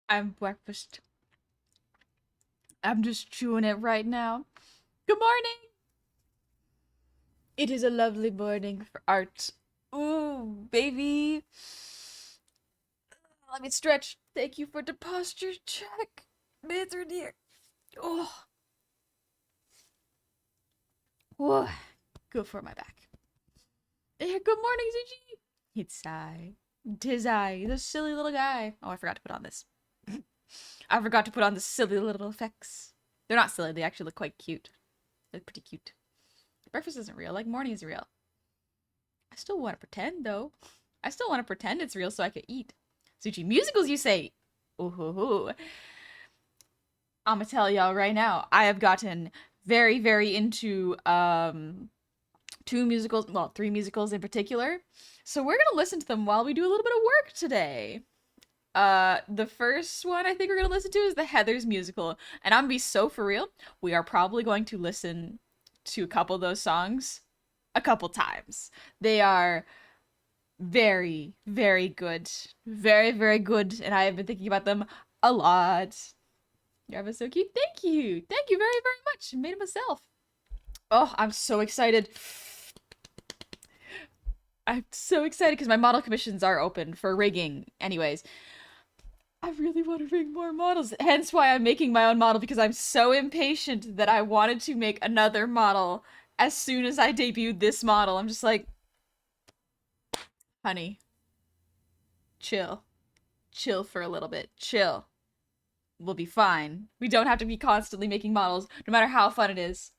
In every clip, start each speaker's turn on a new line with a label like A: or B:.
A: I'm breakfast. I'm just chewing it right now. Good morning! It is a lovely morning for art. Ooh, baby. Let me stretch. Thank you for the posture check. Mr. Dear. Oh, whoa. Good for my back. Good morning, Zuchi. It's I. Tis I, the silly little guy. Oh, I forgot to put on this. I forgot to put on the silly little effects. They're not silly, they actually look quite cute. They look pretty cute. Breakfast isn't real, like morning is real. I still want to pretend, though. I still want to pretend it's real so I could eat. Sushi musicals, you say? Ooh. I'ma tell y'all right now, I have gotten very, very into two musicals, well, three musicals in particular. So we're gonna listen to them while we do a little bit of work today. The first one I think we're gonna listen to is the Heathers musical, and I'm gonna be so for real. We are probably going to listen to a couple of those songs a couple times. They are very, very good. Very, very good. And I have been thinking about them a lot. Your ever so cute. Thank you. Thank you very, very much. I made it myself. Oh, I'm so excited. I'm so excited because my model commissions are open for rigging. Anyways, I really want to rig more models. Hence why I'm making my own model because I'm so impatient that I wanted to make another model as soon as I debuted this model. I'm just like, honey, chill. Chill for a little bit. Chill. We'll be fine. We don't have to be constantly making models, no matter how fun it is.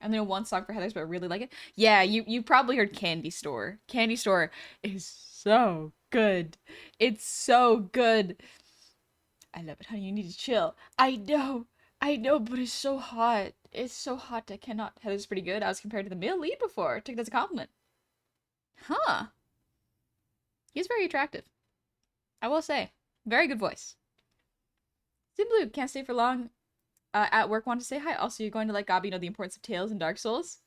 A: And then one song for Heathers, but I really like it. Yeah, you probably heard Candy Store. Candy Store is so good. It's so good. I love it, honey. You need to chill. I know, but it's so hot. It's so hot. I cannot. Heather's pretty good. I was compared to the male lead before. Took it as a compliment. Huh. He's very attractive. I will say. Very good voice. Blue can't stay for long. At work, want to say hi. Also, you're going to let Gabi know the importance of Tales and Dark Souls?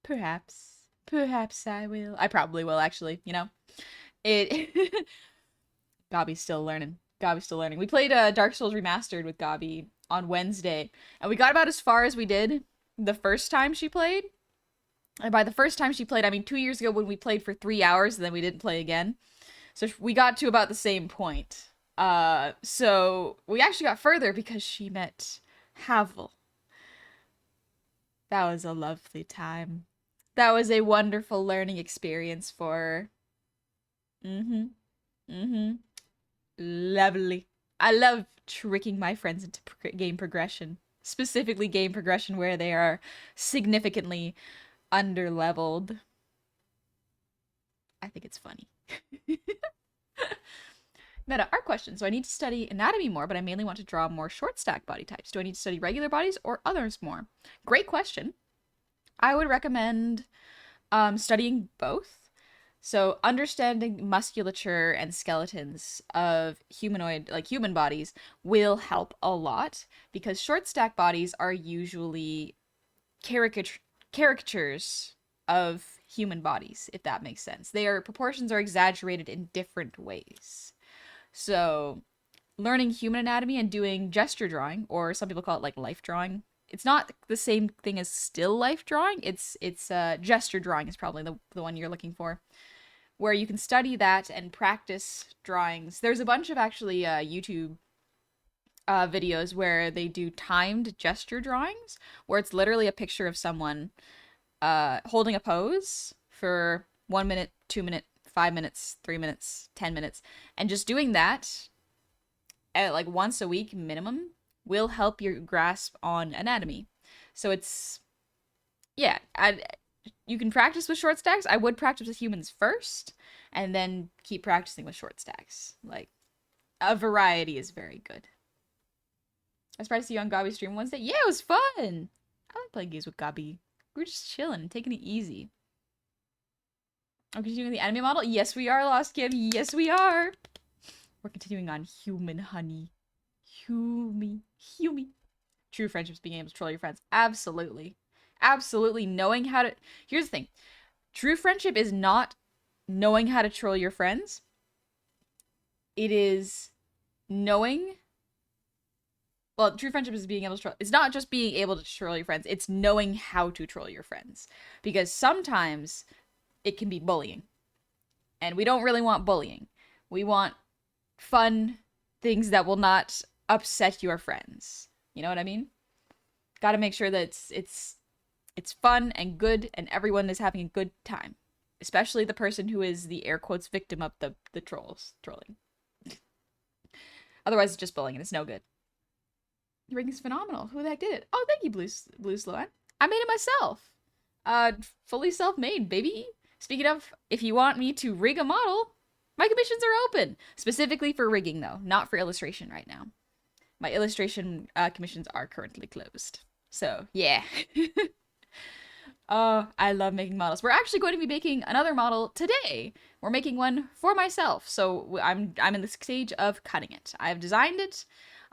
A: Perhaps. Perhaps I will. I probably will, actually, you know? It. Gabi's still learning. Gabi's still learning. We played Dark Souls Remastered with Gabi on Wednesday, and we got about as far as we did the first time she played. And by the first time she played, I mean 2 years ago when we played for 3 hours and then we didn't play again. So we got to about the same point. So we actually got further because she met Havel. That was a lovely time. That was a wonderful learning experience for her. Mm-hmm. Mm-hmm. Lovely. I love tricking my friends into game progression. Specifically game progression where they are significantly underleveled. I think it's funny. Meta, art question. So I need to study anatomy more, but I mainly want to draw more short stack body types. Do I need to study regular bodies or others more? Great question. I would recommend studying both. So understanding musculature and skeletons of humanoid, like human bodies, will help a lot because short stack bodies are usually caricatures of human bodies, if that makes sense. Their proportions are exaggerated in different ways. So learning human anatomy and doing gesture drawing, or some people call it like life drawing. It's not the same thing as still life drawing. It's gesture drawing is probably the one you're looking for, where you can study that and practice drawings. There's a bunch of actually YouTube videos where they do timed gesture drawings, where it's literally a picture of someone holding a pose for 1 minute, 2 minute, 5 minutes, 3 minutes, 10 minutes, and just doing that at like once a week minimum will help your grasp on anatomy. So it's yeah, you can practice with short stacks. I would practice with humans first, and then keep practicing with short stacks. Like a variety is very good. I was surprised to see you on Gabi's stream Wednesday. Yeah, it was fun. I like playing games with Gabi. We're just chilling, taking it easy. Are we continuing the anime model? Yes, we are, Lost Kim. Yes, we are. We're continuing on human, honey. Humi. True friendships being able to troll your friends. Absolutely. Absolutely knowing how to... Here's the thing. True friendship is not knowing how to troll your friends. It is knowing, well, true friendship is being able to troll. It's not just being able to troll your friends, it's knowing how to troll your friends. Because sometimes it can be bullying. And we don't really want bullying. We want fun things that will not upset your friends. You know what I mean? Got to make sure that it's fun and good and everyone is having a good time. Especially the person who is the air quotes victim of the trolling. Otherwise it's just bullying and it's no good. Your ring is phenomenal. Who the heck did it? Oh, thank you, Blue Sloan. I made it myself. Fully self-made, baby. Speaking of, if you want me to rig a model, my commissions are open. Specifically for rigging, though. Not for illustration right now. My illustration commissions are currently closed. So, yeah. Oh, I love making models. We're actually going to be making another model today. We're making one for myself. So I'm in the stage of cutting it. I have designed it.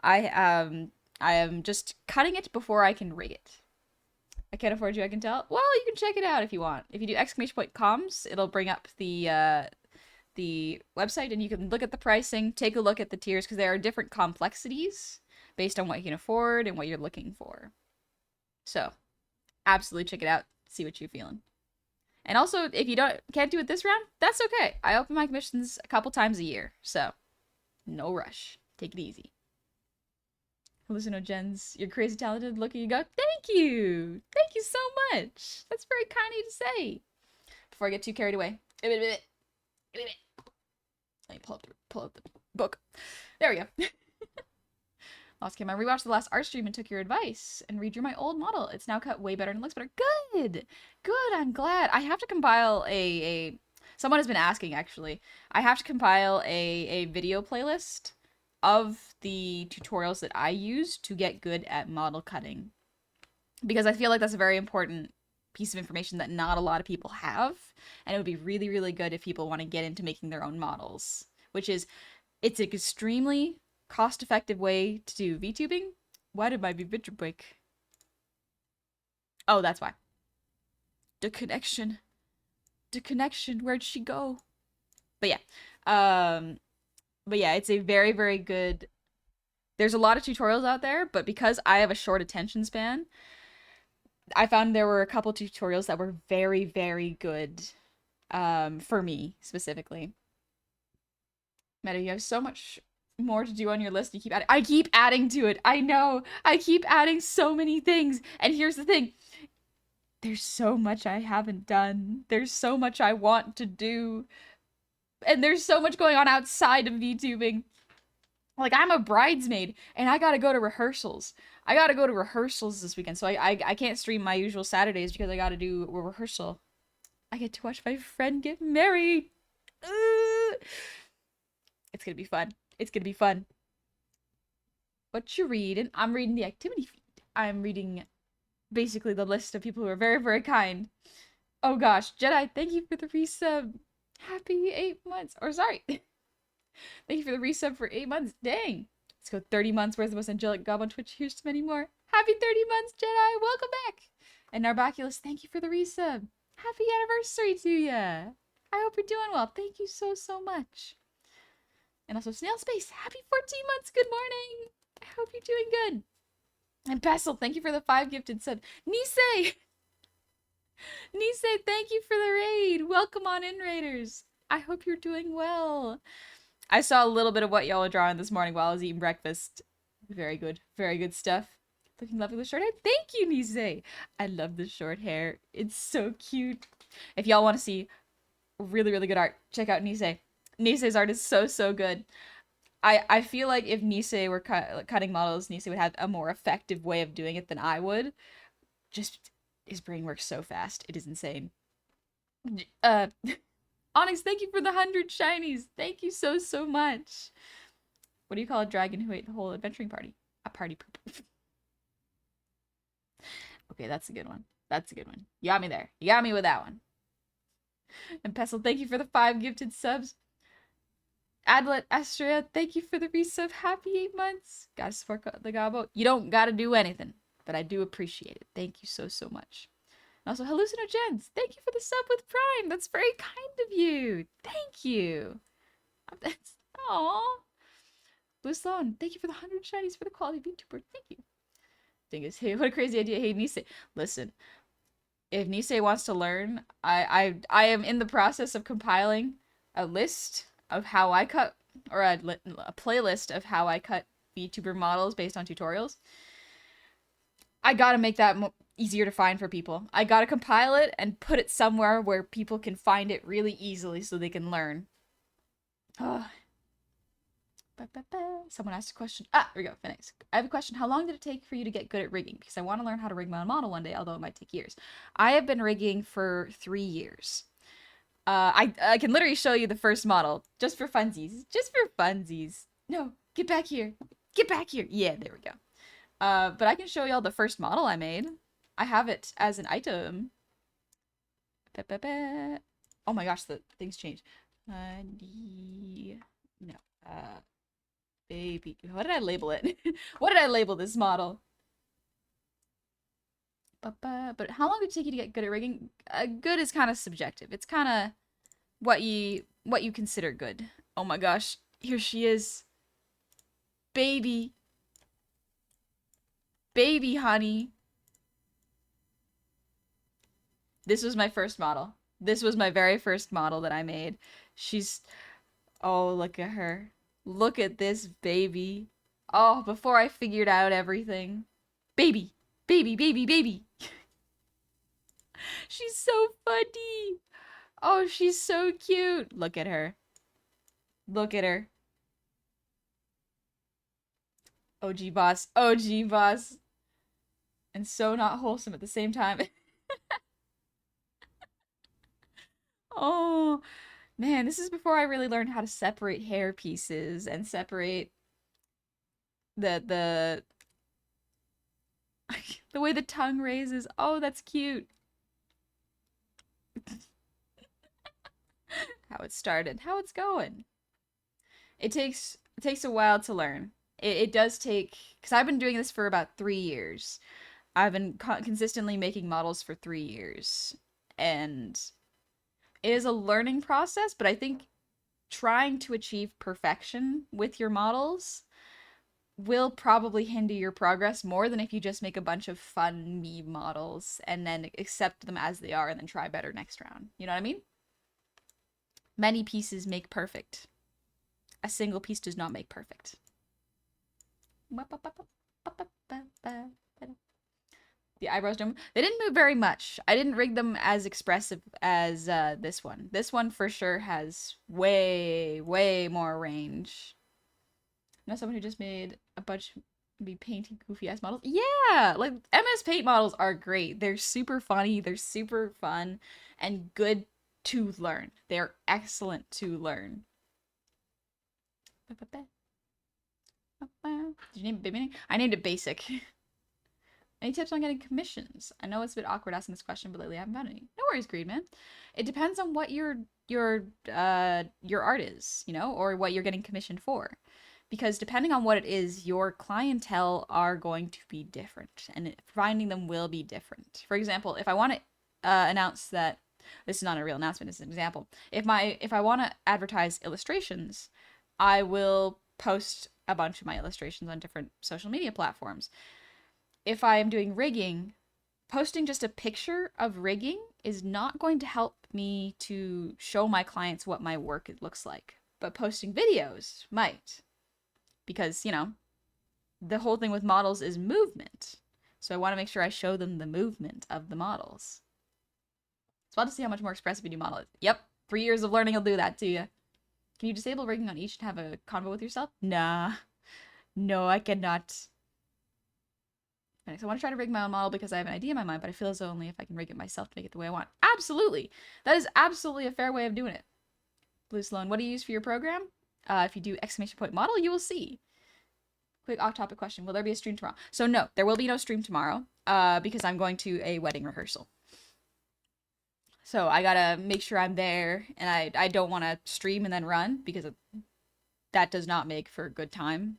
A: I am just cutting it before I can rig it. I can't afford you, I can tell. Well, you can check it out if you want. If you do !comms, it'll bring up the website and you can look at the pricing, take a look at the tiers, because there are different complexities based on what you can afford and what you're looking for. So, absolutely check it out, see what you're feeling. And also, if you can't do it this round, that's okay. I open my commissions a couple times a year, so no rush. Take it easy. Hallucinogens, you're crazy talented. Look at you go. Thank you. Thank you so much. That's very kind of you to say. Before I get too carried away. Let me pull up the book. There we go. Lost Kim, I rewatched the last art stream and took your advice and redrew my old model. It's now cut way better and looks better. Good. Good. I'm glad. I have to compile a someone has been asking actually. I have to compile a video playlist of the tutorials that I use to get good at model cutting. Because I feel like that's a very important piece of information that not a lot of people have. And it would be really, really good if people want to get into making their own models. Which is, it's an extremely cost-effective way to do VTubing. Why did my VTuber break? Oh, that's why. The connection. Where'd she go? But yeah, it's a very, very good... There's a lot of tutorials out there, but because I have a short attention span, I found there were a couple tutorials that were very, very good for me, specifically. Meta, you have so much more to do on your list. You keep adding. I keep adding to it. I know. I keep adding so many things. And here's the thing. There's so much I haven't done. There's so much I want to do. And there's so much going on outside of VTubing. Like, I'm a bridesmaid, and I gotta go to rehearsals. I gotta go to rehearsals this weekend, so I can't stream my usual Saturdays because I gotta do a rehearsal. I get to watch my friend get married. It's gonna be fun. It's gonna be fun. What you reading? I'm reading the activity feed. I'm reading basically the list of people who are very, very kind. Oh gosh, Jedi, thank you for the resub. Happy 8 months. Or sorry. Thank you for the resub for 8 months. Dang. Let's go 30 months worth of most angelic gob on Twitch. Here's to many more. Happy 30 months, Jedi. Welcome back. And Narbaculus, thank you for the resub. Happy anniversary to ya. I hope you're doing well. Thank you so, so much. And also Snail Space, happy 14 months. Good morning. I hope you're doing good. And Pestle, thank you for the 5 gifted subs. Nisei! Nisei, thank you for the raid. Welcome on in, Raiders. I hope you're doing well. I saw a little bit of what y'all were drawing this morning while I was eating breakfast. Very good stuff. Looking lovely with short hair. Thank you, Nisei. I love the short hair. It's so cute. If y'all want to see really, really good art, check out Nisei. Nisei's art is so, so good. I feel like if Nisei were cutting models, Nisei would have a more effective way of doing it than I would. Just, his brain works so fast. It is insane. Onyx, thank you for the 100 shinies. Thank you so, so much. What do you call a dragon who ate the whole adventuring party? A party pooper. Okay, that's a good one. That's a good one. You got me there. You got me with that one. And Pestle, thank you for the 5 gifted subs. Adlet Astrea, thank you for the resub. Happy 8 months. Gotta support the Gabo. You don't gotta do anything, but I do appreciate it. Thank you so, so much. And also, Hallucinogens, thank you for the sub with Prime. That's very kind of you. Thank you. That's, aww. Blue Sloan, thank you for the 100 shinies for the quality VTuber. Thank you. Dingus, hey, what a crazy idea. Hey, Nisei. Listen, if Nisei wants to learn, I am in the process of compiling a list of how I cut, or a playlist of how I cut VTuber models based on tutorials. I gotta make that easier to find for people. I gotta compile it and put it somewhere where people can find it really easily so they can learn. Oh. Someone asked a question. Ah, here we go. Phoenix. I have a question. How long did it take for you to get good at rigging? Because I want to learn how to rig my own model one day, although it might take years. I have been rigging for 3 years. I can literally show you the first model just for funsies. Just for funsies. No, get back here. Get back here. Yeah, there we go. But I can show y'all the first model I made. I have it as an item. Oh my gosh, the things changed. No. Baby. What did I label it? What did I label this model? But how long did it take you to get good at rigging? Good is kind of subjective. It's kind of what you consider good. Oh my gosh. Here she is. Baby. Baby, honey. This was my first model. This was my very first model that I made. She's... Oh, look at her. Look at this baby. Oh, before I figured out everything. Baby. Baby, baby, baby. She's so funny. Oh, she's so cute. Look at her. Look at her. OG boss. OG boss. And so not wholesome at the same time. Oh, man, this is before I really learned how to separate hair pieces and separate the the way the tongue raises. Oh, that's cute. How it started, how it's going. It takes a while to learn. It does take, because I've been doing this for about 3 years. I've been consistently making models for 3 years, and it is a learning process, but I think trying to achieve perfection with your models will probably hinder your progress more than if you just make a bunch of fun meme models and then accept them as they are and then try better next round. You know what I mean? Many pieces make perfect. A single piece does not make perfect. The eyebrows don't... They didn't move very much. I didn't rig them as expressive as this one. This one for sure has way, way more range. You know someone who just made a bunch of me painting goofy ass models? Yeah! Like, MS Paint models are great. They're super funny, they're super fun, and good to learn. They're excellent to learn. Did you name it Baby? I named it Basic. Any tips on getting commissions? I know it's a bit awkward asking this question, but lately I haven't found any. No worries, Greedman. It depends on what your art is, you know, or what you're getting commissioned for. Because depending on what it is, your clientele are going to be different, and finding them will be different. For example, if I want to announce that this is not a real announcement, it's an example. If I want to advertise illustrations, I will post a bunch of my illustrations on different social media platforms. If I am doing rigging, posting just a picture of rigging is not going to help me to show my clients what my work looks like. But posting videos might. Because, you know, the whole thing with models is movement. So I want to make sure I show them the movement of the models. It's fun to see how much more expressive your model is. Yep, 3 years of learning will do that to you. Can you disable rigging on each and have a convo with yourself? Nah. No, I cannot. So I want to try to rig my own model because I have an idea in my mind, but I feel as though only if I can rig it myself to make it the way I want. Absolutely! That is absolutely a fair way of doing it. Blue Sloan, what do you use for your program? If you do exclamation point model, you will see. Quick off-topic question. Will there be a stream tomorrow? So no, there will be no stream tomorrow because I'm going to a wedding rehearsal. So I gotta make sure I'm there, and I don't want to stream and then run because that does not make for a good time.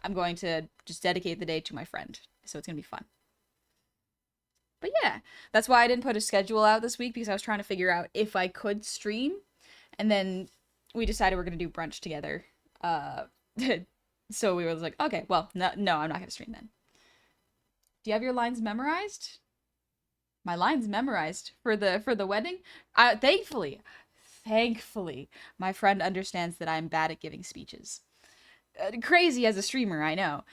A: I'm going to just dedicate the day to my friend. So it's going to be fun. But yeah, that's why I didn't put a schedule out this week, because I was trying to figure out if I could stream. And then we decided we're going to do brunch together So we were like, okay, well, no, I'm not gonna stream then. Do you have your lines memorized? My lines memorized for the wedding. Thankfully, my friend understands that I'm bad at giving speeches. Crazy as a streamer, I know,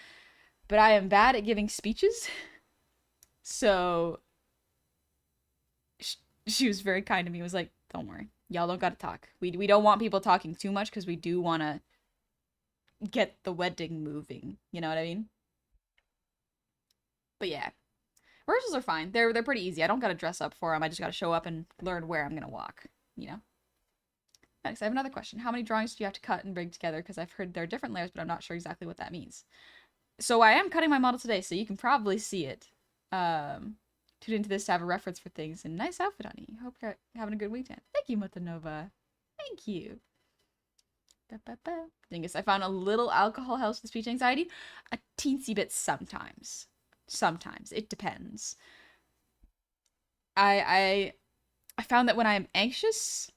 A: but I am bad at giving speeches. So she was very kind to me. Was like, "Don't worry, y'all don't gotta talk. We don't want people talking too much because we do want to get the wedding moving. You know what I mean?" But yeah, rehearsals are fine. They're pretty easy. I don't gotta dress up for them. I just gotta show up and learn where I'm gonna walk. You know. Next, I have another question. How many drawings do you have to cut and bring together? Because I've heard there are different layers, but I'm not sure exactly what that means. So I am cutting my model today, so you can probably see it. Tune into this to have a reference for things. And nice outfit, honey. Hope you're having a good weekend. Thank you, Motanova. Thank you. Dingus, I found a little alcohol helps with speech anxiety. A teensy bit sometimes. Sometimes. It depends. I found that when I'm anxious,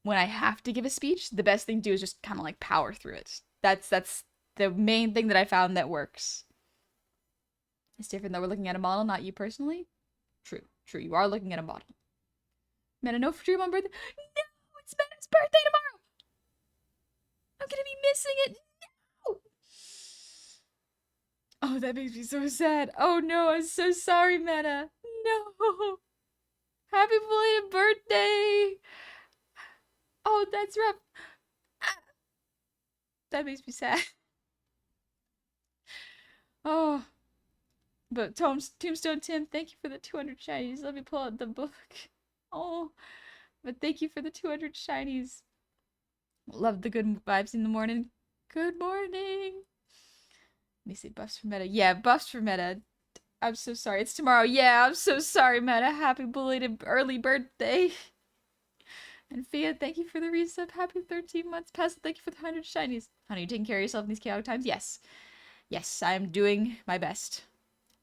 A: when I have to give a speech, the best thing to do is just kind of like power through it. That's the main thing that I found that works. It's different though. We're looking at a model, not you personally. True. You are looking at a model. Meta, no stream on birthday. No, it's Meta's birthday tomorrow. I'm gonna be missing it. No. Oh, that makes me so sad. Oh no, I'm so sorry, Meta. No. Happy belated birthday. Oh, that's rough. That makes me sad. Oh. But Tombstone Tim, thank you for the 200 shinies. Let me pull out the book. Oh. But thank you for the 200 shinies. Love the good vibes in the morning. Good morning. Let me see, buffs for Meta. Yeah, buffs for Meta. I'm so sorry. It's tomorrow. Yeah, I'm so sorry, Meta. Happy belated early birthday. And Fia, thank you for the resub. Happy 13 months past. Thank you for the 100 shinies. Honey, you taking care of yourself in these chaotic times? Yes. Yes, I am doing my best.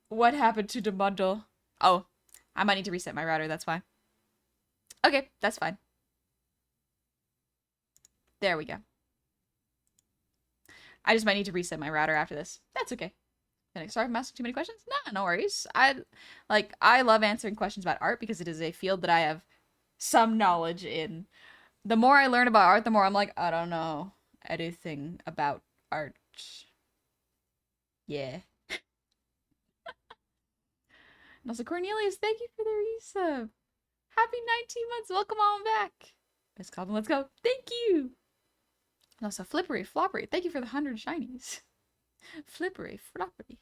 A: What happened to the bundle? Oh, I might need to reset my router. That's why. Okay, that's fine. There we go. I just might need to reset my router after this. That's okay. Sorry if I'm asking too many questions. No, no worries. I love answering questions about art because it is a field that I have some knowledge in. The more I learn about art, the more I'm like, I don't know anything about art. Yeah. And also, Cornelius, thank you for the resub. Happy 19 months. Welcome on back. Best Goblin, let's go. Thank you. And also, Flippery Floppery, thank you for the 100 shinies. Flippery Floppery.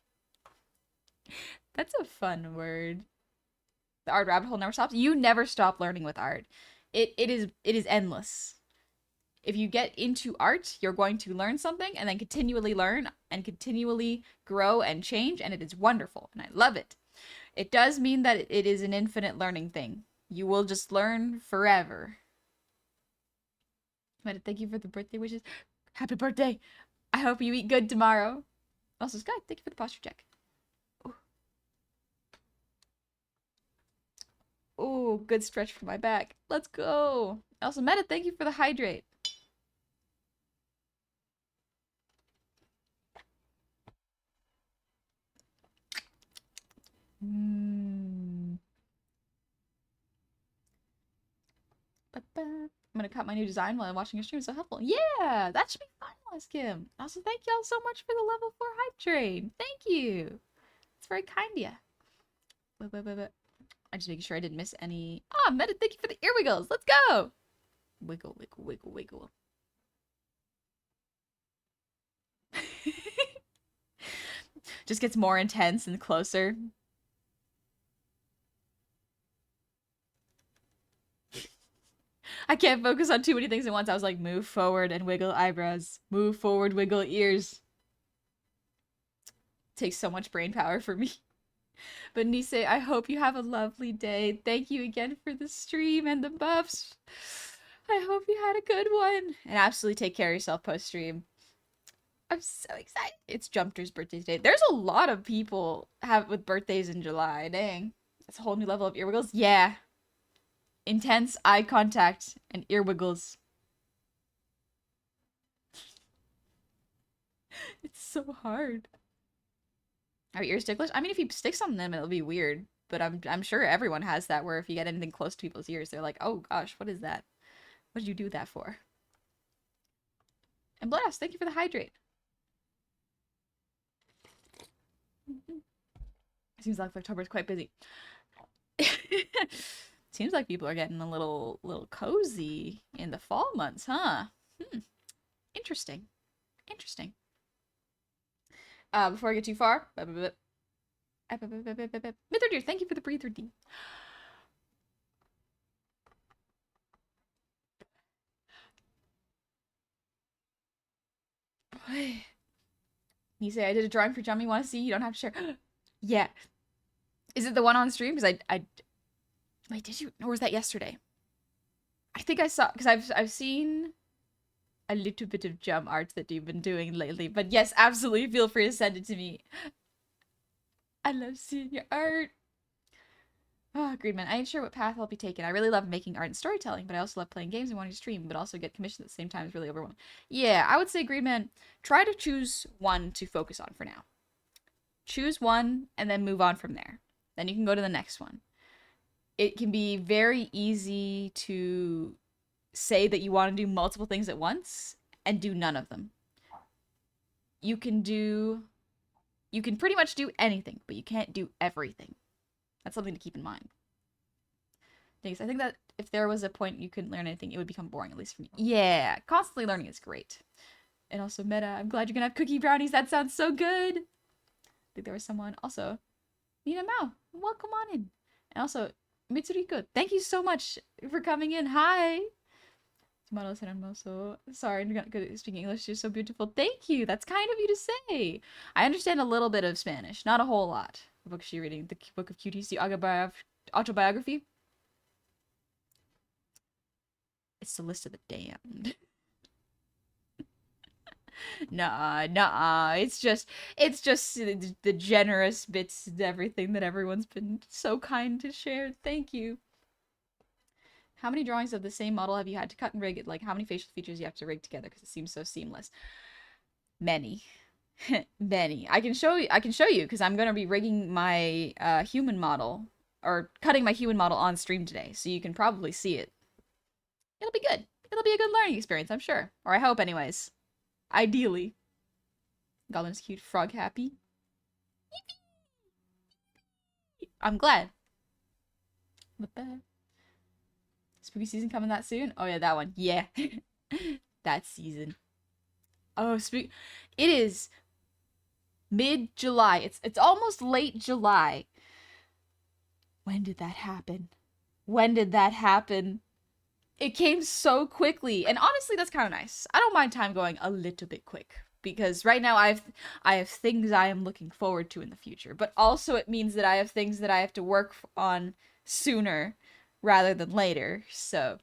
A: That's a fun word. The art rabbit hole never stops. You never stop learning with art. It is endless. If you get into art, you're going to learn something and then continually learn and continually grow and change, and it is wonderful, and I love it. It does mean that it is an infinite learning thing. You will just learn forever. Thank you for the birthday wishes. Happy birthday. I hope you eat good tomorrow. Also, Sky, thank you for the posture check. Oh, good stretch for my back. Let's go. Also, Meta, thank you for the hydrate. I'm gonna cut my new design while I'm watching your stream. So helpful. Yeah, that should be fun, Les Kim. Also, thank y'all so much for the level 4 hype train. Thank you. It's very kind of you. I'm just making sure I didn't miss any. Ah, Meta, thank you for the ear wiggles. Let's go. Wiggle, wiggle, wiggle, wiggle. Just gets more intense and closer. I can't focus on too many things at once. I was like, move forward and wiggle eyebrows. Move forward, wiggle ears. Takes so much brain power for me. But Nisei, I hope you have a lovely day. Thank you again for the stream and the buffs. I hope you had a good one. And absolutely take care of yourself post-stream. I'm so excited. It's Jumper's birthday today. There's a lot of people with birthdays in July. Dang. That's a whole new level of ear wiggles. Yeah. Intense eye contact and ear wiggles. It's so hard. Are your ears ticklish? I mean, if you stick something in them, it'll be weird. But I'm sure everyone has that where if you get anything close to people's ears, they're like, oh gosh, what is that? What did you do that for? And Blast, thank you for the hydrate. Seems like October is quite busy. Seems like people are getting a little cozy in the fall months, huh? Interesting. Interesting. Before I get too far, Mither Deer, thank you for the breather D. You say I did a drawing for Jummy. Want to see? You don't have to share. Yeah. Is it the one on stream? Because I wait, did you? Or was that yesterday? I think I saw because I've seen a little bit of jump art that you've been doing lately. But yes, absolutely, feel free to send it to me. I love seeing your art. Oh, Greenman, I ain't sure what path I'll be taking. I really love making art and storytelling, but I also love playing games and wanting to stream, but also get commissioned at the same time is really overwhelming. Yeah, I would say, Greenman, try to choose one to focus on for now. Choose one and then move on from there. Then you can go to the next one. It can be very easy to say that you want to do multiple things at once and do none of them. You can pretty much do anything, but you can't do everything. That's something to keep in mind. Thanks. I think that if there was a point you couldn't learn anything, it would become boring, at least for me. Yeah, constantly learning is great. And also meta, I'm glad you're gonna have cookie brownies. That sounds so good. I think there was someone also. Nina Mao, welcome on in. And also, Mitsuriko, thank you so much for coming in. Hi. Tomatoes and hermoso. Sorry, I'm not good at speaking English. You're so beautiful. Thank you. That's kind of you to say. I understand a little bit of Spanish, not a whole lot. What book is she reading? The Book of Cuties, the autobiography? It's the List of the Damned. Nah. It's just the generous bits and everything that everyone's been so kind to share. Thank you. How many drawings of the same model have you had to cut and rig? Like, how many facial features you have to rig together? Because it seems so seamless. Many. Many. I can show you because I'm gonna be rigging my human model or cutting my human model on stream today, so you can probably see it. It'll be good. It'll be a good learning experience, I'm sure. Or I hope, anyways. Ideally. Goblin's cute. Frog happy. I'm glad. Spooky season coming that soon? Oh yeah, that one. Yeah. That season. Oh, it is mid-July. It's almost late July. When did that happen? When did that happen? It came so quickly. And honestly, that's kind of nice. I don't mind time going a little bit quick because right now I have things I am looking forward to in the future, but also it means that I have things that I have to work on sooner rather than later. So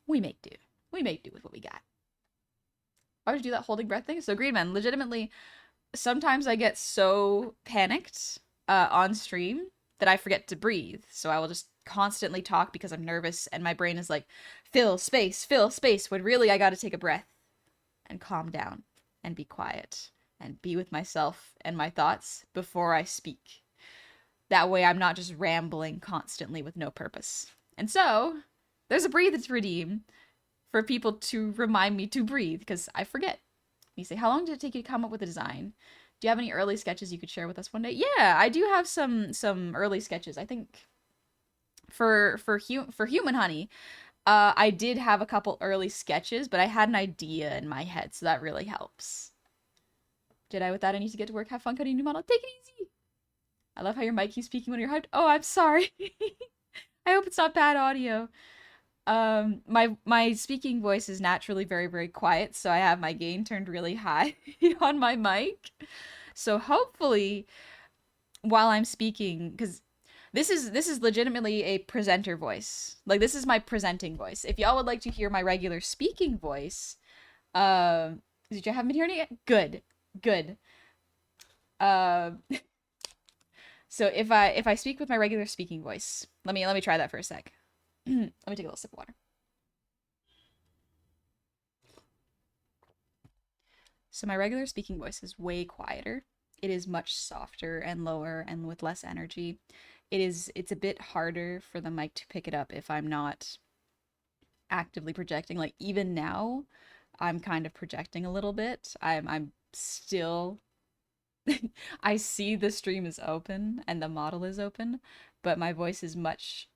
A: we make do. We make do with what we got. Why would you do that holding breath thing? So Greenman, legitimately, sometimes I get so panicked on stream that I forget to breathe. So I will just constantly talk because I'm nervous and my brain is like, fill space, when really I gotta take a breath and calm down and be quiet and be with myself and my thoughts before I speak. That way I'm not just rambling constantly with no purpose. And so, there's a breathe to redeem for people to remind me to breathe because I forget. You say, how long did it take you to come up with a design? Do you have any early sketches you could share with us one day? Yeah, I do have some early sketches. I think for Human Honey, I did have a couple early sketches, but I had an idea in my head, so that really helps. Jedi, with that, I need to get to work. Have fun cutting a new model. Take it easy. I love how your mic keeps speaking when you're hyped. Oh, I'm sorry. I hope it's not bad audio. My speaking voice is naturally very, very quiet, so I have my gain turned really high on my mic. So hopefully, while I'm speaking, because this is legitimately a presenter voice. Like, this is my presenting voice. If y'all would like to hear my regular speaking voice, did you haven't been hearing it? Good. So if I speak with my regular speaking voice, let me try that for a sec. Let me take a little sip of water. So my regular speaking voice is way quieter. It is much softer and lower and with less energy. It's a bit harder for the mic to pick it up if I'm not actively projecting. Like even now, I'm kind of projecting a little bit. I'm still I see the stream is open and the model is open, but my voice is much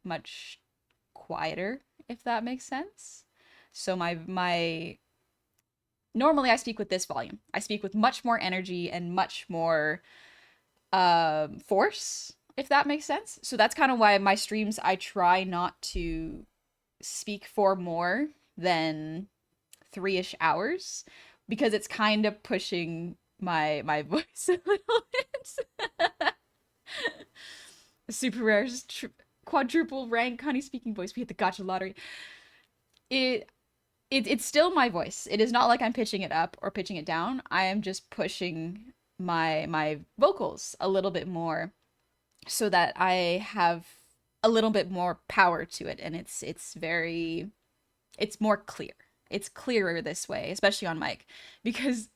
A: quieter, if that makes sense. So my normally I speak with this volume. I speak with much more energy and much more force, if that makes sense. So that's kind of why my streams I try not to speak for more than 3-ish hours because it's kind of pushing my voice a little bit. Super rare, quadruple rank honey speaking voice. We hit the gotcha lottery. It it's still my voice. It is not like I'm pitching it up or pitching it down. I am just pushing my vocals a little bit more so that I have a little bit more power to it, and it's more clear. It's clearer this way, especially on mic, because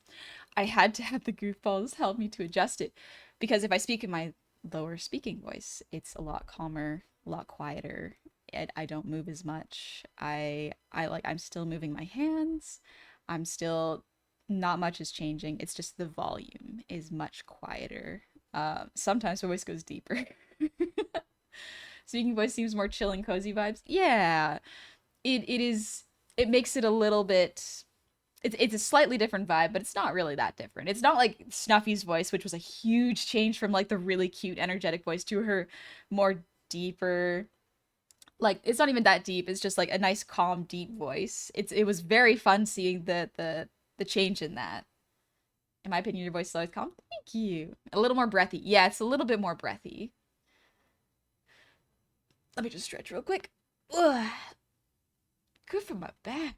A: I had to have the goofballs help me to adjust it. Because if I speak in my lower speaking voice, it's a lot calmer, a lot quieter. I don't move as much. I'm still moving my hands. I'm still not much is changing. It's just the volume is much quieter. Sometimes my voice goes deeper. Speaking voice seems more chill and cozy vibes. Yeah, it is. It makes it a little bit. It's a slightly different vibe, but it's not really that different. It's not like Snuffy's voice, which was a huge change from like the really cute, energetic voice to her more deeper. Like it's not even that deep. It's just like a nice, calm, deep voice. It was very fun seeing the change in that. In my opinion, your voice is always calm. Thank you. A little more breathy. Yeah, it's a little bit more breathy. Let me just stretch real quick. Ugh. Good for my back.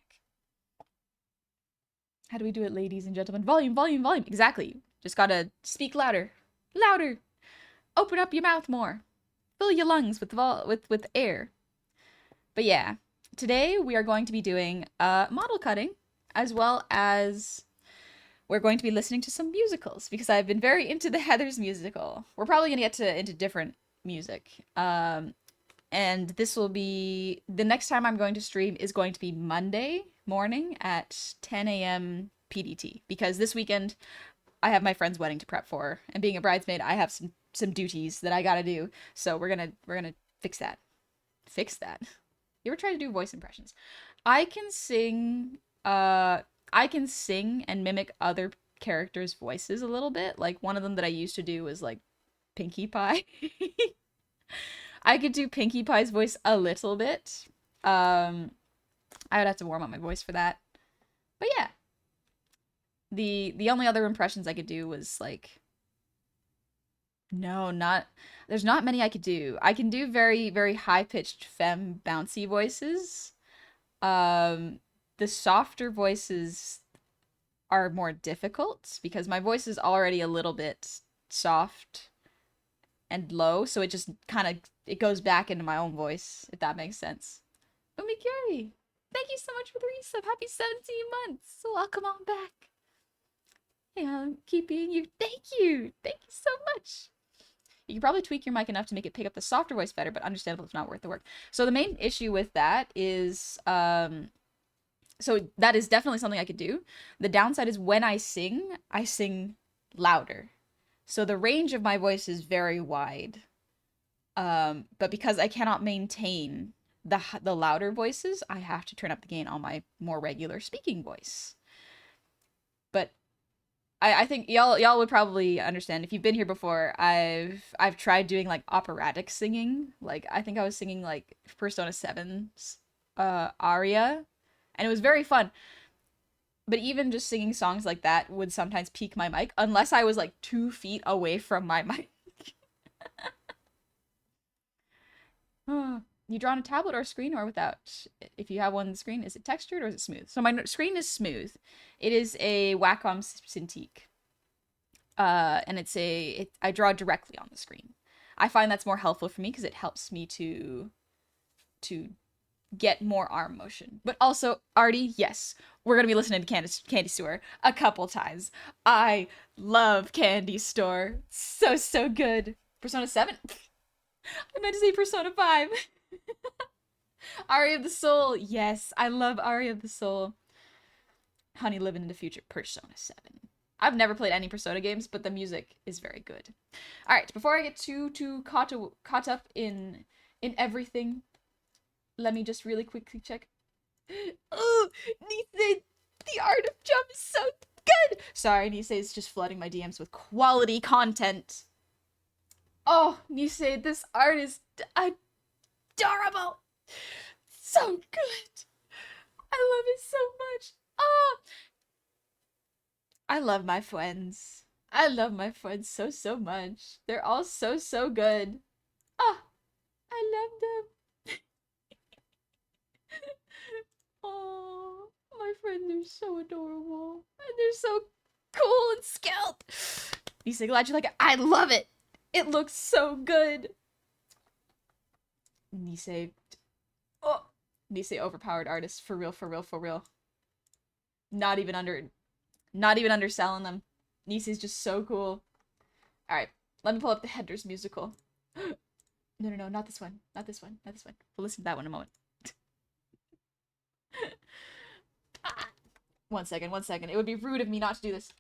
A: How do we do it, ladies and gentlemen? Volume, volume, volume. Exactly. Just gotta speak louder. Louder. Open up your mouth more. Fill your lungs with air. But yeah, today we are going to be doing model cutting, as well as we're going to be listening to some musicals because I've been very into the Heathers musical. We're probably gonna get into different music. And this will be the next time I'm going to stream is going to be Monday morning at 10 a.m. PDT because this weekend I have my friend's wedding to prep for, and being a bridesmaid, I have some duties that I gotta do. So we're gonna fix that. Fix that. You ever try to do voice impressions? I can sing. I can sing and mimic other characters' voices a little bit. Like one of them that I used to do was like Pinkie Pie. I could do Pinkie Pie's voice a little bit. I would have to warm up my voice for that. But yeah. The only other impressions I could do was like no, not there's not many I could do. I can do very, very high-pitched femme bouncy voices. Um the softer voices are more difficult because my voice is already a little bit soft and low, so it just kind of it goes back into my own voice, if that makes sense. Umikuri, thank you so much for the resub. Happy 17 months. Welcome on back. Hey, I'll keep being you. Thank you. Thank you so much. You can probably tweak your mic enough to make it pick up the softer voice better, but understandable it's not worth the work. So the main issue with that is, so that is definitely something I could do. The downside is when I sing louder. So the range of my voice is very wide. But because I cannot maintain the louder voices, I have to turn up the gain on my more regular speaking voice. But I think y'all would probably understand if you've been here before. I've tried doing like operatic singing. Like I think I was singing like Persona 7's aria, and it was very fun. But even just singing songs like that would sometimes peak my mic unless I was like 2 feet away from my mic. You draw on a tablet or a screen or without? If you have one on the screen, is it textured or is it smooth? So my screen is smooth. It is a Wacom Cintiq. And I draw directly on the screen. I find that's more helpful for me because it helps me to get more arm motion. But also, Artie, yes, we're gonna be listening to Candy Store a couple times. I love Candy Store. So, so good. Persona 7? I meant to say Persona 5. Aria of the Soul. Yes, I love Aria of the Soul. Honey Living in the Future. Persona 7. I've never played any Persona games, but the music is very good. All right, before I get too caught up in everything, let me just really quickly check. Oh, Nisei, the art of Jump is so good. Sorry, Nisei is just flooding my DMs with quality content. Oh, Nisei, this art is adorable. So good. I love it so much. Oh, I love my friends. I love my friends so, so much. They're all so, so good. Oh, I love them. Oh, my friends are so adorable. And they're so cool and skilled. Lisa, glad you like it. I love it. It looks so good. Nisei. Oh, Nisei overpowered artist. For real, for real, for real. Not even underselling them. Nisei's just so cool. Alright, let me pull up the Headers musical. No, not this one. Not this one. Not this one. We'll listen to that one in a moment. Ah. 1 second, 1 second. It would be rude of me not to do this.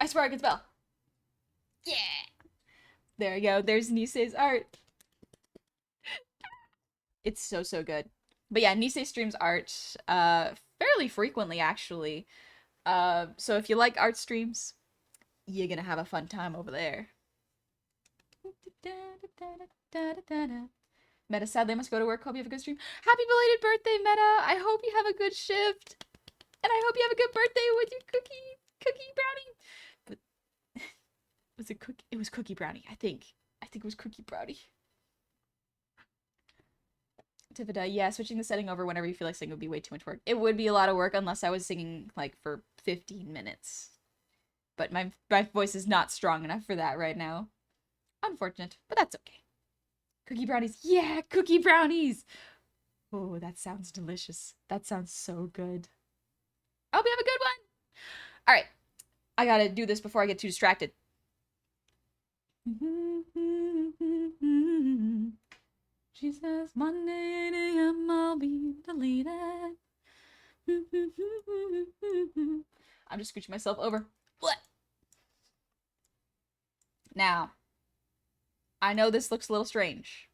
A: I swear I can spell. Yeah! There we go. There's Nisei's art. It's so, so good. But yeah, Nisei streams art fairly frequently, actually. So if you like art streams, you're gonna have a fun time over there. Meta, sadly, I must go to work. Hope you have a good stream. Happy belated birthday, Meta! I hope you have a good shift. And I hope you have a good birthday with your cookie brownie. But was it cookie? It was cookie brownie, I think. I think it was cookie brownie. Tifida, yeah, switching the setting over whenever you feel like singing would be way too much work. It would be a lot of work unless I was singing, like, for 15 minutes. But my voice is not strong enough for that right now. Unfortunate, but that's okay. Cookie brownies. Yeah, cookie brownies! Oh, that sounds delicious. That sounds so good. I hope you have a good one! Alright, I gotta do this before I get too distracted. She says Monday 8 a.m. I'll be deleted. I'm just scooching myself over. What? Now, I know this looks a little strange,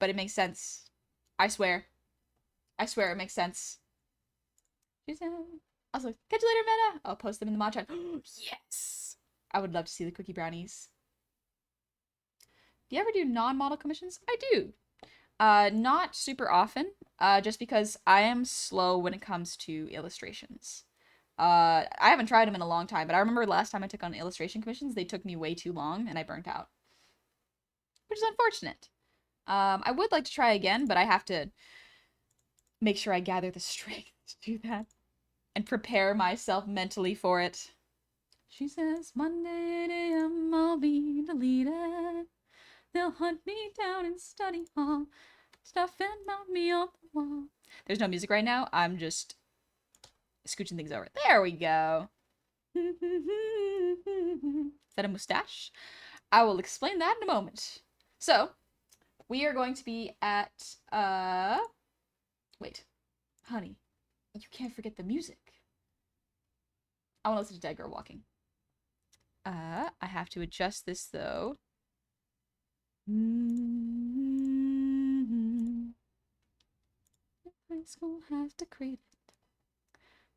A: but it makes sense. I swear. I swear it makes sense. She said, also, catch you later, Meta. I'll post them in the mod chat. Yes! I would love to see the cookie brownies. Do you ever do non-model commissions? I do. Not super often, just because I am slow when it comes to illustrations. I haven't tried them in a long time, but I remember last time I took on illustration commissions, they took me way too long, and I burnt out. Which is unfortunate. I would like to try again, but I have to make sure I gather the strength to do that. And prepare myself mentally for it. She says, Monday 8 a.m. I'll be deleted. They'll hunt me down in study hall. Stuff and mount me on the wall. There's no music right now. I'm just scooching things over. There we go. Is that a mustache? I will explain that in a moment. So, we are going to be at, wait. Honey, you can't forget the music. I want to listen to Dead Girl Walking. I have to adjust this, though. High school has to create it.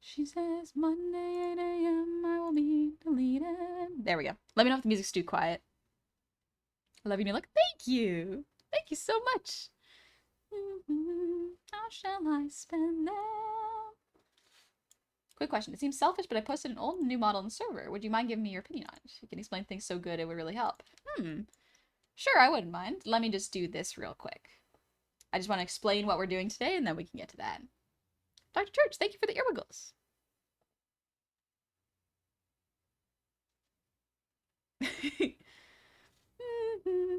A: She says Monday 8 a.m. I will be deleted. There we go. Let me know if the music's too quiet. I love you, new look. Thank you. Thank you so much. How shall I spend now? Quick question. It seems selfish, but I posted an old and new model in the server. Would you mind giving me your opinion on it? You can explain things so good it would really help. Sure, I wouldn't mind. Let me just do this real quick. I just want to explain what we're doing today, and then we can get to that. Dr. Church, thank you for the earwiggles.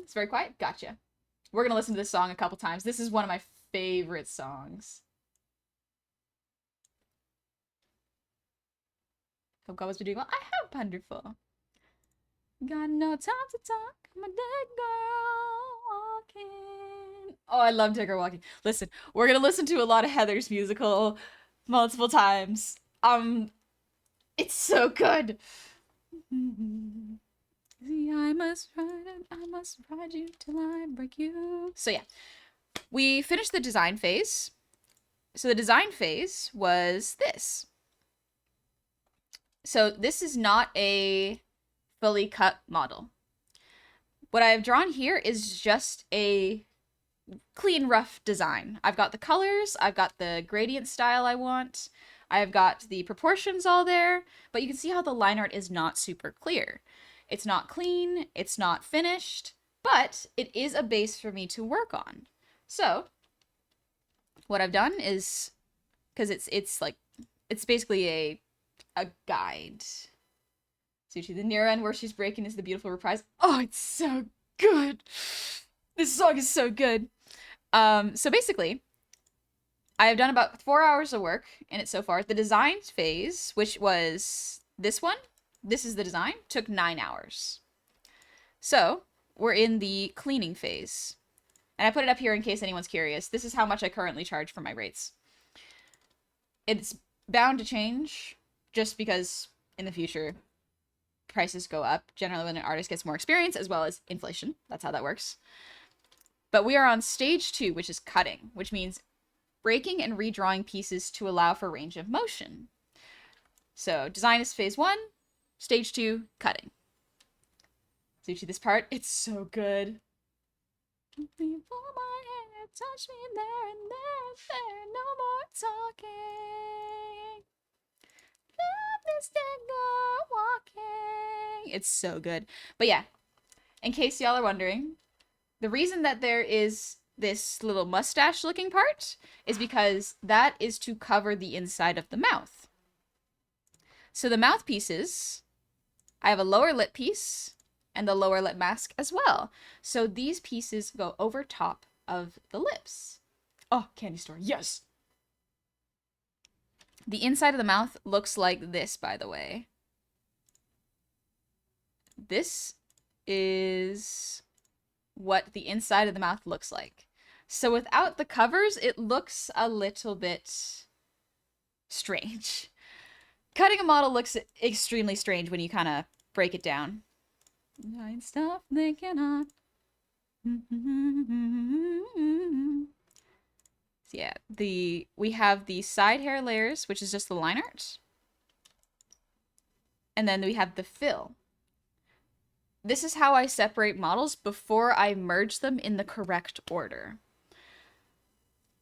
A: It's very quiet. Gotcha. We're gonna listen to this song a couple times. This is one of my favorite songs. Hope God was doing well. I have wonderful. Got no time to talk. I'm a dead girl walking. Oh, I love Dead Girl Walking. Listen, we're gonna listen to a lot of Heather's musical multiple times. It's so good. See, I must ride you till I break you. So yeah, we finished the design phase. So the design phase was this. So this is not a fully cut model. What I've drawn here is just a clean, rough design. I've got the colors, I've got the gradient style I want, I've got the proportions all there, but you can see how the line art is not super clear. It's not clean, it's not finished, but it is a base for me to work on. So what I've done is, because it's basically a guide. Suchi, the near end where she's breaking is the beautiful reprise. Oh, it's so good. This song is so good. So basically, I have done about 4 hours of work in it so far. The design phase, which was this one, this is the design, took 9 hours. So we're in the cleaning phase. And I put it up here in case anyone's curious. This is how much I currently charge for my rates. It's bound to change just because in the future prices go up generally when an artist gets more experience, as well as inflation. That's how that works. But we are on stage 2, which is cutting, which means breaking and redrawing pieces to allow for range of motion. So design is phase 1, stage 2, cutting. So you see this part, it's so good. Before my hair, touch me there and there, no more talking. Love this dead girl walking. It's so good. But yeah, in case y'all are wondering, the reason that there is this little mustache looking part is because that is to cover the inside of the mouth. So the mouthpieces, I have a lower lip piece and the lower lip mask as well. So these pieces go over top of the lips. Oh, candy store, yes! The inside of the mouth looks like this, by the way. This is what the inside of the mouth looks like. So without the covers, it looks a little bit strange. Cutting a model looks extremely strange when you kind of break it down. Nine stuff they cannot. So yeah, we have the side hair layers, which is just the line art. And then we have the fill. This is how I separate models before I merge them in the correct order.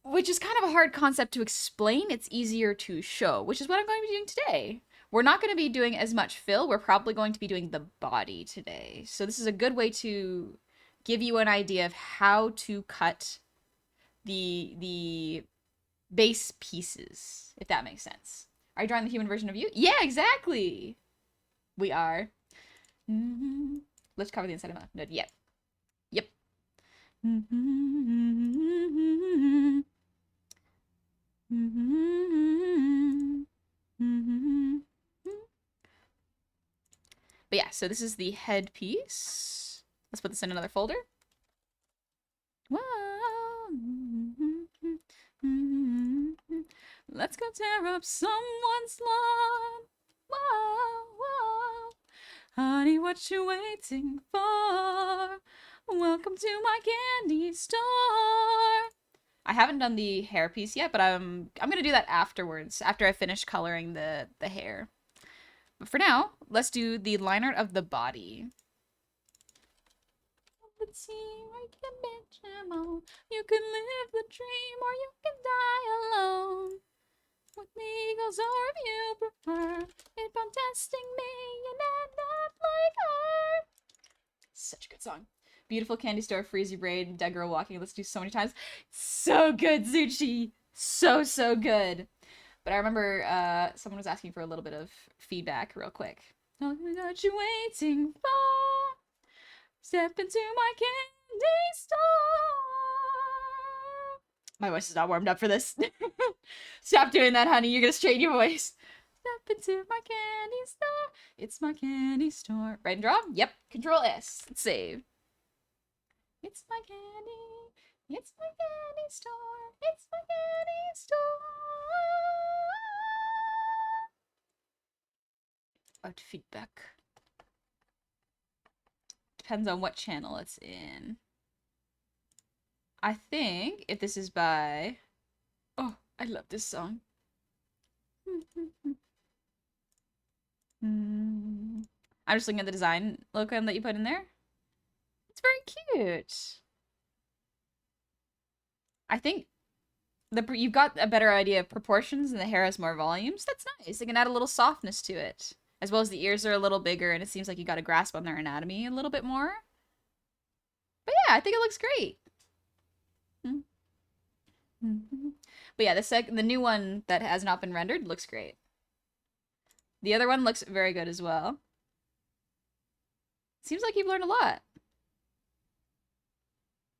A: Which is kind of a hard concept to explain. It's easier to show, which is what I'm going to be doing today. We're not going to be doing as much fill. We're probably going to be doing the body today. So this is a good way to give you an idea of how to cut the base pieces, if that makes sense. Are you drawing the human version of you? Yeah, exactly. We are. Let's cover the inside of my mouth. Yep. Yep. But yeah, so this is the headpiece. Let's put this in another folder. Whoa. Let's go tear up someone's lawn. Whoa, whoa. Honey, what you waiting for? Welcome to my candy store. I haven't done the hair piece yet, but I'm gonna do that afterwards, after I finish coloring the hair. But for now, let's do the line art of the body. Let's see where you can bitch him on. You can live the dream or you can die alone. With me goes or if you prefer. If I'm testing me and end up like her. Such a good song. Beautiful Candy Store, Freezy Braid, Dead Girl Walking. Let's do so many times. So good, Zuchi. So, so good. But I remember someone was asking for a little bit of feedback real quick. Oh, what you waiting for? Step into my candy store. My voice is not warmed up for this. Stop doing that, honey. You're gonna strain your voice. Step into my candy store. It's my candy store. Right and draw? Yep. Control S. Let's save. It's my candy. It's my candy store. It's my candy store. Art feedback. Depends on what channel it's in. I think if this is by... Oh, I love this song. I'm just looking at the design logo that you put in there. It's very cute. I think you've got a better idea of proportions and the hair has more volumes. That's nice. It can add a little softness to it. As well as the ears are a little bigger and it seems like you got a grasp on their anatomy a little bit more. But yeah, I think it looks great. But yeah, the new one that has not been rendered looks great. The other one looks very good as well. Seems like you've learned a lot.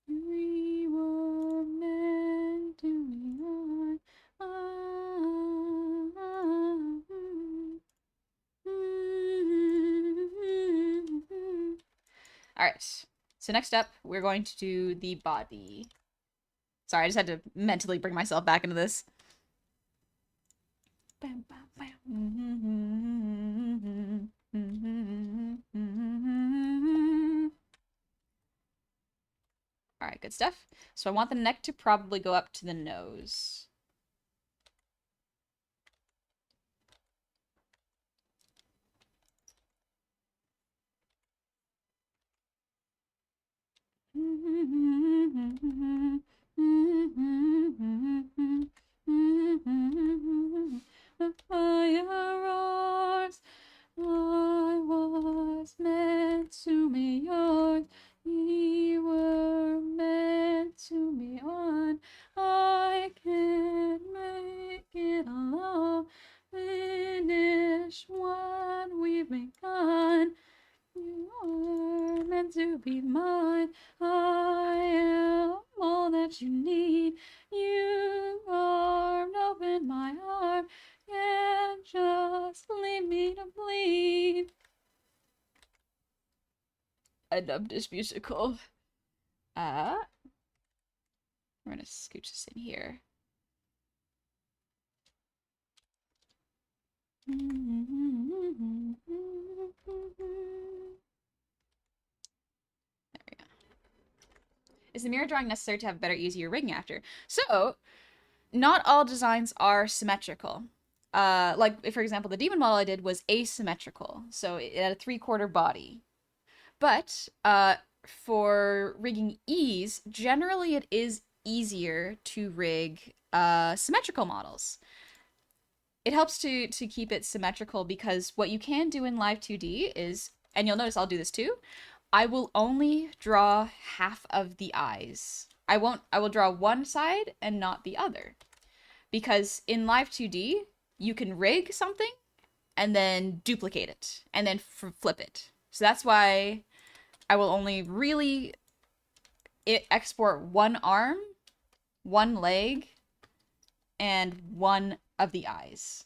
A: We were meant to be on. Alright, so next up, we're going to do the body. Sorry, I just had to mentally bring myself back into this. Alright, good stuff. So I want the neck to probably go up to the nose. Firearms, I was meant to be yours. We were meant to be one. I can't make it alone. Finish what we've begun. You are meant to be mine. I am all that you need. You are open my heart. Can't just leave me to bleed. I love this musical. We're gonna scooch this in here. There we go. Is the mirror drawing necessary to have better, easier rigging after? So, not all designs are symmetrical. Like, for example, the demon model I did was asymmetrical. So it had a 3/4 body. But, for rigging ease, generally it is easier to rig, symmetrical models. It helps to keep it symmetrical because what you can do in Live 2D is, and you'll notice I'll do this too, I will only draw half of the eyes. I will draw one side and not the other. Because in Live 2D, you can rig something and then duplicate it and then flip it. So that's why I will only really export one arm, one leg, and one of the eyes.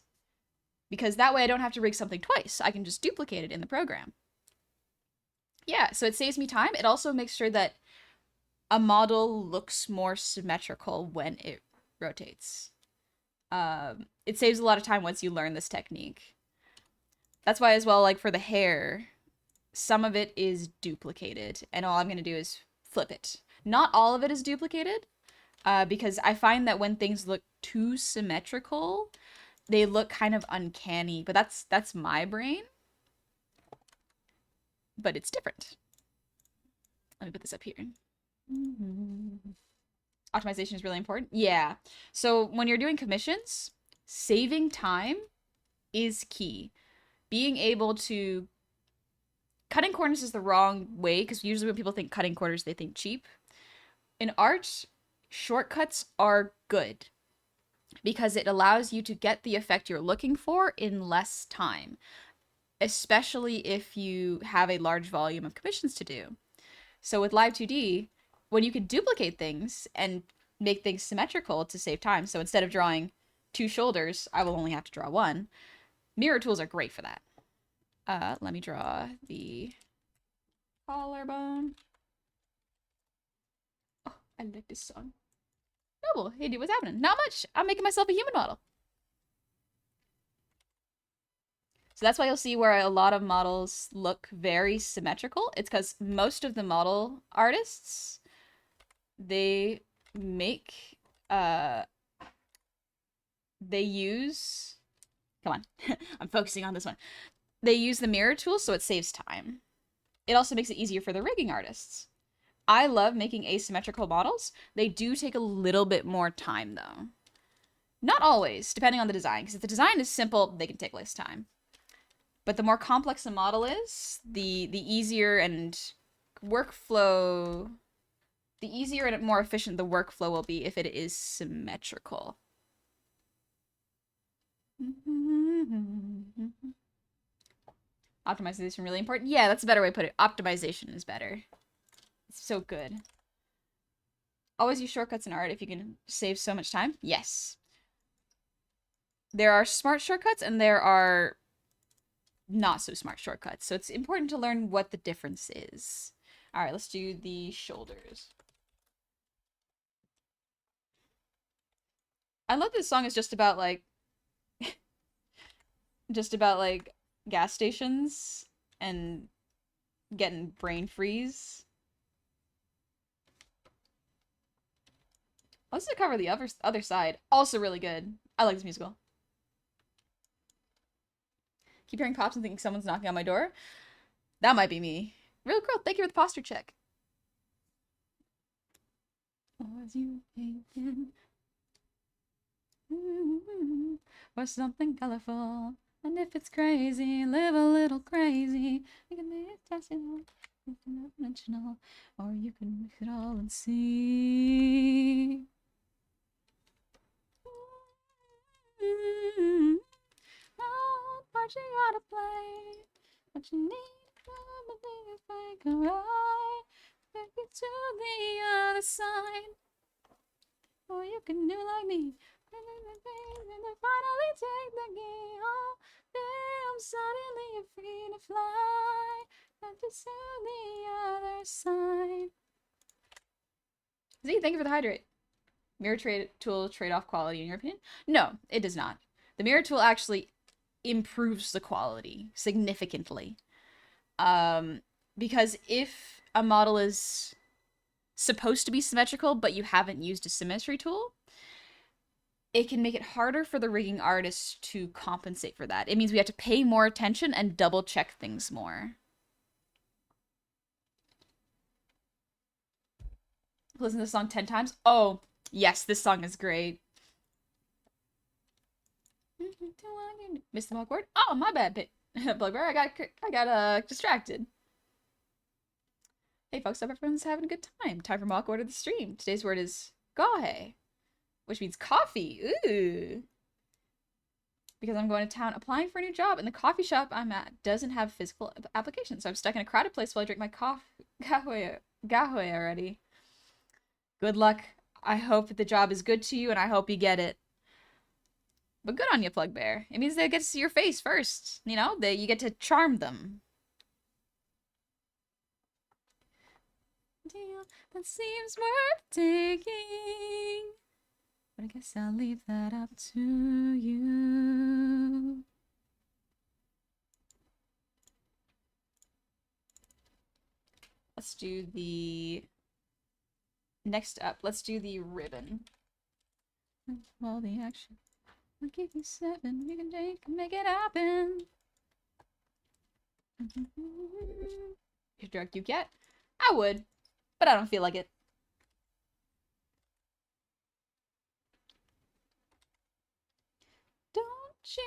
A: Because that way I don't have to rig something twice. I can just duplicate it in the program. Yeah, so it saves me time. It also makes sure that a model looks more symmetrical when it rotates. It saves a lot of time once you learn this technique. That's why as well, like for the hair, some of it is duplicated, and all I'm going to do is flip it. Not all of it is duplicated, because I find that when things look too symmetrical, they look kind of uncanny, but that's my brain. But it's different. Let me put this up here. Optimization is really important. Yeah. So when you're doing commissions, saving time is key. Being able to... Cutting corners is the wrong way, because usually when people think cutting corners, they think cheap. In art, shortcuts are good because it allows you to get the effect you're looking for in less time, especially if you have a large volume of commissions to do. So with Live 2D, when you can duplicate things and make things symmetrical to save time, so instead of drawing 2 shoulders, I will only have to draw 1. Mirror tools are great for that. Let me draw the collarbone. Oh, I like this song. Noble, hey dude, what's happening? Not much. I'm making myself a human model. So that's why you'll see where a lot of models look very symmetrical. It's because most of the model artists, they make, they use, come on, I'm focusing on this one. They use the mirror tool, so it saves time. It also makes it easier for the rigging artists. I love making asymmetrical models. They do take a little bit more time, though. Not always, depending on the design, because if the design is simple, they can take less time. But the more complex a model is, the easier and workflow, the easier and more efficient the workflow will be if it is symmetrical. Optimization really important? Yeah, that's a better way to put it. Optimization is better. It's so good. Always use shortcuts in art if you can save so much time? Yes. There are smart shortcuts and there are not so smart shortcuts. So it's important to learn what the difference is. All right, let's do the shoulders. I love this song is just about like gas stations and getting brain freeze. Let's just cover the other side. Also really good. I like this musical. Keep hearing pops and thinking someone's knocking on my door. That might be me. Real girl, thank you for the posture check. Was you thinking? Or something colorful. And if it's crazy, live a little crazy. You can make it intentional, unconventional, or you can mix it all and see. Oh, part you gotta play. What you need, probably is like a ride. Take it to the other side. Or you can do like me. And finally take the key home. Then suddenly you're free to fly. Got to the other side. Z, thank you for the hydrate. Mirror tool trade-off quality in your opinion? No, it does not. The mirror tool actually improves the quality significantly. Because if a model is supposed to be symmetrical, but you haven't used a symmetry tool, it can make it harder for the rigging artist to compensate for that. It means we have to pay more attention and double check things more. Listen to the song 10 times. Oh, yes, this song is great. Missed the awkward. Oh, my bad, Bugbear. I got distracted. Hey folks, hope everyone's having a good time. Time for mock order the stream. Today's word is gahe, which means coffee. Ooh. Because I'm going to town applying for a new job, and the coffee shop I'm at doesn't have physical applications, so I'm stuck in a crowded place while I drink my gahe already. Good luck. I hope the job is good to you, and I hope you get it. But good on you, Plugbear. It means they get to see your face first. You know, you get to charm them. Deal that seems worth taking. But I guess I'll leave that up to you. Let's do the... Next up, let's do the ribbon. All the action. I'll give you 7. You can make it happen. You drug you get? I would, but I don't feel like it. Don't you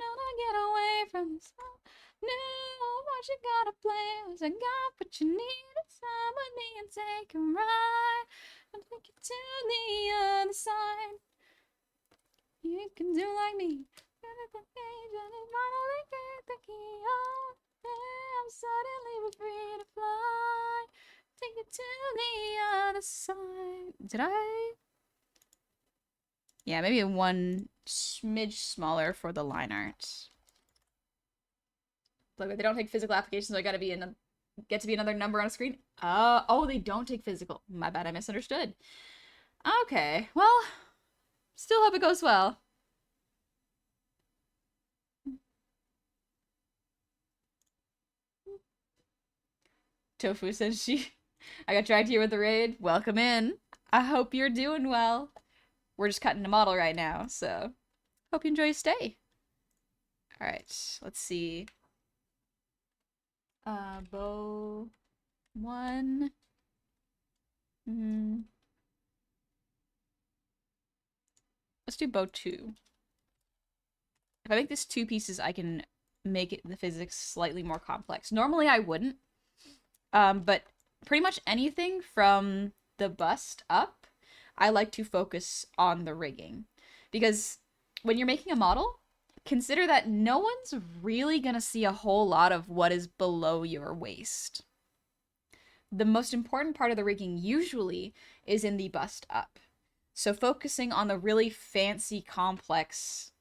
A: know to get away from this? No, what you gotta play was I got what you needed. Time with me and take a ride. And take it to the other side. You can do like me. Finally get the key on. Damn, suddenly we're free to fly. it to the other side. Did I? Yeah, maybe one smidge smaller for the line art. Like, they don't take physical applications, so I gotta be in a, get to be another number on a screen. Oh, they don't take physical. My bad, I misunderstood. Okay, well, still hope it goes well. Tofu says I got dragged here with the raid. Welcome in. I hope you're doing well. We're just cutting a model right now, so hope you enjoy your stay. All right, let's see. Bow 1. Let's do bow 2. If I make this 2 pieces, I can make it, the physics slightly more complex. Normally I wouldn't, but pretty much anything from the bust up, I like to focus on the rigging. Because when you're making a model, consider that no one's really gonna see a whole lot of what is below your waist. The most important part of the rigging usually is in the bust up. So focusing on the really fancy, complex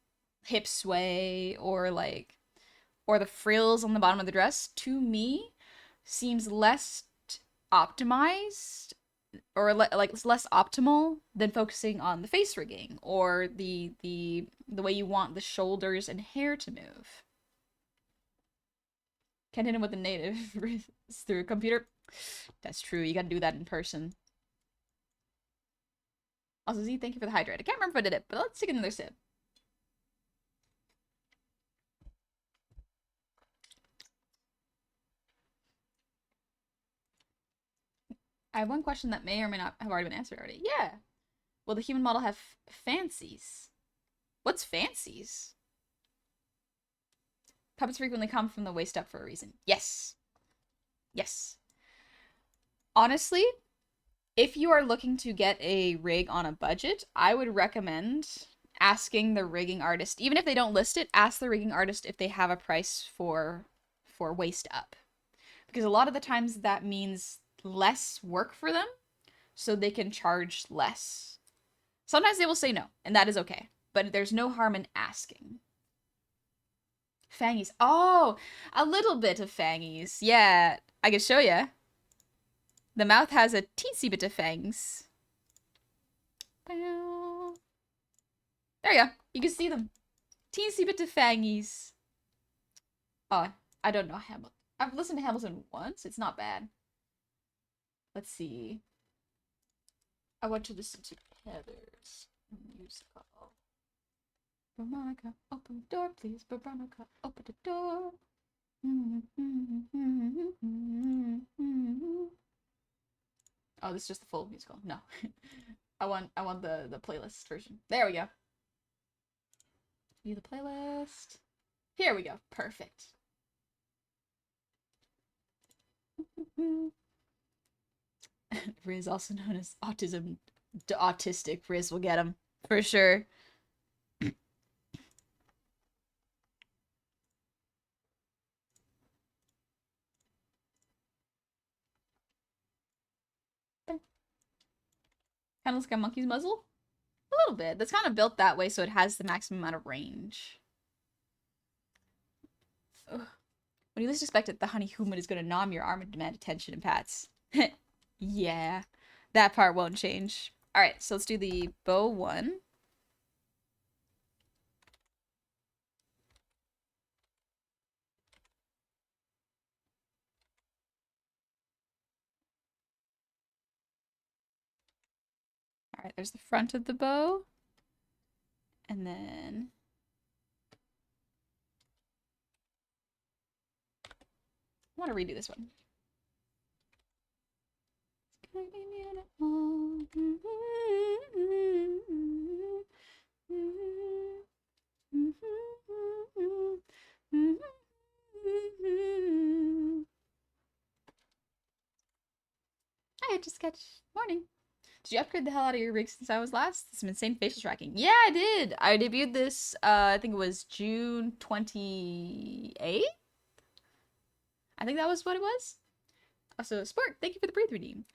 A: hip sway or the frills on the bottom of the dress, to me, seems less optimized or less optimal than focusing on the face rigging or the way you want the shoulders and hair to move. Can't hit him with a native through a computer. That's true. You gotta do that in person. Also, Z, thank you for the hydrate. I can't remember if I did it, but let's take another sip. I have one question that may or may not have already been answered already. Yeah. Will the human model have fancies? What's fancies? Puppets frequently come from the waist up for a reason. Yes. Yes. Honestly, if you are looking to get a rig on a budget, I would recommend asking the rigging artist, even if they don't list it, ask the rigging artist if they have a price for waist up. Because a lot of the times that means less work for them, so they can charge less. Sometimes they will say no, and that is okay. But there's no harm in asking. Fangies. Oh, a little bit of fangies. Yeah, I can show you. The mouth has a teensy bit of fangs. There you go. You can see them. Teensy bit of fangies. Oh, I don't know Hamilton. I've listened to Hamilton once. It's not bad. Let's see. I want to listen to Heather's musical. Veronica, open the door, please. Veronica, open the door. Oh, this is just the full musical. No. I want the playlist version. There we go. View the playlist. Here we go. Perfect. Riz, also known as autism, autistic. Riz will get him for sure. Kind of looks like a monkey's muzzle. A little bit. That's kind of built that way so it has the maximum amount of range. Ugh. When you least expect it, the honey human is going to nom your arm and demand attention and pats. Yeah, that part won't change. Alright, so let's do the bow 1. Alright, there's the front of the bow. And then... I want to redo this one. It's gonna be beautiful. I had to sketch. Morning. Did you upgrade the hell out of your rig since I was last? Some insane facial tracking. Yeah, I did. I debuted this, I think it was June 28th? I think that was what it was. Also, Sport, thank you for the breathe redeem.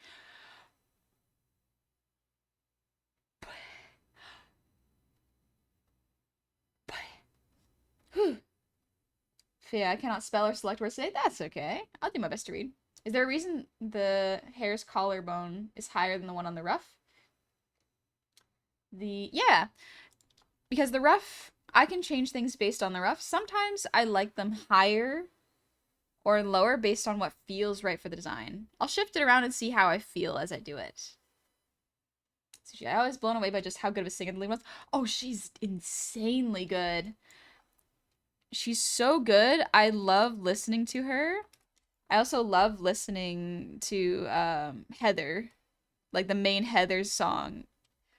A: Yeah, I cannot spell or select words today. That's okay. I'll do my best to read. Is there a reason the hare's collarbone is higher than the one on the ruff? Yeah, because the ruff, I can change things based on the ruff. Sometimes I like them higher or lower based on what feels right for the design. I'll shift it around and see how I feel as I do it. So I always blown away by just how good of a singer the lead was. Oh, she's insanely good. She's so good. I love listening to her. I also love listening to Heather, like the main Heather's song.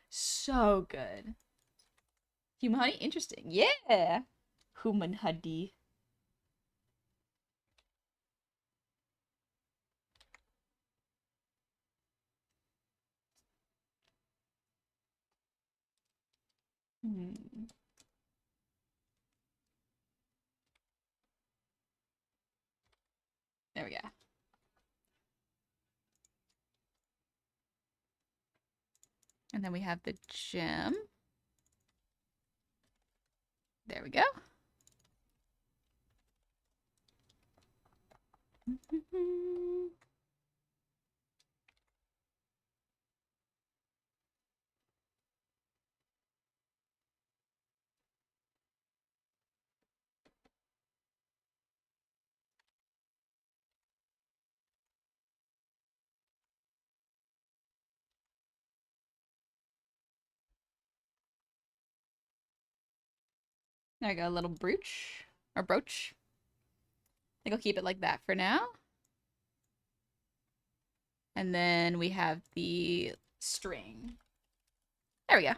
A: So good. Human Honey? Interesting. Yeah. Human Honey. Hmm. There we go. And then we have the gem. There we go. There we go, a little brooch. Or brooch. I think I'll keep it like that for now. And then we have the string. There we go. Are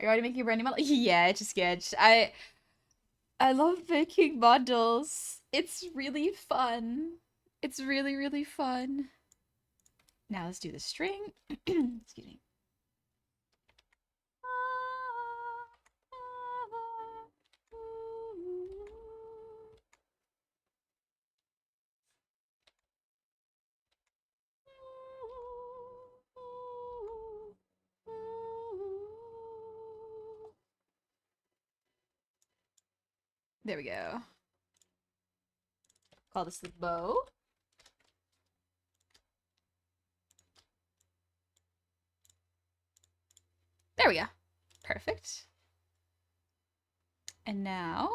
A: you already making a brand new model? Yeah, it's a sketch. I love making models. It's really fun. It's really, really fun. Now let's do the string. Excuse me. There we go. Call this the bow. There we go. Perfect. And now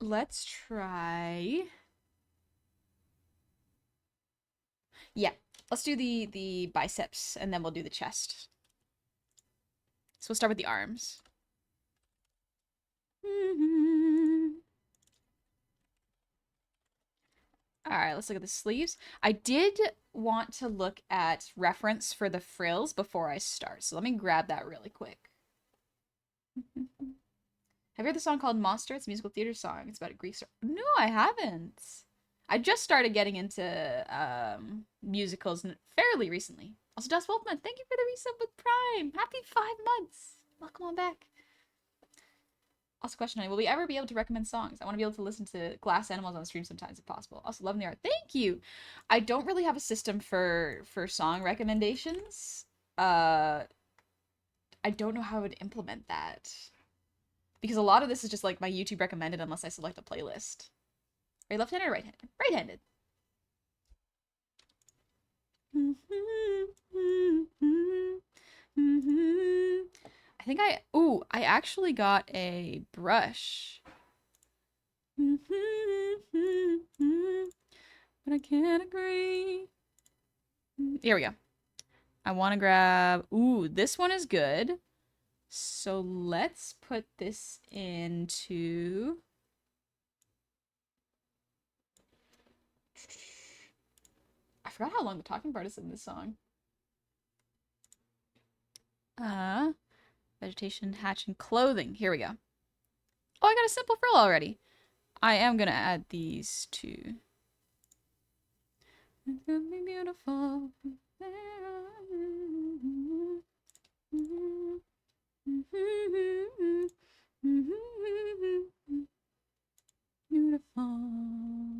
A: let's try. Yeah, let's do the biceps and then we'll do the chest. So we'll start with the arms. All right, let's look at the sleeves. I did want to look at reference for the frills before I start, so let me grab that really quick. Have you heard the song called Monster? It's a musical theater song. It's about a Greek star. No, I haven't. I just started getting into musicals fairly recently. Also, Dust Wolfman, thank you for the resub with Prime. Happy 5 months. Welcome on back. Also, question, will we ever be able to recommend songs? I want to be able to listen to Glass Animals on the stream sometimes if possible. Also, love the art. Thank you. I don't really have a system for song recommendations. I don't know how I would implement that. Because a lot of this is just like my YouTube recommended unless I select a playlist. Are you left-handed or right-handed? Right-handed. I think I actually got a brush. But I can't agree. Here we go. I want to grab, this one is good. So let's put this into... I forgot how long the talking part is in this song. Vegetation, hatch, and clothing. Here we go. Oh, I got a simple frill already. I am gonna add these two. It's gonna be beautiful. Beautiful.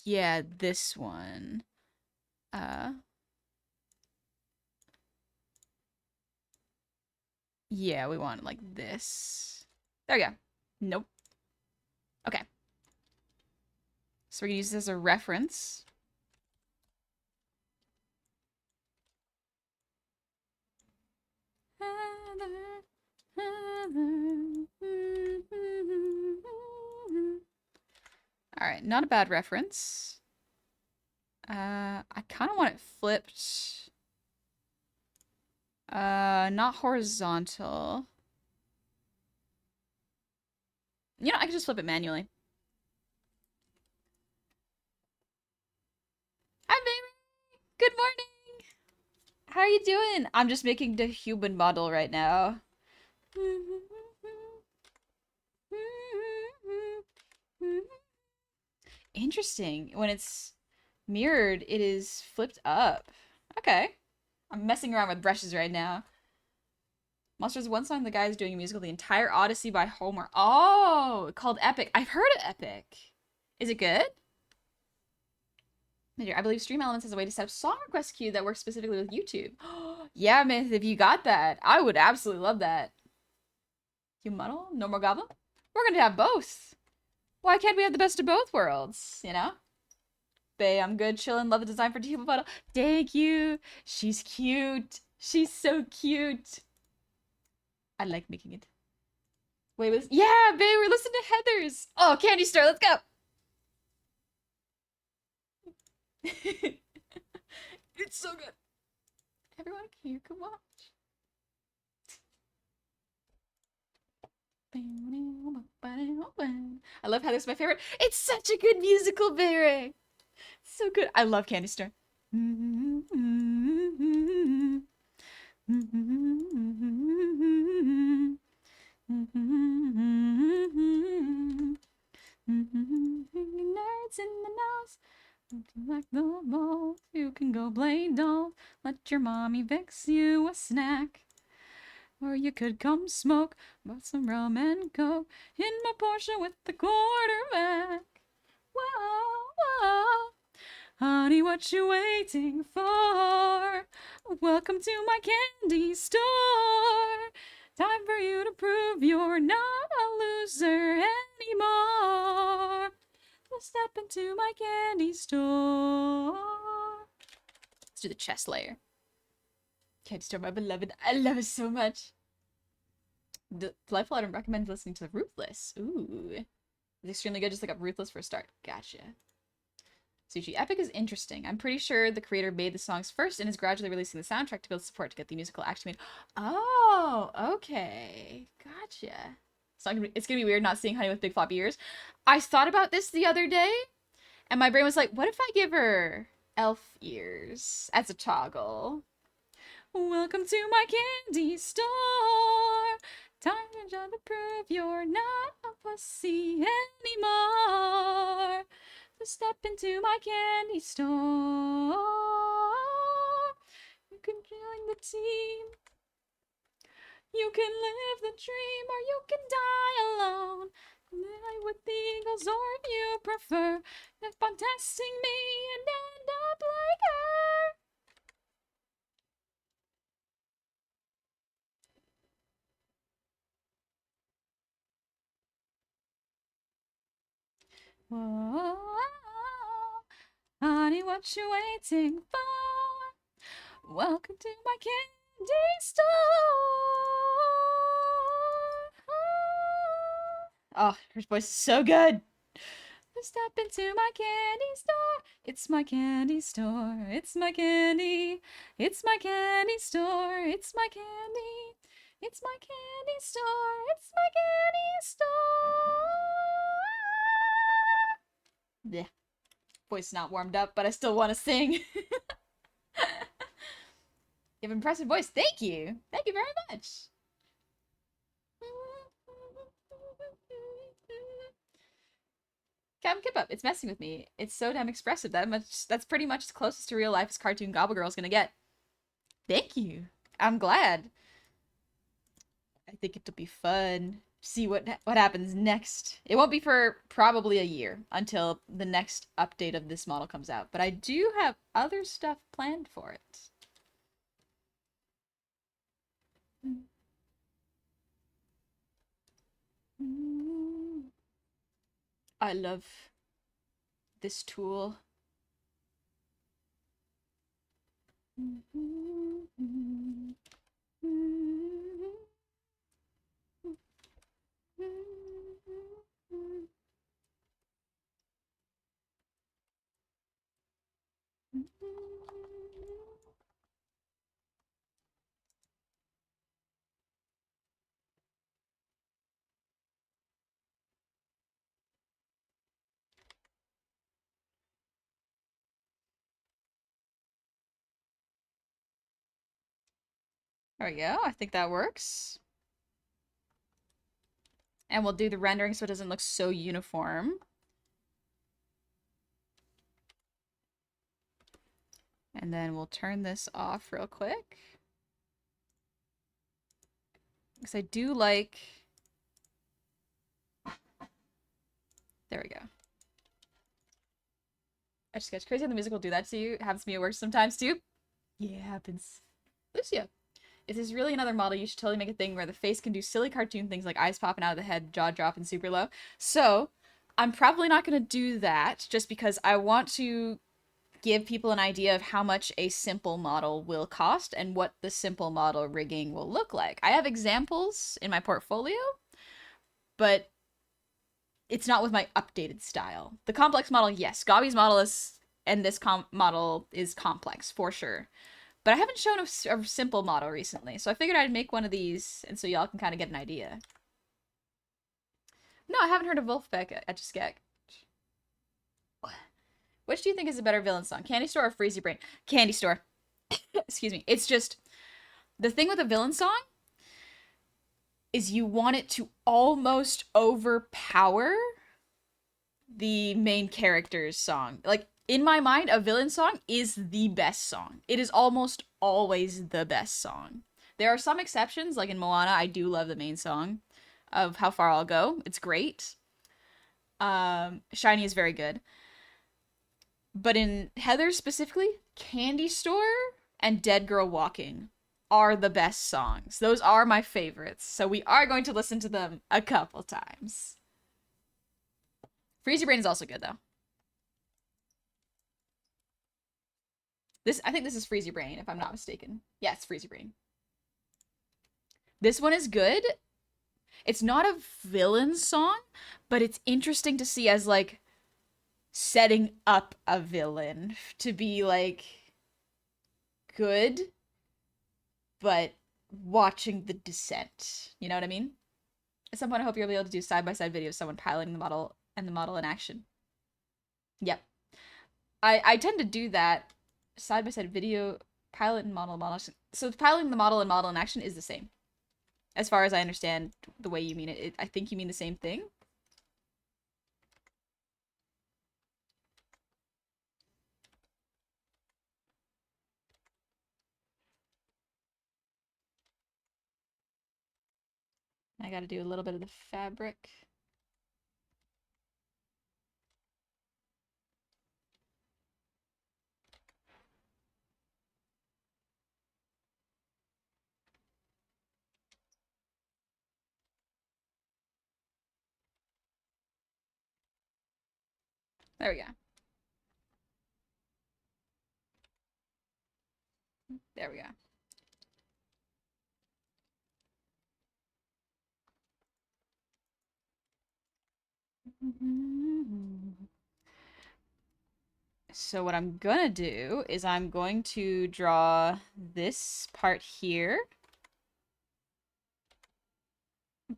A: Yeah, this one. Uh, yeah, we want it like this. There we go. Nope. Okay. So we're gonna use this as a reference. All right, not a bad reference. I kind of want it flipped. Not horizontal. You know, I can just flip it manually. Hi, baby. Good morning. How are you doing? I'm just making the human model right now. Interesting. When it's mirrored, it is flipped up. Okay. I'm messing around with brushes right now. Monsters one song the guy is doing a musical, the entire Odyssey by Homer. Oh, called Epic. I've heard of Epic. Is it good? I believe Stream Elements has a way to set up song request queue that works specifically with YouTube. Yeah, man, if you got that, I would absolutely love that. You muddle? No more goblin? We're gonna have both. Why can't we have the best of both worlds, you know? Bae, I'm good, chillin', love the design for Teepa Puddle. Thank you. She's cute. She's so cute. I like making it. Wait, yeah, babe, we're listening to Heather's. Oh, Candy Store, let's go. It's so good. Everyone here can watch. I love Heather's my favorite. It's such a good musical, Barry. So good. I love Candy Store. Nerds in the nose. Like the ball, you can go play doll. Let your mommy fix you a snack. Or you could come smoke about some rum and coke in my Porsche with the quarterback. Whoa, whoa. Honey, what you waiting for? Welcome to my candy store. Time for you to prove you're not a loser anymore. Let's step into my candy store. Let's do the chest layer. Candy store, my beloved. I love it so much. Delightful item recommend listening to Ruthless. Ooh. It's extremely good. Just look up Ruthless for a start. Gotcha. Sushi. Epic is interesting. I'm pretty sure the creator made the songs first and is gradually releasing the soundtrack to build support to get the musical actually made. Oh, okay. Gotcha. It's gonna be weird not seeing Honey with big floppy ears. I thought about this the other day, and my brain was like, what if I give her elf ears as a toggle? Welcome to my candy store. Time to prove you're not a pussy anymore. So step into my candy store. You can join the team. You can live the dream, or you can die alone. Fly with the eagles, or if you prefer, if on testing me and end up like her. Whoa, honey, what you waiting for? Welcome to my candy store. Oh, her voice is so good. Step into my candy store. It's my candy store. It's my candy. It's my candy store. It's my candy. It's my candy store. It's my candy store. Yeah. Voice not warmed up, but I still want to sing. You have an impressive voice. Thank you. Thank you very much. Captain Kip Up, it's messing with me. It's so damn expressive. That's pretty much as closest to real life as cartoon Gobble Girl's gonna get. Thank you. I'm glad. I think it'll be fun see what happens next. It won't be for probably a year until the next update of this model comes out, but I do have other stuff planned for it. I love this tool. There we go. I think that works. And we'll do the rendering so it doesn't look so uniform. And then we'll turn this off real quick. Because I do like... There we go. I just get crazy how the music will do that to you. It happens to me at work sometimes too. Yeah, it happens. Lucia. If there's really another model, you should totally make a thing where the face can do silly cartoon things like eyes popping out of the head, jaw dropping super low. So, I'm probably not going to do that just because I want to give people an idea of how much a simple model will cost and what the simple model rigging will look like. I have examples in my portfolio, but it's not with my updated style. The complex model, yes, Gabi's model is, and this model is complex for sure. But I haven't shown a simple model recently, so I figured I'd make one of these, and so y'all can kind of get an idea. No, I haven't heard of Wolfpack Etch-a-Sketch. Which do you think is a better villain song? Candy Store or Freezy Brain? Candy Store. Excuse me. It's just, the thing with a villain song is you want it to almost overpower the main character's song. Like, in my mind, a villain song is the best song. It is almost always the best song. There are some exceptions, like in Moana, I do love the main song of How Far I'll Go. It's great. Shiny is very good. But in Heather specifically, Candy Store and Dead Girl Walking are the best songs. Those are my favorites. So we are going to listen to them a couple times. Freezy Brain is also good, though. I think this is Freezy Brain, if I'm not mistaken. Yeah, it's Freezy Brain. This one is good. It's not a villain song, but it's interesting to see as, like, setting up a villain to be, like, good, but watching the descent. You know what I mean? At some point, I hope you'll be able to do side-by-side videos of someone piloting the model and the model in action. Yep. I tend to do that. Side-by-side video, pilot and model. So piloting the model and model in action is the same. As far as I understand the way you mean it. I think you mean the same thing. I gotta do a little bit of the fabric. There we go. There we go. So what I'm gonna do is I'm going to draw this part here.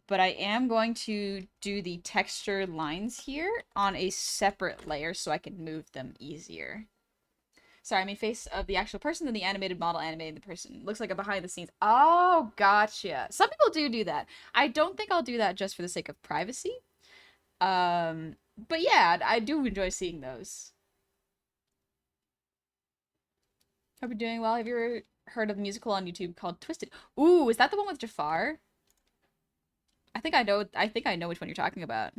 A: But I am going to do the texture lines here on a separate layer so I can move them easier. Sorry, I mean face of the actual person, then the animated model animating the person. Looks like a behind the scenes. Oh, gotcha. Some people do that. I don't think I'll do that just for the sake of privacy. But yeah, I do enjoy seeing those. Hope you're doing well. Have you ever heard of the musical on YouTube called Twisted? Ooh, is that the one with Jafar? I think I know. I think I know which one you're talking about.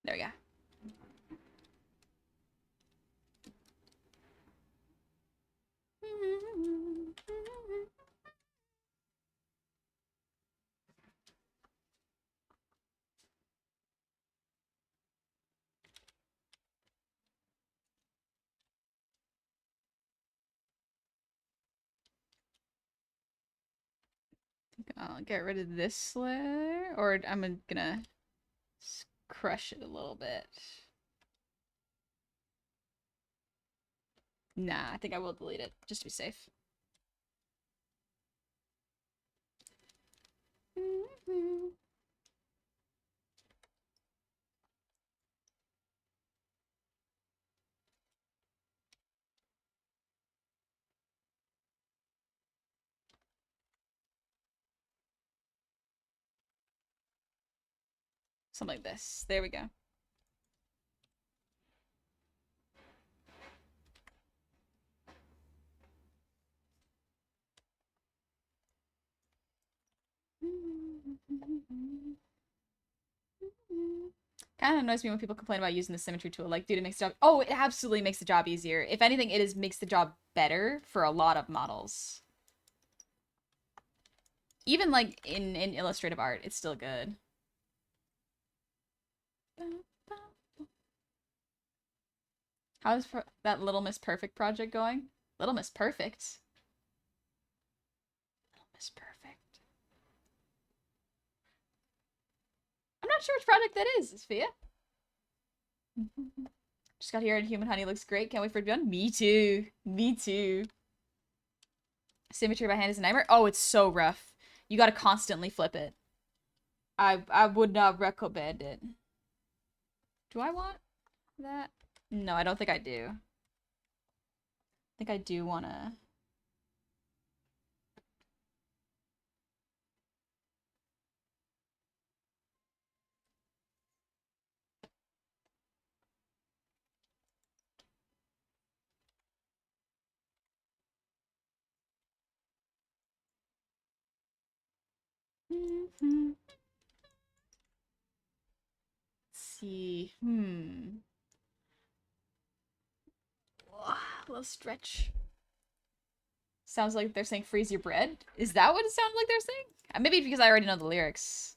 A: There we go. I'll get rid of this layer, or I'm gonna crush it a little bit. Nah, I think I will delete it, just to be safe. Something like this. There we go. Kind of annoys me when people complain about using the symmetry tool. Like, dude, it makes the job. Oh, it absolutely makes the job easier. If anything, makes the job better for a lot of models. Even like in illustrative art, it's still good. How's that Little Miss Perfect project going? Little Miss Perfect. Little Miss Perfect. I'm not sure which project that is, Sophia. Just got here and Human Honey looks great. Can't wait for it to be on. Me too. Me too. Symmetry by hand is a nightmare. Oh, it's so rough. You gotta constantly flip it. I would not recommend it. Do I want that? No, I don't think I do. I think I do wanna... Let's see. A little stretch. Sounds like they're saying freeze your bread. Is that what it sounded like they're saying? Maybe because I already know the lyrics.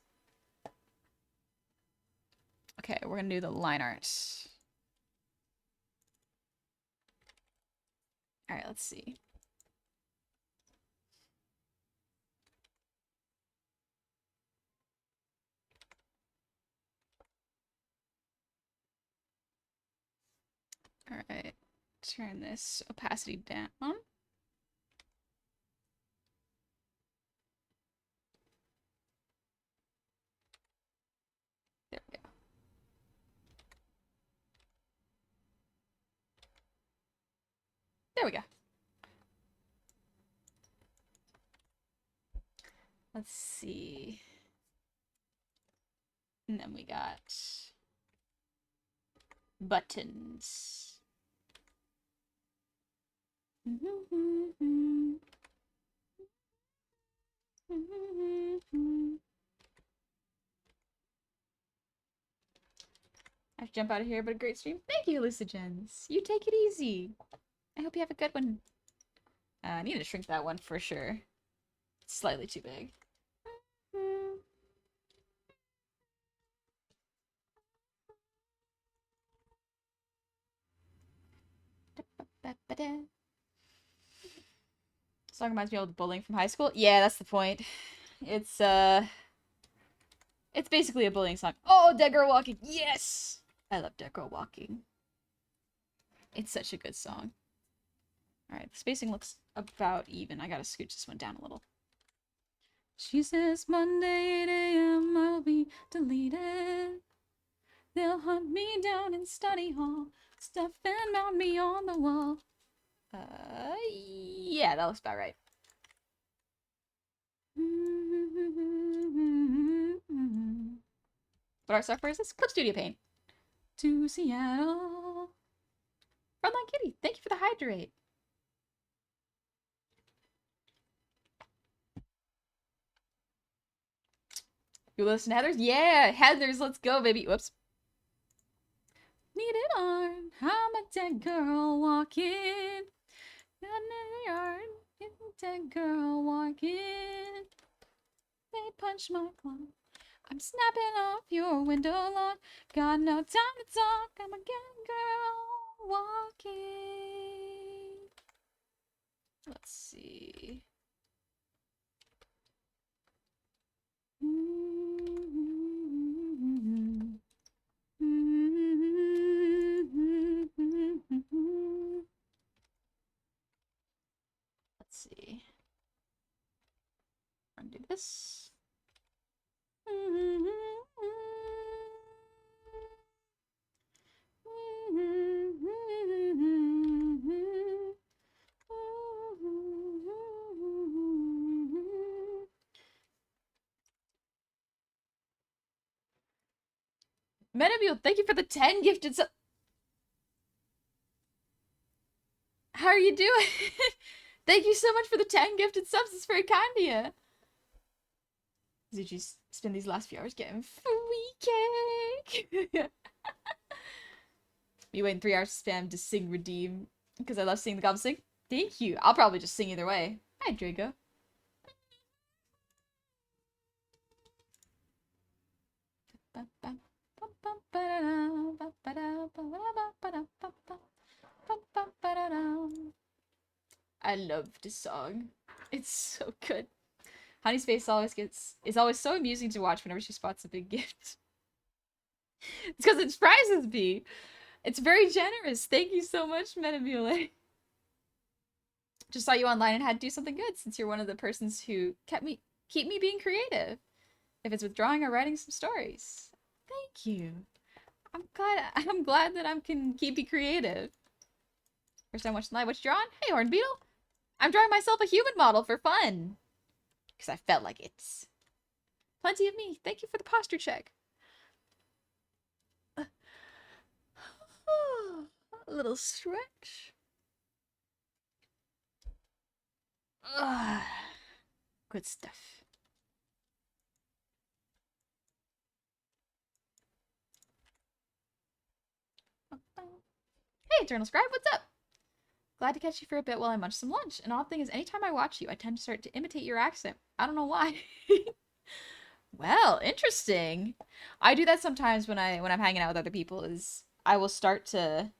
A: Okay, we're gonna do the line art. Alright, let's see. Alright, turn this opacity down. There we go. There we go. Let's see. And then we got buttons. I have to jump out of here, but a great stream. Thank you, Lucigens. You take it easy. I hope you have a good one. I need to shrink that one for sure. It's slightly too big. Song reminds me of bullying from high school. Yeah, that's the point. It's basically a bullying song. Oh, Dead Girl Walking. Yes! I love Dead Girl Walking. It's such a good song. Alright, the spacing looks about even. I gotta scooch this one down a little. She says Monday 8 a.m. I'll be deleted. They'll hunt me down in study hall. Stuff and mount me on the wall. Yeah, that looks about right. What art software is this? Clip Studio Paint. to Seattle. Frontline Kitty, thank you for the hydrate. You listen to Heather's? Yeah, Heather's, let's go, baby. Whoops. Need it on. I'm a dead girl walking. Got in the yard. Dead girl walking. They punched my clock. I'm snapping off your window lawn. Got no time to talk. I'm a dead girl walking. Let's see. Let's see. Undo this. Menabule, thank you for the 10 gifted sub. How are you doing? Thank you so much for the 10 gifted subs. It's very kind of you. Did you spend these last few hours getting free cake? You waiting 3 hours to spam to sing redeem because I love singing the goblin sing. Thank you. I'll probably just sing either way. Hi, Draco. I love this song. It's so good. Honey's face is always so amusing to watch whenever she spots a big gift. It's because it surprises me. It's very generous. Thank you so much, Metamule. Just saw you online and had to do something good since you're one of the persons who keep me being creative. If it's with drawing or writing some stories. Thank you. I'm glad that I can keep you creative. First time watching live, what you drawing? Hey, Horn Beetle. I'm drawing myself a human model for fun. Because I felt like it's plenty of me. Thank you for the posture check. A little stretch. Good stuff. Hey, Eternal Scribe, what's up? Glad to catch you for a bit while I munch some lunch. An odd thing is, anytime I watch you, I tend to start to imitate your accent. I don't know why. Well, interesting. I do that sometimes when I'm hanging out with other people. I will start to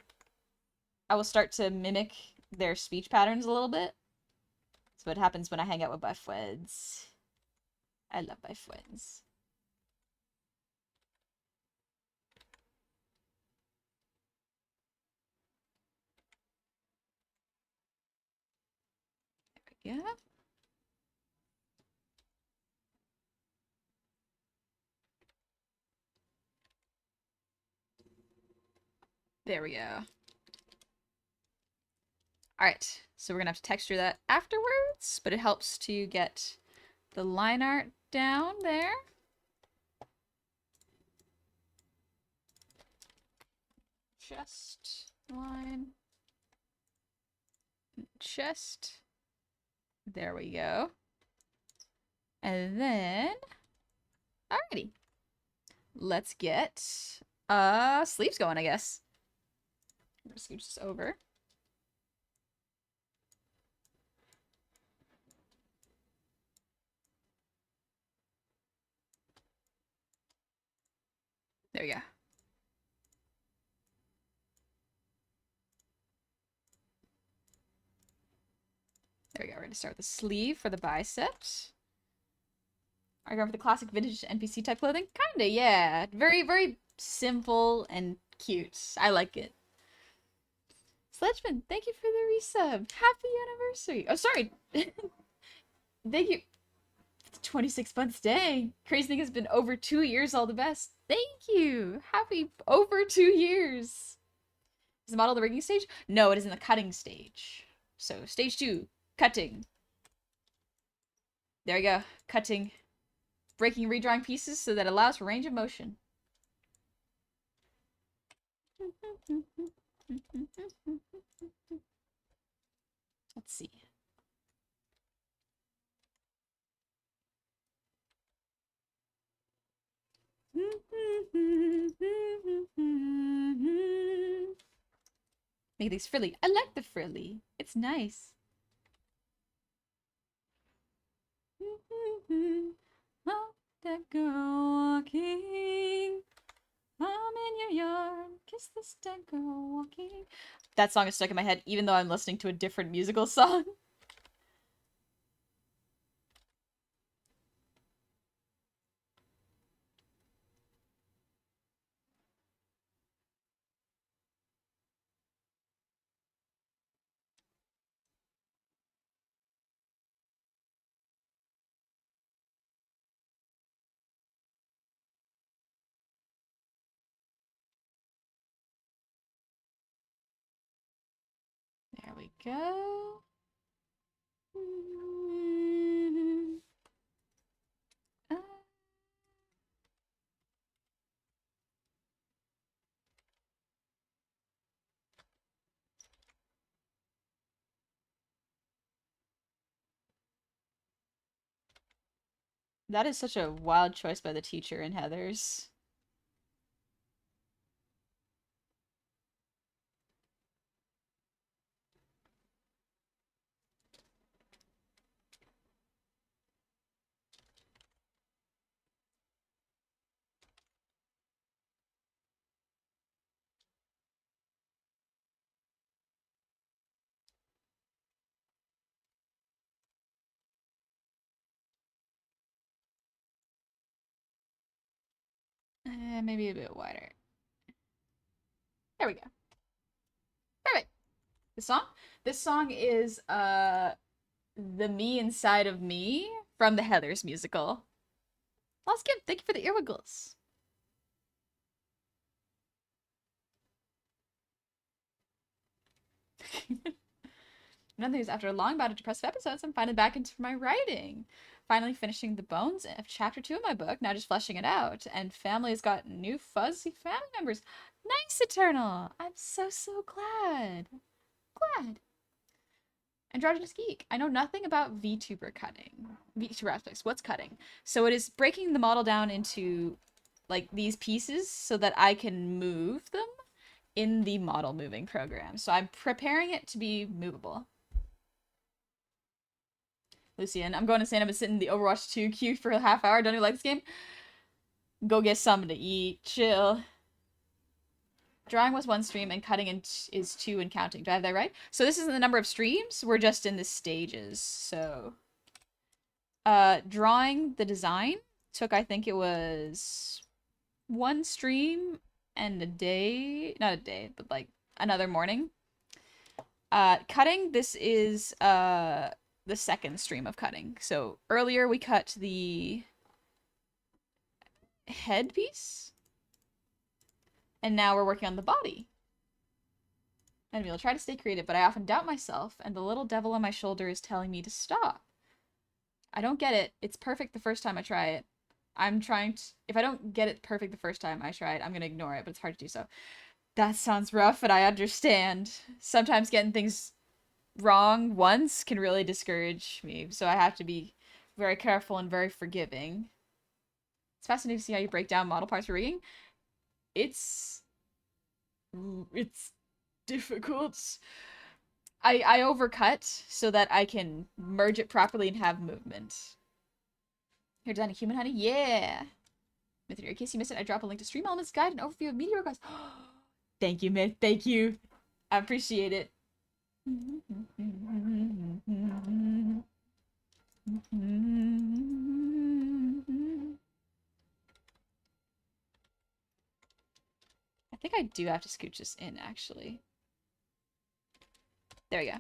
A: mimic their speech patterns a little bit. So it happens when I hang out with my friends. I love my friends. There we go. There we go. Alright, so we're gonna have to texture that afterwards, but it helps to get the line art down there. Chest line. Chest. There we go. And then, alrighty. Let's get sleeves going, I guess. I'm gonna scooch this over. There we go. There we go. We're going to start with the sleeve for the biceps. Are you going for the classic vintage NPC type clothing? Kinda, yeah. Very, very simple and cute. I like it. Sledgeman, thank you for the resub. Happy anniversary. Oh, sorry. Thank you. 26 months. Dang. Crazy thing has been over 2 years. All the best. Thank you. Happy over 2 years. Is the model the rigging stage? No, it is in the cutting stage. So, stage 2. Cutting. There we go. Cutting. Breaking and redrawing pieces so that it allows for range of motion. Let's see. Make these frilly. I like the frilly. It's nice. Oh, that girl walking. I'm in your yard. Kiss this dead girl walking. That song is stuck in my head, even though I'm listening to a different musical song. There we go. That is such a wild choice by the teacher in Heathers. Maybe a bit wider. There we go. Perfect. This song? This song is The Me Inside of Me from the Heathers musical. Lost Kim, thank you for the earwiggles. Another news, after a long bout of depressive episodes, I'm finally back into my writing. Finally finishing the bones of chapter 2 of my book, now just fleshing it out. And family's got new fuzzy family members. Nice, Eternal! I'm so glad. Glad. Androgynous Geek. I know nothing about VTuber cutting. VTuber aspects. What's cutting? So it is breaking the model down into like these pieces so that I can move them in the model moving program. So I'm preparing it to be movable. Lucian, I'm going to say I've been sitting in the Overwatch 2 queue for a half hour. Don't you like this game? Go get something to eat. Chill. Drawing was one stream and cutting is two and counting. Do I have that right? So this isn't the number of streams. We're just in the stages. So drawing the design took, I think it was one stream and a day. Not a day, but like another morning. Cutting, this is the second stream of cutting. So earlier we cut the headpiece, and now we're working on the body. And we'll try to stay creative, but I often doubt myself, and the little devil on my shoulder is telling me to stop. I don't get it. It's perfect the first time I try it. I'm trying to... If I don't get it perfect the first time I try it, I'm gonna ignore it, but it's hard to do so. That sounds rough, and I understand. Sometimes getting things wrong once can really discourage me, so I have to be very careful and very forgiving. It's fascinating to see how you break down model parts for rigging. It's difficult. I overcut so that I can merge it properly and have movement. You're designing human honey? Yeah! Myth, in case you missed it, I drop a link to Stream Elements Guide and overview of media requests. Thank you, Myth. Thank you. I appreciate it. I think I do have to scooch this in, actually. There we go.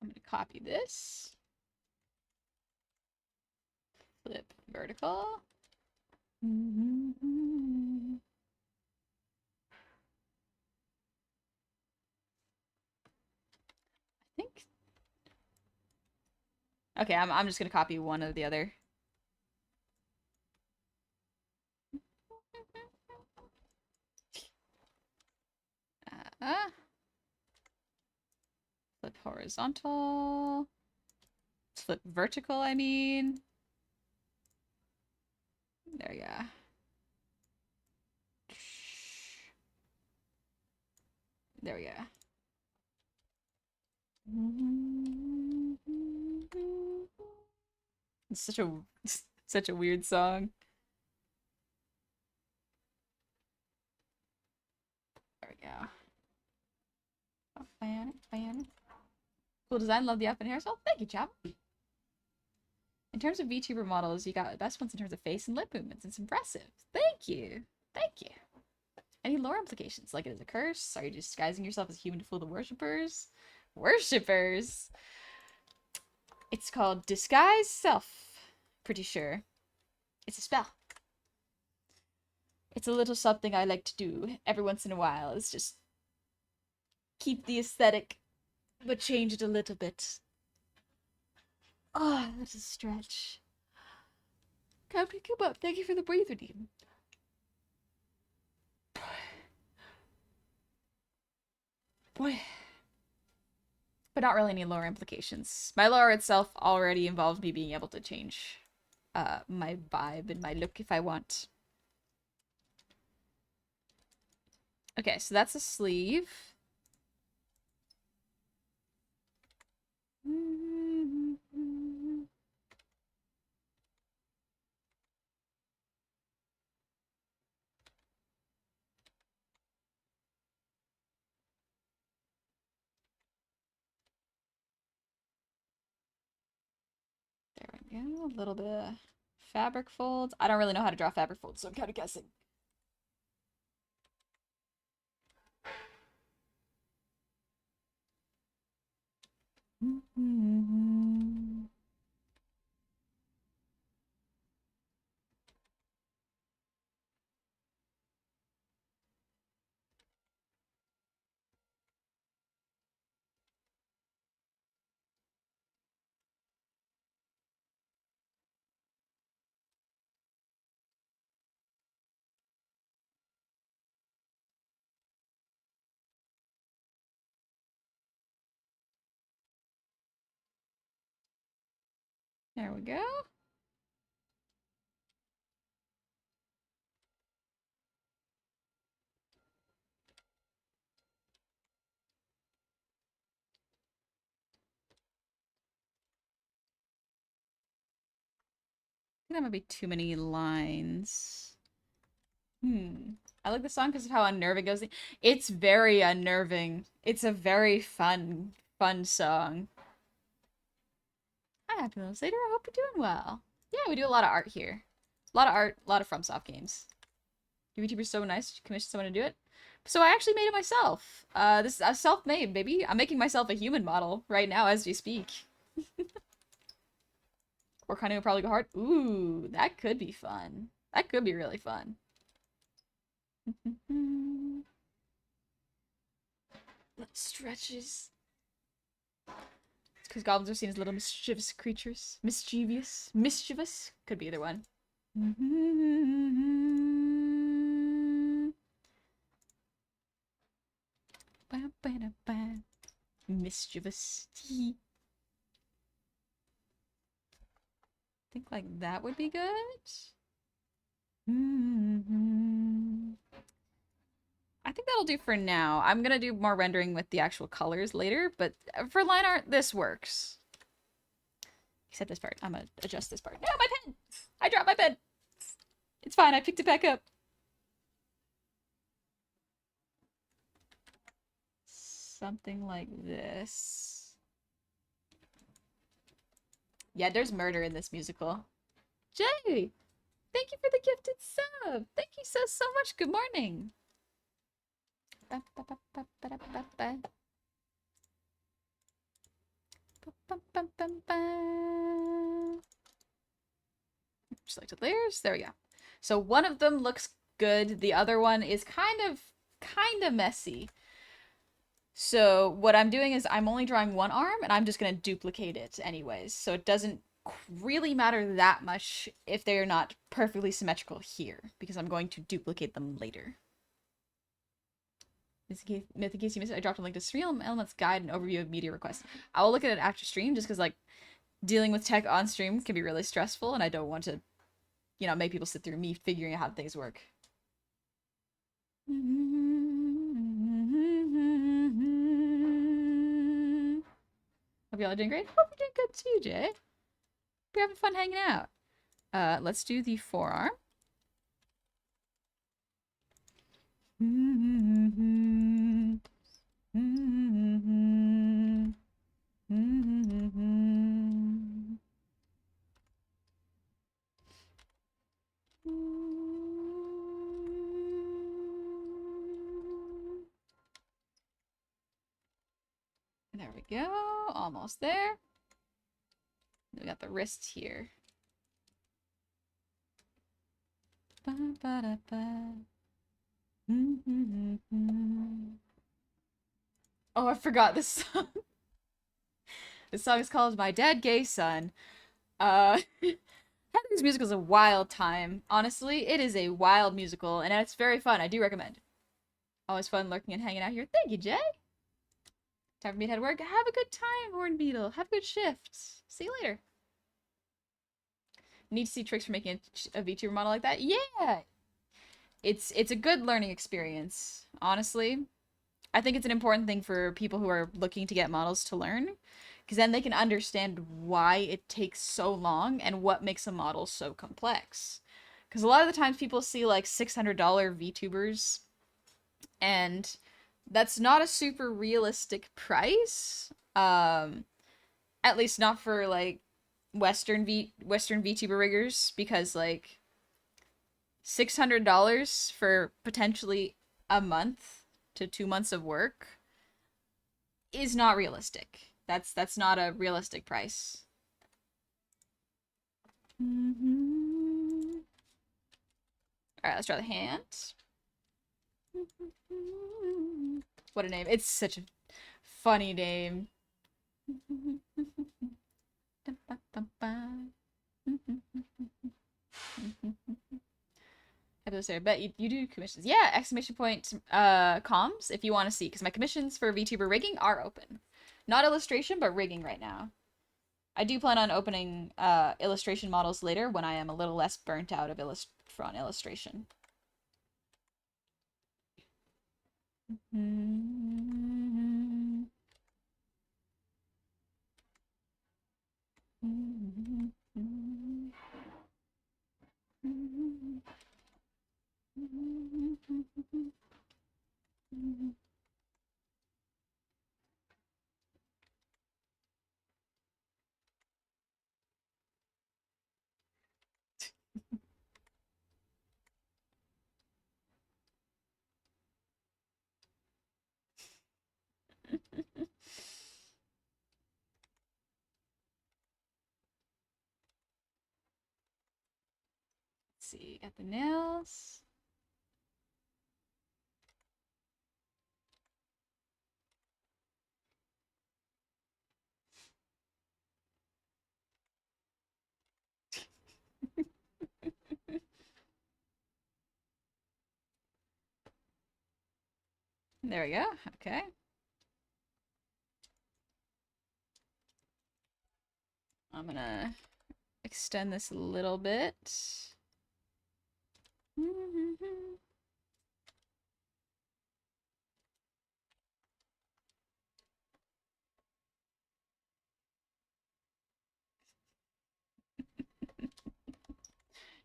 A: I'm gonna copy this. Flip vertical. I think. Okay, I'm just gonna copy one of the other. Uh, Flip horizontal. Flip vertical, I mean. There we go. There we go. It's such a such a weird song. There we go. Fan. Cool design. Love the up and hairstyle. Thank you, chap. In terms of VTuber models, you got the best ones in terms of face and lip movements. It's impressive. Thank you. Thank you. Any lore implications? Like it is a curse? Are you disguising yourself as human to fool the worshippers? Worshippers? It's called Disguise Self. Pretty sure. It's a spell. It's a little something I like to do every once in a while. It's just keep the aesthetic, but change it a little bit. Oh, that's a stretch. Come pick him up. Thank you for the breather, Dean. Boy. But not really any lore implications. My lore itself already involves me being able to change my vibe and my look if I want. Okay, so that's a sleeve. There we go. A little bit of fabric folds. I don't really know how to draw fabric folds, so I'm kind of guessing. There we go. I think that might be too many lines. I like the song because of how unnerving it goes. It's very unnerving. It's a very fun song. Hi, Happy Little Slater. I hope you're doing well. Yeah, we do a lot of art here. A lot of art, a lot of FromSoft games. Your YouTuber's so nice, you commission someone to do it. So I actually made it myself. This is self-made, baby. I'm making myself a human model right now as we speak. Or kind of probably go hard. Ooh, that could be fun. That could be really fun. Stretches. It's because goblins are seen as little mischievous creatures. Mischievous. Could be either one. Mischievous. Think like that would be good. I think that'll do for now. I'm gonna do more rendering with the actual colors later, but for line art, this works. Except this part. I'm gonna adjust this part. No, my pen! I dropped my pen! It's fine, I picked it back up. Something like this. Yeah, there's murder in this musical. Jay! Thank you for the gifted sub! Thank you so much. Good morning. Bum, bum, bum, bum. Selected layers. There we go. So one of them looks good. The other one is kind of messy. So what I'm doing is I'm only drawing one arm and I'm just going to duplicate it anyways. So it doesn't really matter that much if they're not perfectly symmetrical here because I'm going to duplicate them later. In case you missed it, I dropped a link to Stream Elements Guide and overview of media requests. I will look at it after stream just because like dealing with tech on stream can be really stressful and I don't want to, you know, make people sit through me figuring out how things work. Hope y'all are doing great. Hope you're doing good too, Jay. We're having fun hanging out. Let's do the forearm. There we go. Almost there. We got the wrist here. Oh, I forgot this song. This song is called My Dead Gay Son. Heather's musical is a wild time. Honestly, it is a wild musical, and it's very fun. I do recommend. Always fun lurking and hanging out here. Thank you, Jay. Time for me to head to work. Have a good time, Horn Beetle. Have a good shift. See you later. Need to see tricks for making a VTuber model like that? Yeah! It's a good learning experience, honestly. I think it's an important thing for people who are looking to get models to learn, because then they can understand why it takes so long and what makes a model so complex. Because a lot of the times people see like $600 VTubers, and that's not a super realistic price. At least not for like Western VTuber riggers, because like $600 for potentially a month to 2 months of work is not realistic. That's not a realistic price. Alright, let's draw the hand. What a name. It's such a funny name. I bet you do commissions. Yeah, exclamation point comms if you want to see, because my commissions for VTuber rigging are open. Not illustration, but rigging right now. I do plan on opening illustration models later when I am a little less burnt out of illustration. See, got the nails. There we go. Okay. I'm gonna extend this a little bit. You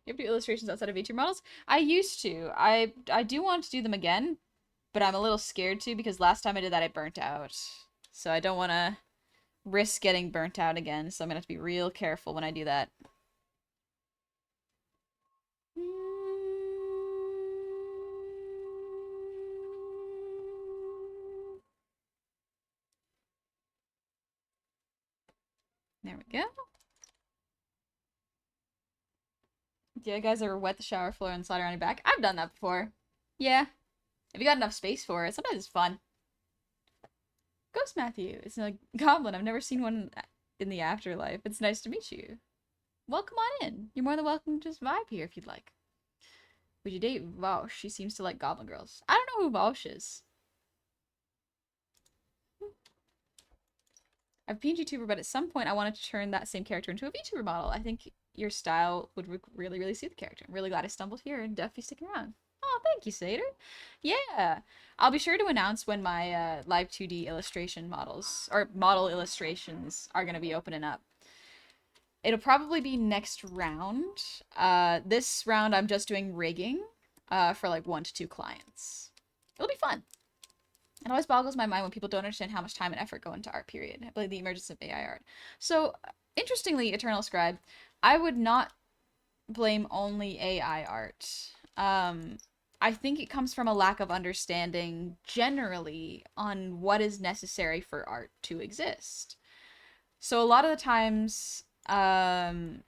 A: have to do illustrations outside of VTuber models? I used to. I do want to do them again, but I'm a little scared to because last time I did that I burnt out. So I don't want to risk getting burnt out again, so I'm gonna have to be real careful when I do that. There we go. Do you guys ever wet the shower floor and slide around your back? I've done that before. Yeah. If you got enough space for it, sometimes it's fun. Ghost Matthew. It's a goblin. I've never seen one in the afterlife. It's nice to meet you. Welcome on in. You're more than welcome to just vibe here if you'd like. Would you date Vaush? She seems to like goblin girls. I don't know who Vaush is. I'm a PNG tuber, but at some point I wanted to turn that same character into a VTuber model. I think your style would really, really suit the character. I'm really glad I stumbled here and definitely sticking around. Oh, thank you, Sater. Yeah, I'll be sure to announce when my live 2D illustration models, or model illustrations, are going to be opening up. It'll probably be next round. This round I'm just doing rigging for like 1 to 2 clients. It'll be fun. It always boggles my mind when people don't understand how much time and effort go into art, period. I believe the emergence of AI art. So, interestingly, Eternal Scribe, I would not blame only AI art. I think it comes from a lack of understanding generally on what is necessary for art to exist. So a lot of the times, art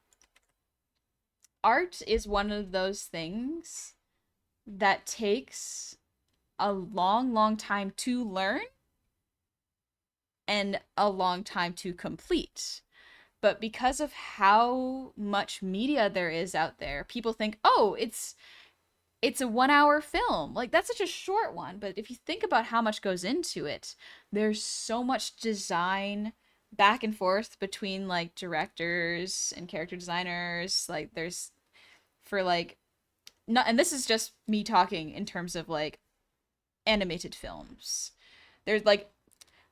A: is one of those things that takes a long time to learn and a long time to complete. But because of how much media there is out there, people think, oh, it's a 1-hour film. Like, that's such a short one. But if you think about how much goes into it, there's so much design back and forth between, like, directors and character designers. Like, there's, for, like, not, and this is just me talking in terms of, like, animated films. There's, like,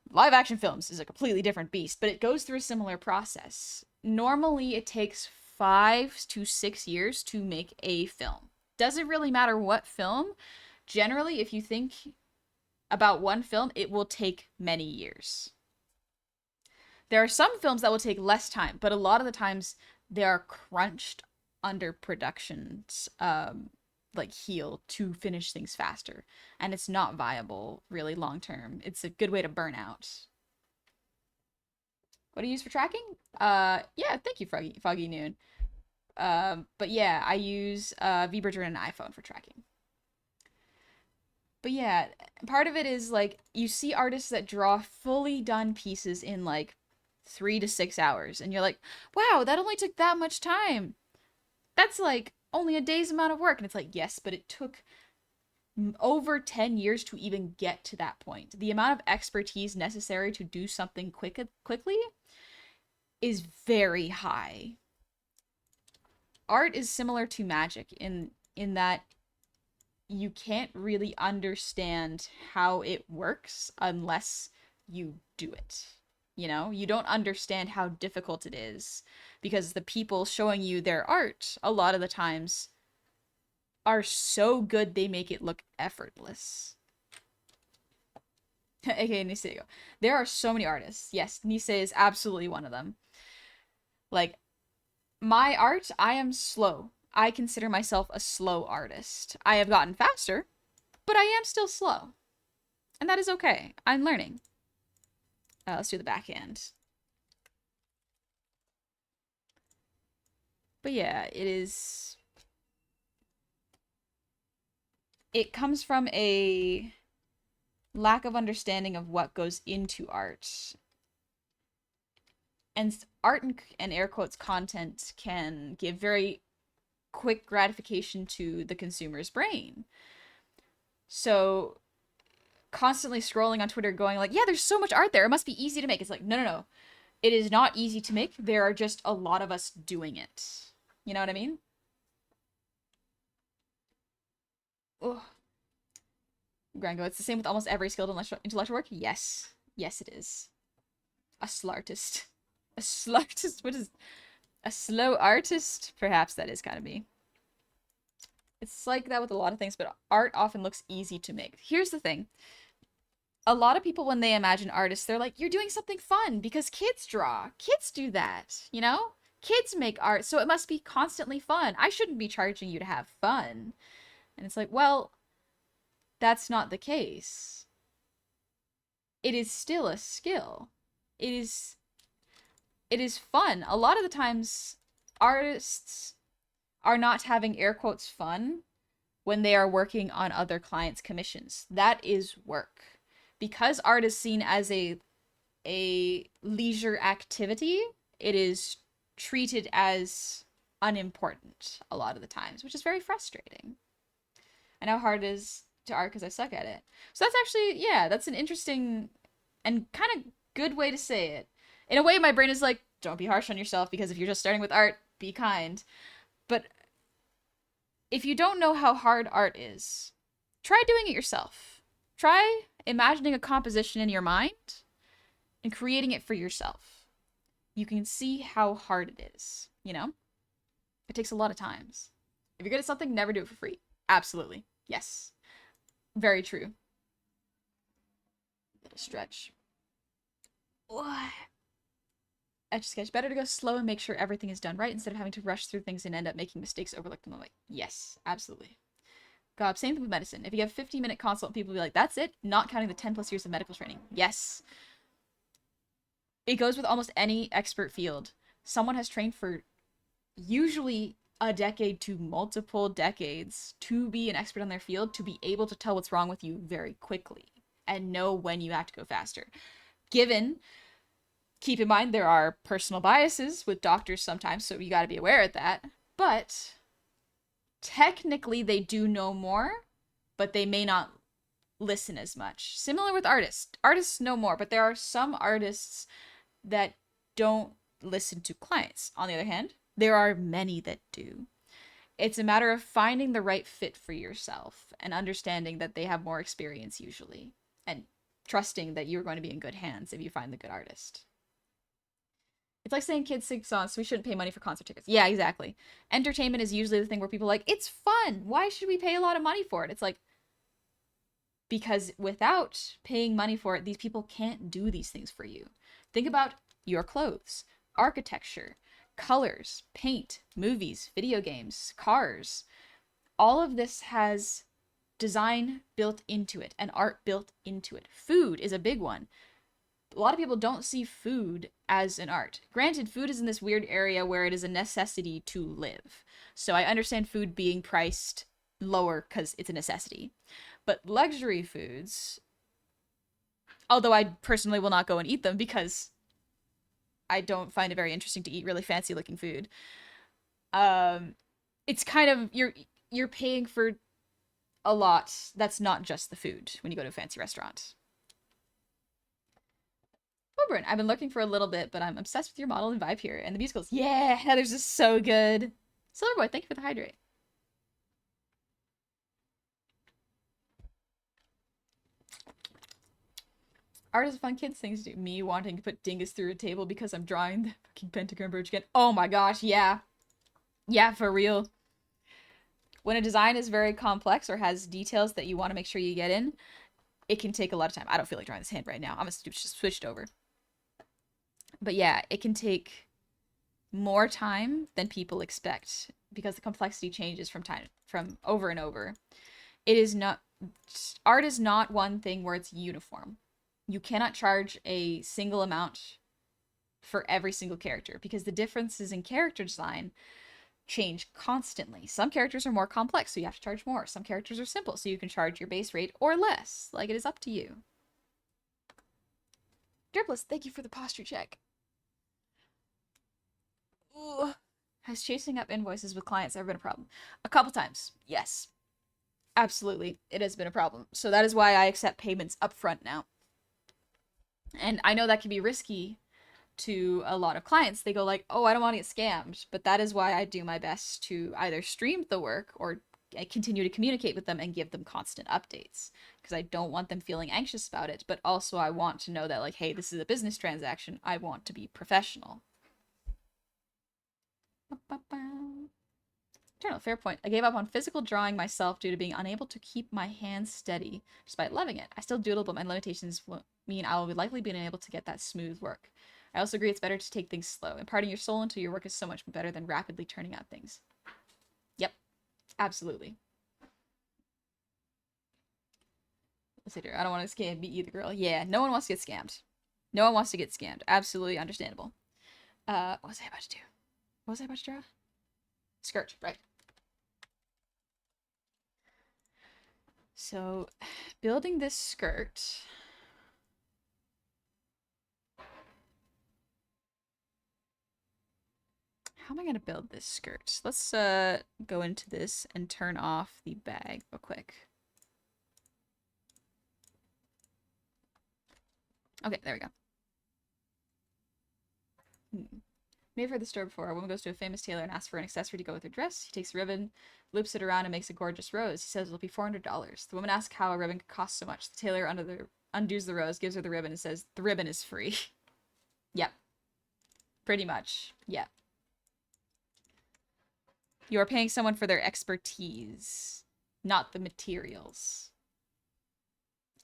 A: live action films is a completely different beast, but it goes through a similar process. Normally, it takes 5 to 6 years to make a film. Doesn't really matter what film. Generally, if you think about one film, it will take many years. There are some films that will take less time, but a lot of the times they are crunched under production's like heel to finish things faster, and it's not viable really long term. It's a good way to burn out. What do you use for tracking? Yeah, thank you, Foggy Noon. But yeah, I use VBridger and an iPhone for tracking. But yeah, part of it is like you see artists that draw fully done pieces in like 3 to 6 hours, and you're like, wow, that only took that much time. That's like only a day's amount of work. And it's like, yes, but it took over 10 years to even get to that point. The amount of expertise necessary to do something quickly is very high. Art is similar to magic in that you can't really understand how it works unless you do it. You know, you don't understand how difficult it is because the people showing you their art a lot of the times are so good they make it look effortless. AKA Niseo. There are so many artists. Yes, Nisei is absolutely one of them. Like, my art, I am slow. I consider myself a slow artist. I have gotten faster, but I am still slow. And that is okay. I'm learning. Let's do the backhand. But yeah, it comes from a lack of understanding of what goes into art. And art and air quotes content can give very quick gratification to the consumer's brain. So constantly scrolling on Twitter going like, yeah, there's so much art there. It must be easy to make. It's like, no. It is not easy to make. There are just a lot of us doing it. You know what I mean? Ugh. Grango, it's the same with almost every skilled intellectual work? Yes. Yes, it is. A slartist. A slartist? What is... A slow artist? Perhaps that is kind of me. It's like that with a lot of things, but art often looks easy to make. Here's the thing. A lot of people, when they imagine artists, they're like, you're doing something fun because kids draw. Kids do that, you know? Kids make art, so it must be constantly fun. I shouldn't be charging you to have fun. And it's like, well, that's not the case. It is still a skill. It is... it is fun. A lot of the times, artists are not having air quotes fun when they are working on other clients' commissions. That is work. Because art is seen as a leisure activity, it is treated as unimportant a lot of the times, which is very frustrating. I know how hard it is to art because I suck at it. So that's actually, yeah, that's an interesting and kind of good way to say it. In a way, my brain is like, don't be harsh on yourself, because if you're just starting with art, be kind. But if you don't know how hard art is, try doing it yourself. Try imagining a composition in your mind and creating it for yourself. You can see how hard it is, you know? It takes a lot of times. If you're good at something, never do it for free. Absolutely. Yes. Very true. Little stretch. What? Etch a sketch. Better to go slow and make sure everything is done right instead of having to rush through things and end up making mistakes overlooked on the way. Yes, absolutely. God, same thing with medicine. If you have a 15-minute consult, people will be like, that's it? Not counting the 10 plus years of medical training. Yes. It goes with almost any expert field. Someone has trained for usually a decade to multiple decades to be an expert on their field, to be able to tell what's wrong with you very quickly and know when you have to go faster. Keep in mind there are personal biases with doctors sometimes, so you got to be aware of that. But technically they do know more, but they may not listen as much. Similar with artists. Artists know more, but there are some artists that don't listen to clients. On the other hand, there are many that do. It's a matter of finding the right fit for yourself and understanding that they have more experience usually, and trusting that you're going to be in good hands if you find the good artist. It's like saying kids sing songs, so we shouldn't pay money for concert tickets. Yeah, exactly. Entertainment is usually the thing where people are like, it's fun. Why should we pay a lot of money for it? It's like, because without paying money for it, these people can't do these things for you. Think about your clothes, architecture, colors, paint, movies, video games, cars. All of this has design built into it and art built into it. Food is a big one. A lot of people don't see food as an art. Granted, food is in this weird area where it is a necessity to live. So I understand food being priced lower because it's a necessity. But luxury foods, although I personally will not go and eat them because I don't find it very interesting to eat really fancy looking food. It's kind of you're paying for a lot that's not just the food when you go to a fancy restaurant. Oberon, I've been looking for a little bit, but I'm obsessed with your model and vibe here. And the musicals, yeah, Heather's just so good. Silverboy, thank you for the hydrate. Art is fun kids things to do. Me wanting to put dingus through a table because I'm drawing the fucking pentagram bridge again. Oh my gosh, yeah. Yeah, for real. When a design is very complex or has details that you want to make sure you get in, it can take a lot of time. I don't feel like drawing this hand right now. I'm gonna just switch it over. But yeah, it can take more time than people expect because the complexity changes from over and over. It is not art is not one thing where it's uniform. You cannot charge a single amount for every single character because the differences in character design change constantly. Some characters are more complex, so you have to charge more. Some characters are simple, so you can charge your base rate or less. Like, it is up to you. Dripless, thank you for the posture check. Ooh. Has chasing up invoices with clients ever been a problem? A couple times, yes. Absolutely, it has been a problem. So that is why I accept payments up front now. And I know that can be risky to a lot of clients. They go like, oh, I don't want to get scammed. But that is why I do my best to either stream the work or continue to communicate with them and give them constant updates. Because I don't want them feeling anxious about it. But also I want to know that, like, hey, this is a business transaction. I want to be professional. Eternal, fair point. I gave up on physical drawing myself due to being unable to keep my hands steady, despite loving it. I still doodle, but my limitations mean I will be likely being able to get that smooth work. I also agree it's better to take things slow. Imparting your soul into your work is so much better than rapidly turning out things. Yep, absolutely. Let's see here. I don't want to scam me either, girl. Yeah, no one wants to get scammed. No one wants to get scammed. Absolutely understandable. What was I about to do? What was I about to draw? Skirt, right. So, building this skirt. How am I going to build this skirt? Let's go into this and turn off the bag real quick. Okay, there we go. May have heard the story before. A woman goes to a famous tailor and asks for an accessory to go with her dress. He takes a ribbon, loops it around, and makes a gorgeous rose. He says it'll be $400. The woman asks how a ribbon could cost so much. The tailor undoes the rose, gives her the ribbon, and says, the ribbon is free. Yep. Pretty much. Yep. You are paying someone for their expertise, not the materials.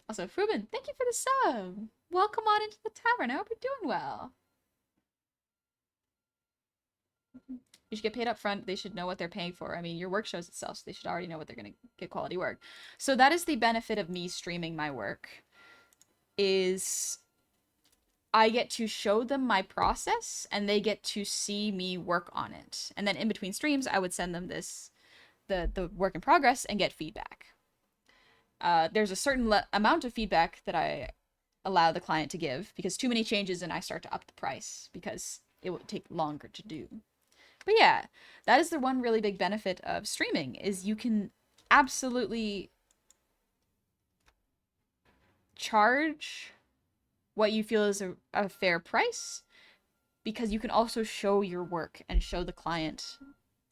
A: Also, Ruben, thank you for the sub. Welcome on into the tavern. I hope you're doing well. You should get paid up front. They should know what they're paying for. I mean, your work shows itself, so they should already know what they're going to get quality work. So that is the benefit of me streaming my work, is I get to show them my process, and they get to see me work on it. And then in between streams, I would send them the work in progress and get feedback. There's a certain amount of feedback that I allow the client to give, because too many changes and I start to up the price because it will take longer to do. But yeah, that is the one really big benefit of streaming, is you can absolutely charge what you feel is a fair price, because you can also show your work and show the client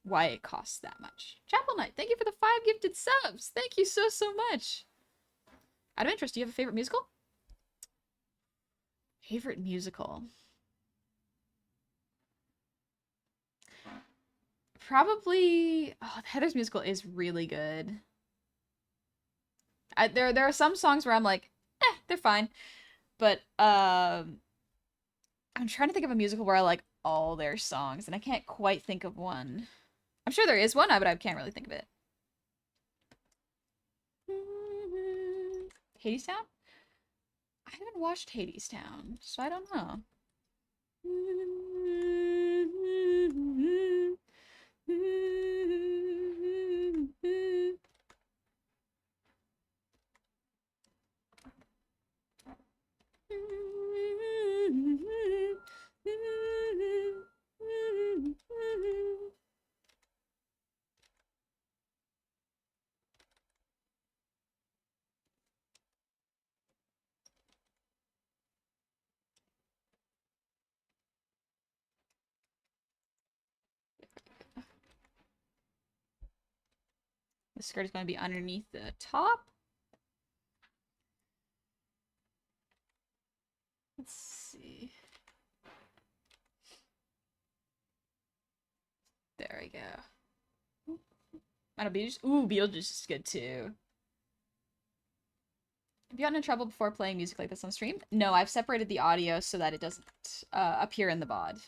A: why it costs that much. Chapel Knight, thank you for the 5 gifted subs. Thank you so much. Out of interest, do you have a favorite musical? Favorite musical? Probably... Oh, the Heather's musical is really good. There are some songs where I'm like, they're fine. But, I'm trying to think of a musical where I like all their songs, and I can't quite think of one. I'm sure there is one, but I can't really think of it. Hadestown? I haven't watched Hadestown, so I don't know. The skirt is going to be underneath the top. Let's see. There we go. I don't know, Beetlejuice. Ooh, Beetlejuice is good too. Have you gotten in trouble before playing music like this on stream? No, I've separated the audio so that it doesn't appear in the VOD.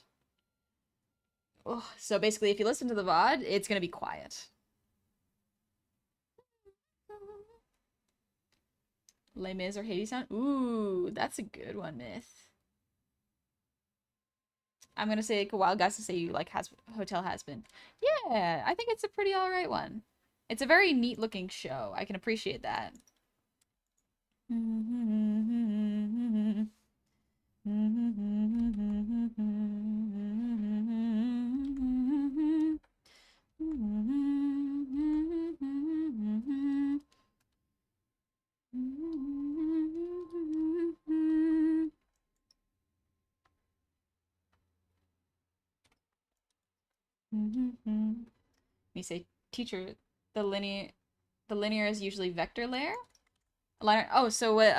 A: Oh, so basically, if you listen to the VOD, it's gonna be quiet. Les Mis or Hadestown? Ooh, that's a good one, Myth. I'm gonna say, like, a wild guess to say you like Hotel Has-Been. Yeah, I think it's a pretty alright one. It's a very neat looking show. I can appreciate that. You say, teacher, the linear is usually vector layer. Oh, so what?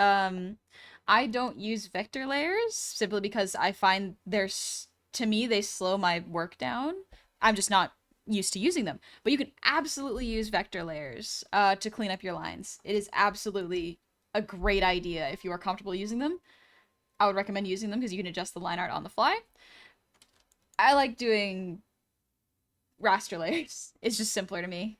A: I don't use vector layers simply because I find to me they slow my work down. I'm just not used to using them. But you can absolutely use vector layers to clean up your lines. It is absolutely a great idea if you are comfortable using them. I would recommend using them because you can adjust the line art on the fly. I like doing raster layers. It's just simpler to me.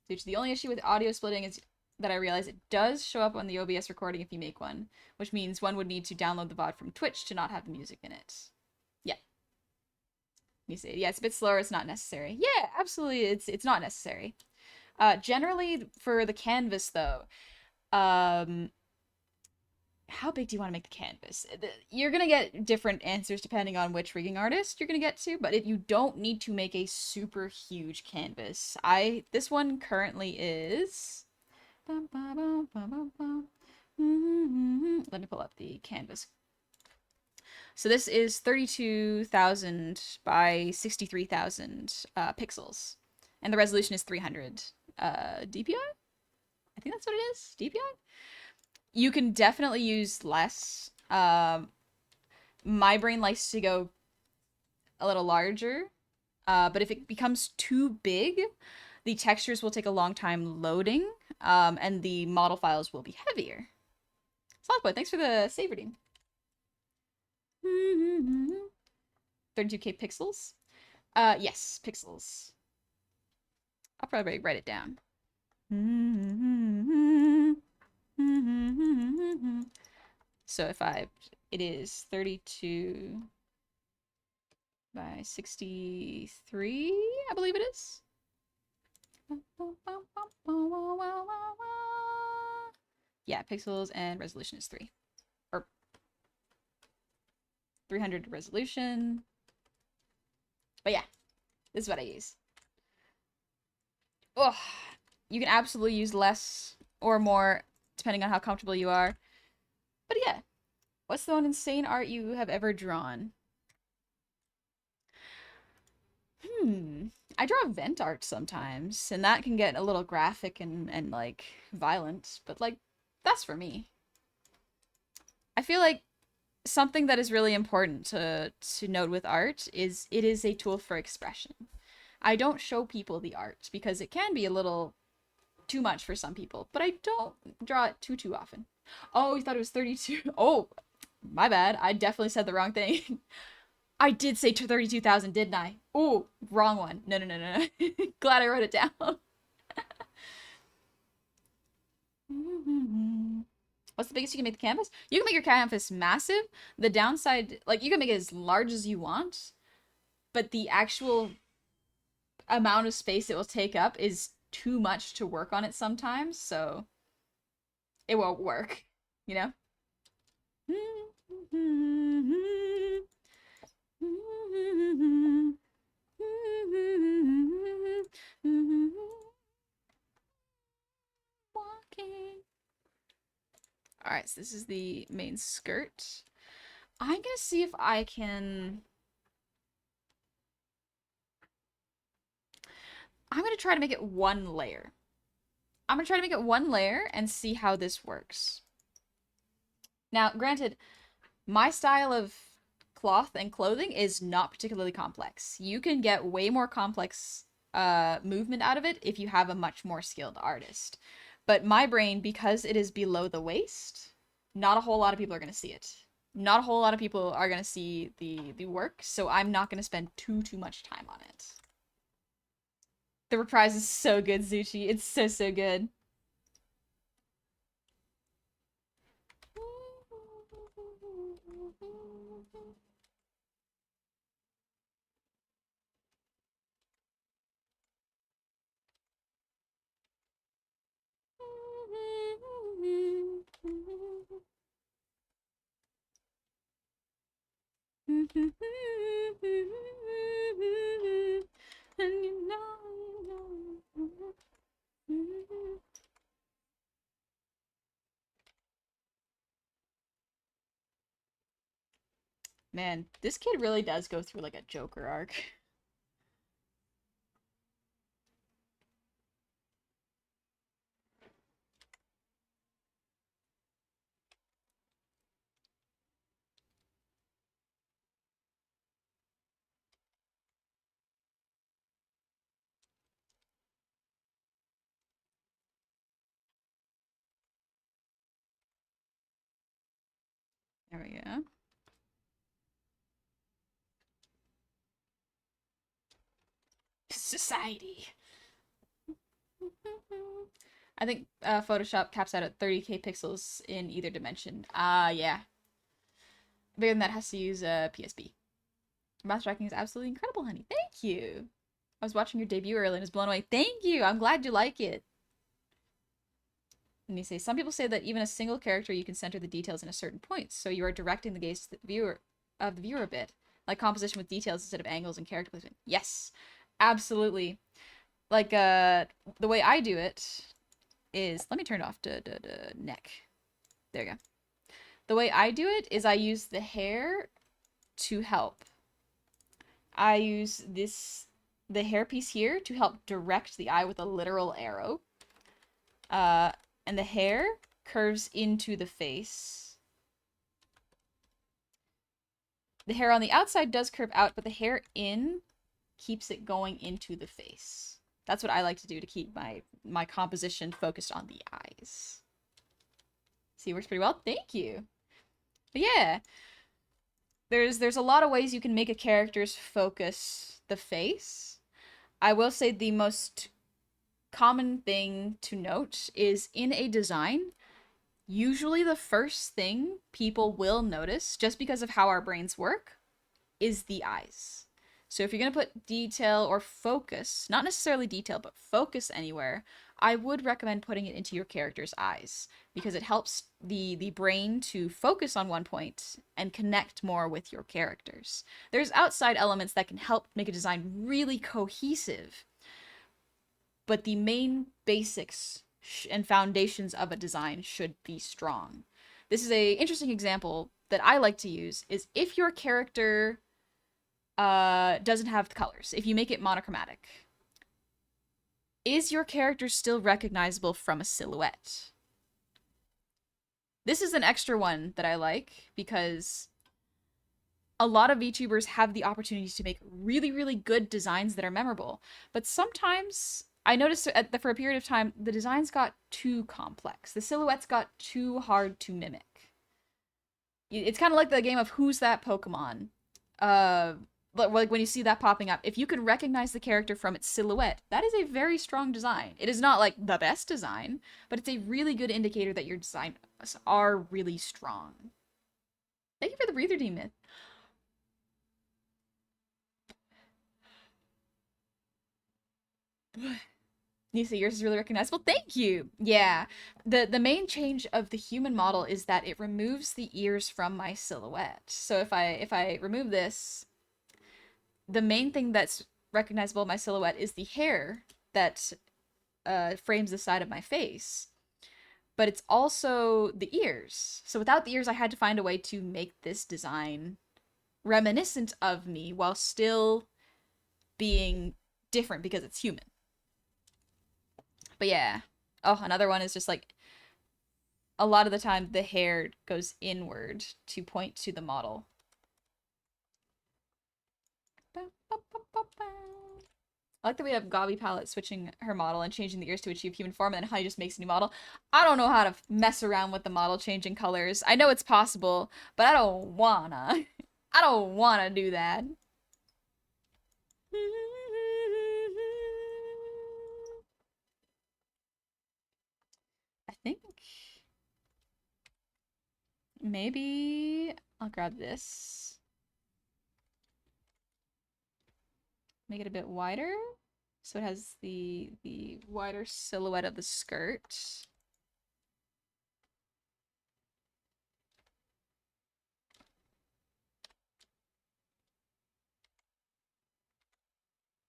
A: The only issue with audio splitting is that I realize it does show up on the OBS recording if you make one, which means one would need to download the VOD from Twitch to not have the music in it. Yeah. You say, yeah, it's a bit slower. It's not necessary. Yeah, absolutely. It's not necessary. Generally for the canvas though, um, how big do you want to make the canvas? You're gonna get different answers depending on which rigging artist you're gonna get to, but if you don't need to make a super huge canvas, this one currently is. Let me pull up the canvas. So this is 32,000 by 63,000 pixels, and the resolution is 300 DPI. I think that's what it is. DPI. You can definitely use less. My brain likes to go a little larger, but if it becomes too big, the textures will take a long time loading, and the model files will be heavier. Solid Boy, thanks for the save redeem. 32K pixels? Yes, pixels. I'll probably write it down. So it is 32 by 63, I believe it is. Yeah, pixels and resolution is 3. Or 300 resolution. But yeah, this is what I use. Oh, you can absolutely use less or more depending on how comfortable you are. But yeah, what's the one insane art you have ever drawn? I draw vent art sometimes, and that can get a little graphic and like violent, but like that's for me. I feel like something that is really important to note with art is it is a tool for expression. I don't show people the art because it can be a little too much for some people, but I don't draw it too often. Oh, you thought it was 32. Oh, my bad. I definitely said the wrong thing. I did say 32,000, didn't I? Oh, wrong one. No. Glad I wrote it down. What's the biggest you can make the canvas? You can make your canvas massive. The downside, like, you can make it as large as you want, but the actual amount of space it will take up is too much to work on it sometimes, so it won't work, you know? Walking. Alright, so this is the main skirt. I'm gonna see if I can... I'm gonna try to make it one layer. I'm gonna try to make it one layer and see how this works. Now, granted, my style of cloth and clothing is not particularly complex. You can get way more complex movement out of it if you have a much more skilled artist. But my brain, because it is below the waist, not a whole lot of people are going to see it. Not a whole lot of people are going to see the work, so I'm not going to spend too much time on it. The reprise is so good, Zuchi. It's so good. Man, this kid really does go through like a Joker arc. There we go. Society. I think Photoshop caps out at 30k pixels in either dimension. Yeah. Bigger than that has to use PSP. Master tracking is absolutely incredible, honey. Thank you. I was watching your debut earlier and was blown away. Thank you. I'm glad you like it. And you say, some people say that even a single character, you can center the details in a certain point, so you are directing the gaze to the viewer a bit, like composition with details instead of angles and character placement. Yes, absolutely. Like the way I do it is, let me turn it off to neck. There you go. The way I do it is I use the hair to help. I use the hairpiece here to help direct the eye with a literal arrow. And the hair curves into the face. The hair on the outside does curve out, but the hair in keeps it going into the face. That's what I like to do to keep my composition focused on the eyes. See, it works pretty well. Thank you. But yeah, there's a lot of ways you can make a character's focus the face. I will say the most common thing to note is in a design, usually the first thing people will notice, just because of how our brains work, is the eyes. So if you're going to put detail or focus, not necessarily detail, but focus anywhere, I would recommend putting it into your character's eyes, because it helps the brain to focus on one point and connect more with your characters. There's outside elements that can help make a design really cohesive, but the main basics and foundations of a design should be strong. This is a interesting example that I like to use, is if your character doesn't have the colors, if you make it monochromatic, is your character still recognizable from a silhouette? This is an extra one that I like, because a lot of VTubers have the opportunity to make really, really good designs that are memorable, but sometimes I noticed for a period of time, the designs got too complex. The silhouettes got too hard to mimic. It's kind of like the game of Who's That Pokemon? Like when you see that popping up, if you can recognize the character from its silhouette, that is a very strong design. It is not like the best design, but it's a really good indicator that your designs are really strong. Thank you for the breather demon. Nisa, yours is really recognizable. Thank you. Yeah. The main change of the human model is that it removes the ears from my silhouette. So if I remove this, the main thing that's recognizable in my silhouette is the hair that frames the side of my face. But it's also the ears. So without the ears, I had to find a way to make this design reminiscent of me while still being different because it's human. But yeah. Oh, another one is just like, a lot of the time the hair goes inward to point to the model. I like that we have Gabi Palette switching her model and changing the ears to achieve human form, and then Honey just makes a new model. I don't know how to mess around with the model changing colors. I know it's possible, but I don't wanna. I don't wanna do that. I think maybe I'll grab this. Make it a bit wider, so it has the wider silhouette of the skirt.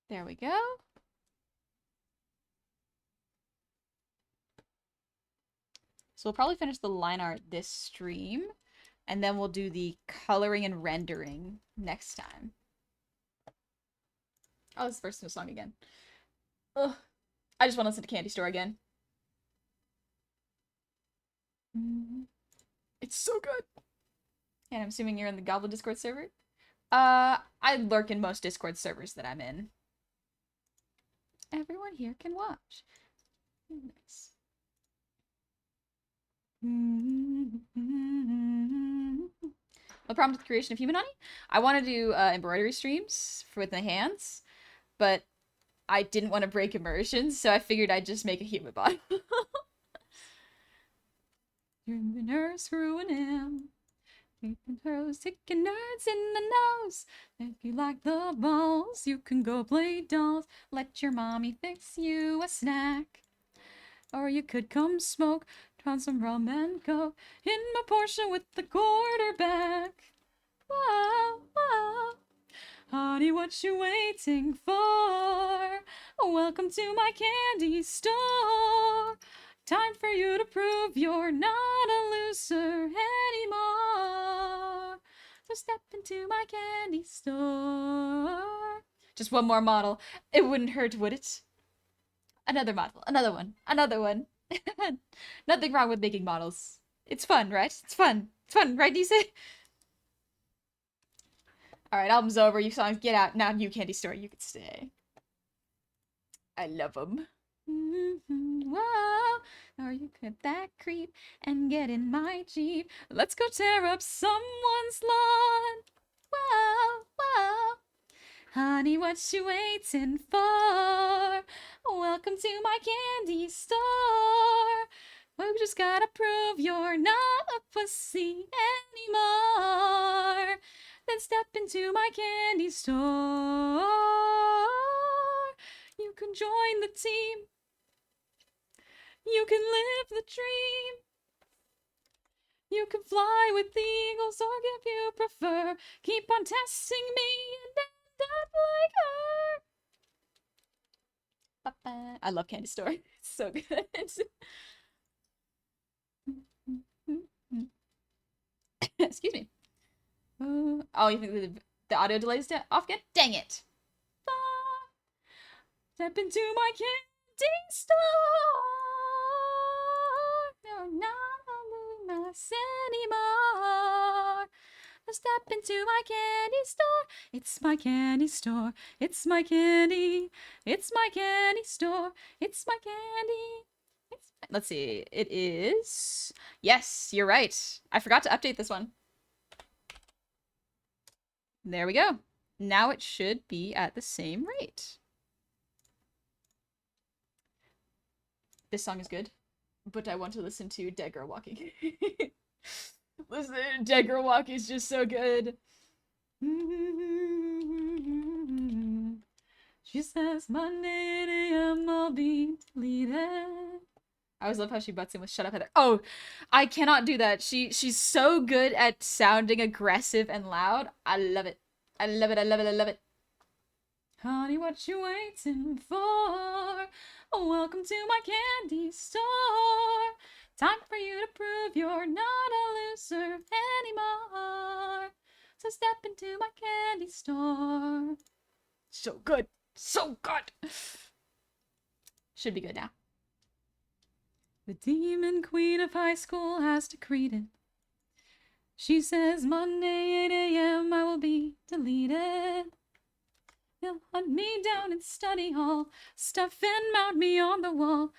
A: There we go. So we'll probably finish the line art this stream, and then we'll do the coloring and rendering next time. Oh, this is the first song again. Ugh. I just want to listen to Candy Store again. It's so good. And I'm assuming you're in the Goblin Discord server? I lurk in most Discord servers that I'm in. Everyone here can watch. Nice. The problem with the creation of Human Honey? I want to do embroidery streams with my hands, but I didn't want to break immersion, so I figured I'd just make a human body. You're the nurse screwing him. Kicking toes, kicking nerds in the nose. If you like the balls, you can go play dolls. Let your mommy fix you a snack. Or you could come smoke on some rum and coke in my Porsche with the quarterback. Whoa, whoa. Honey, what you waiting for? Welcome to my candy store. Time for you to prove you're not a loser anymore. So step into my candy store. Just one more model. It wouldn't hurt, would it? Another model. Another one. Another one. Nothing wrong with making models. It's fun, right? It's fun. It's fun, right, Nisa? Alright, album's over. You songs, get out. Now, you candy store. You can stay. I love them. Whoa. Or you could that creep and get in my Jeep. Let's go tear up someone's lawn. Whoa, whoa. Honey, what you waiting for? Welcome to my candy store. We just gotta prove you're not a pussy anymore. Then step into my candy store. You can join the team. You can live the dream. You can fly with the eagles, or if you prefer, keep on testing me and end up like her. I love Candy Store. It's so good. Excuse me. Oh, you think the audio delay is off again? Dang it. Step into my candy store. You're not a mess anymore. Step into my candy store. It's my candy store. It's my candy. It's my candy store. It's my candy. Let's see. It is. Yes, you're right. I forgot to update this one. There we go. Now it should be at the same rate. This song is good, but I want to listen to Dead Girl Walking. Listen, Dead Girl Walking is just so good. She says Monday 8 a.m. I'll be deleted. I always love how she butts in with "Shut Up, Heather." Oh, I cannot do that. She's so good at sounding aggressive and loud. I love it. I love it. I love it. I love it. Honey, what you waiting for? Welcome to my candy store. Time for you to prove you're not a loser anymore. So step into my candy store. So good. So good. Should be good now. The demon queen of high school has decreed it. She says Monday 8 a.m. I will be deleted. They'll hunt me down in study hall, stuff and mount me on the wall.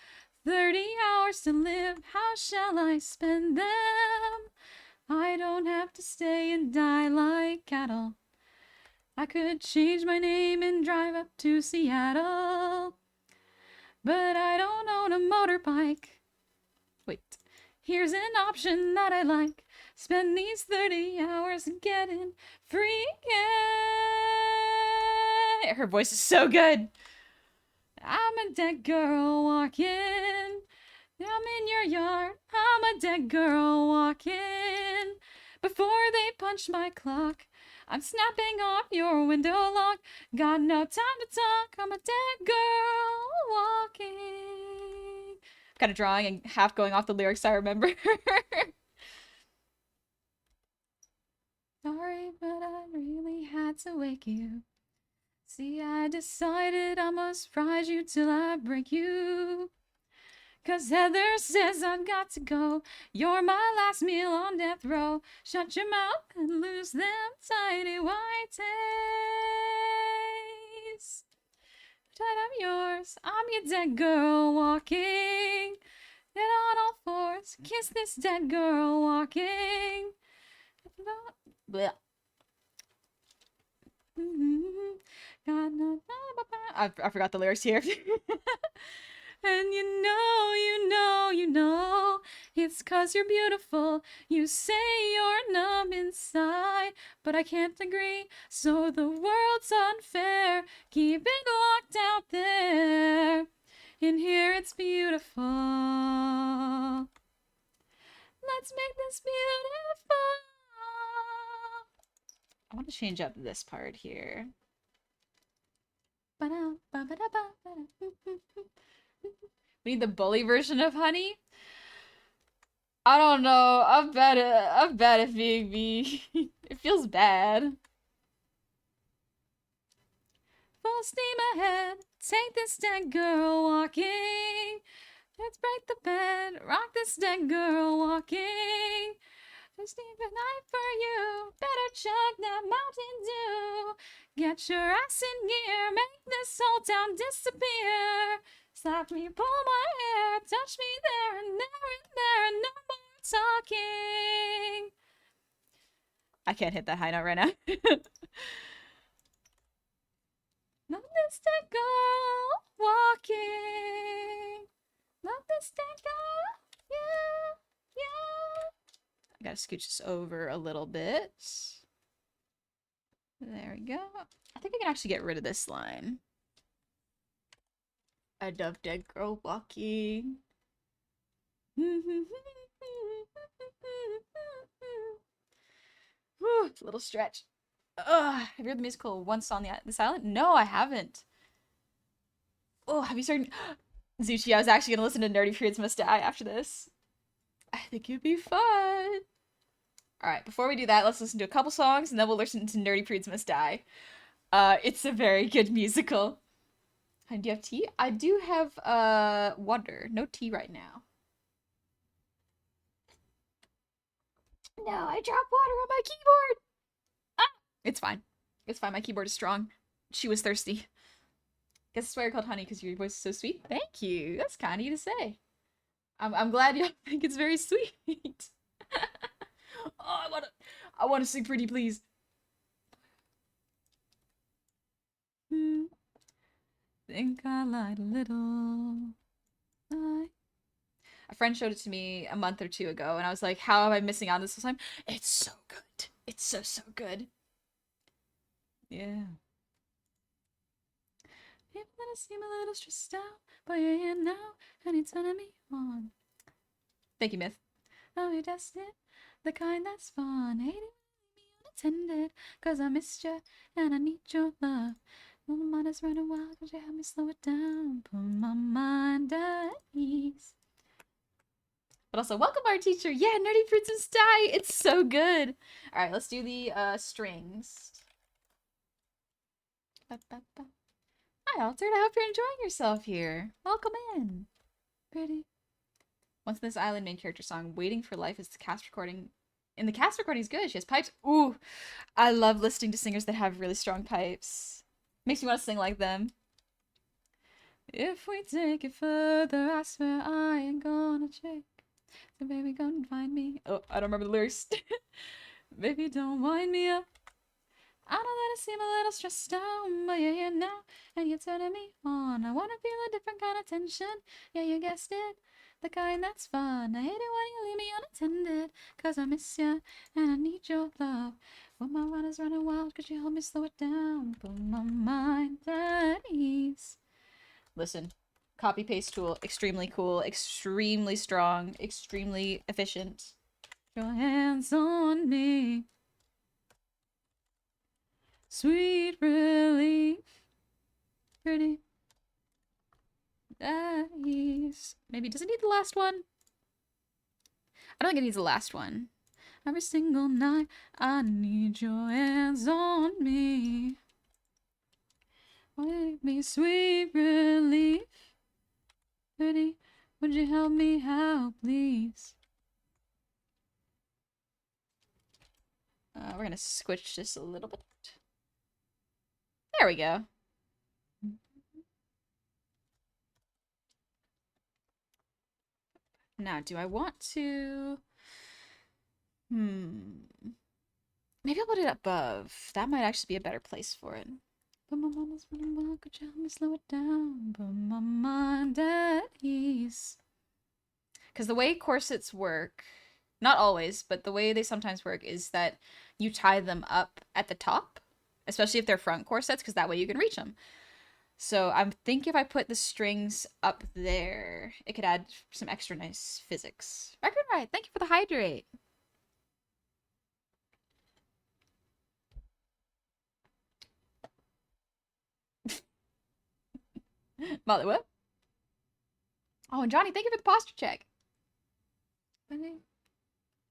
A: 30 hours to live, how shall I spend them? I don't have to stay and die like cattle. I could change my name and drive up to Seattle. But I don't own a motorbike. Wait, here's an option that I like. Spend these 30 hours getting free. Her voice is so good. I'm a dead girl walking. I'm in your yard. I'm a dead girl walking. Before they punch my clock, I'm snapping off your window lock. Got no time to talk. I'm a dead girl walking. Kind of drawing and half going off the lyrics I remember. Sorry, but I really had to wake you. See, I decided I must ride you till I break you. 'Cause Heather says I've got to go. You're my last meal on death row. Shut your mouth and lose them tiny white teeth. Tight up yours. I'm your dead girl walking. Get on all fours. Kiss this dead girl walking. Blech. I forgot the lyrics here. And you know, it's 'cause you're beautiful. You say you're numb inside, but I can't agree. So the world's unfair. Keep it locked out there. In here it's beautiful. Let's make this beautiful. I want to change up this part here. We need the bully version of Honey. I don't know. I'm bad at being me. It feels bad. Full steam ahead. Take this dead girl walking. Let's break the bed. Rock this dead girl walking. Just need a night for you. Better chug that Mountain Dew. Get your ass in gear. Make this whole town disappear. Slap me, pull my hair. Touch me there and there and there. And no more talking. I can't hit that high note right now. Love this dead girl walking. Love this dead girl. Yeah, yeah. I gotta scooch this over a little bit. There we go. I think I can actually get rid of this line. I love dead girl walking. Whew, it's a little stretch. Have you heard the musical Once on the Island? No, I haven't. Oh, have you started? Zuchi, I was actually gonna listen to Nerdy Periods Must Die after this. I think it'd be fun. Alright, before we do that, let's listen to a couple songs and then we'll listen to Nerdy Periods Must Die. It's a very good musical. Do you have tea? I do have water. No tea right now. No, I dropped water on my keyboard. Ah! It's fine. It's fine. My keyboard is strong. She was thirsty. Guess that's why you're called Honey, because your voice is so sweet. Thank you. That's kind of you to say. I'm glad you think it's very sweet. Oh, I wanna sing pretty, please. Think I lied a little. A friend showed it to me a month or two ago, and I was like, how am I missing out on this time? It's so good. It's so, so good. Yeah. People that seem a little stressed out, but you're here now, and you're turning me on. Thank you, Myth. Oh, you're destined, the kind that's fun. Hating me unattended, cause I missed you, and I need your love. My mind is running wild, could you help me slow it down? Put my mind at ease. But also, welcome our teacher. Yeah, Nerdy Fruits and Sty. It's so good. All right, let's do the strings. Hi, Altered. I hope you're enjoying yourself here. Welcome in. Pretty. Once this island main character song, Waiting for Life, is the cast recording. And the cast recording is good. She has pipes. Ooh, I love listening to singers that have really strong pipes. Makes me want to sing like them. If we take it further, I swear I ain't gonna check. So baby, go and find me. Oh, I don't remember the lyrics. Baby, don't wind me up. I know that I seem a little stressed out, but you're here now, and you're turning me on. I wanna feel a different kind of tension. Yeah, you guessed it. The kind that's fun. I hate it when you leave me unattended, cause I miss you, and I need your love. When my mind is running wild, could you help me slow it down? Put my mind at ease. Listen, copy paste tool, extremely cool, extremely strong, extremely efficient. Your hands on me. Sweet relief. Pretty. Nice. Maybe does it need the last one? I don't think it needs the last one. Every single night, I need your hands on me. Give me sweet relief. Pretty, would you help me out, please? We're gonna switch this a little bit. There we go. Now, do I want to... Maybe I'll put it above. That might actually be a better place for it. But my mama's running wild, could you help me slow it down? Put my mind at ease. Because the way corsets work, not always, but the way they sometimes work is that you tie them up at the top, especially if they're front corsets, because that way you can reach them. So I'm thinking if I put the strings up there, it could add some extra nice physics. Record right. Thank you for the hydrate. Molly, what? Oh, and Johnny, thank you for the posture check.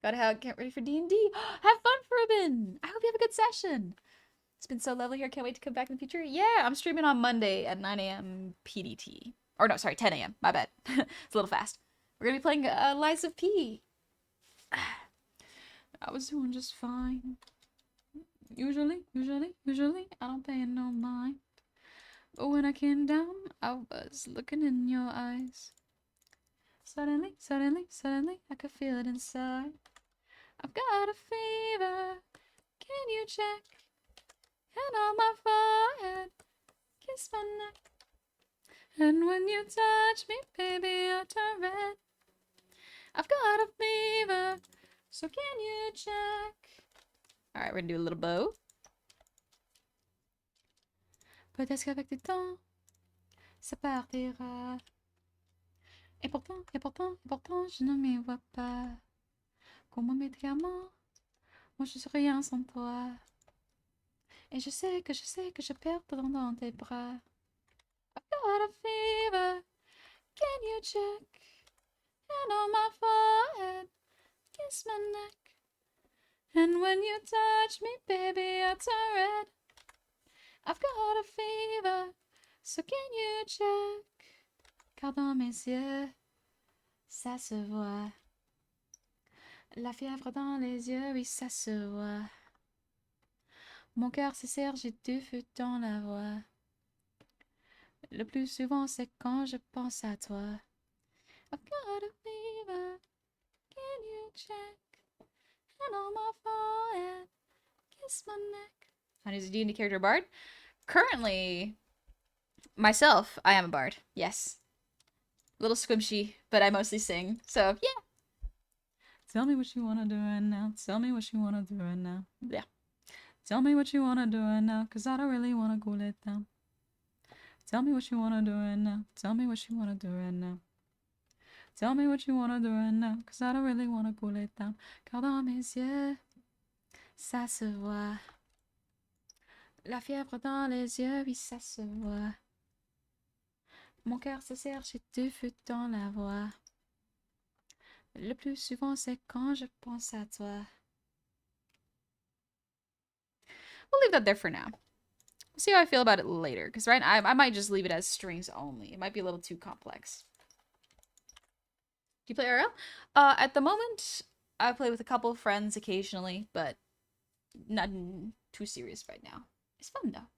A: Gotta get ready for D&D. Have fun, Ruben. I hope you have a good session. It's been so lovely here. Can't wait to come back in the future. Yeah, I'm streaming on Monday at 9 a.m. PDT. Or no, sorry, 10 a.m. My bad. It's a little fast. We're gonna be playing Lies of P. I was doing just fine. Usually, I don't pay no mind. But when I came down, I was looking in your eyes. Suddenly, I could feel it inside. I've got a fever. Can you check? Hand on my forehead. Kiss my neck. And when you touch me, baby, I turn red. I've got a fever. So can you check? Alright, we're gonna do a little bow. Peut-être qu'avec du temps, ça partira. Et pourtant, je ne m'y vois pas. Comme un médicament, moi je suis rien sans toi. Et je sais que je perds dans tes bras. I've got a fever, can you check? Hand on my forehead, kiss my neck. And when you touch me, baby, I turn red. I've got a fever, so can you check? Car dans mes yeux, ça se voit. La fièvre dans les yeux, oui, ça se voit. Mon cœur se serre, j'ai du feu dans la voix. Le plus souvent, c'est quand je pense à toi. I've got a fever, can you check? Hand on my forehead, kiss my neck. Honey's a D&D character bard? Currently, myself, I am a bard. Yes. A little squishy, but I mostly sing. So, yeah. Tell me what you want to do right now. Tell me what you want to do right now. Yeah. Tell me what you want to do right now, cause I don't really want to cool it down. Tell me what you want to do right now. Tell me what you want to do right now. Tell me what you want to do right now, cause I don't really want to cool it down. Car dans mes yeux, ça se voit. La fièvre dans les yeux, oui, ça se voit. Mon cœur se serre, j'ai du feu dans la voix. Le plus souvent, c'est quand je pense à toi. We'll leave that there for now. We'll see how I feel about it later, because right now, I might just leave it as strings only. It might be a little too complex. Do you play RL? At the moment, I play with a couple of friends occasionally, but nothing too serious right now. It's fun, though.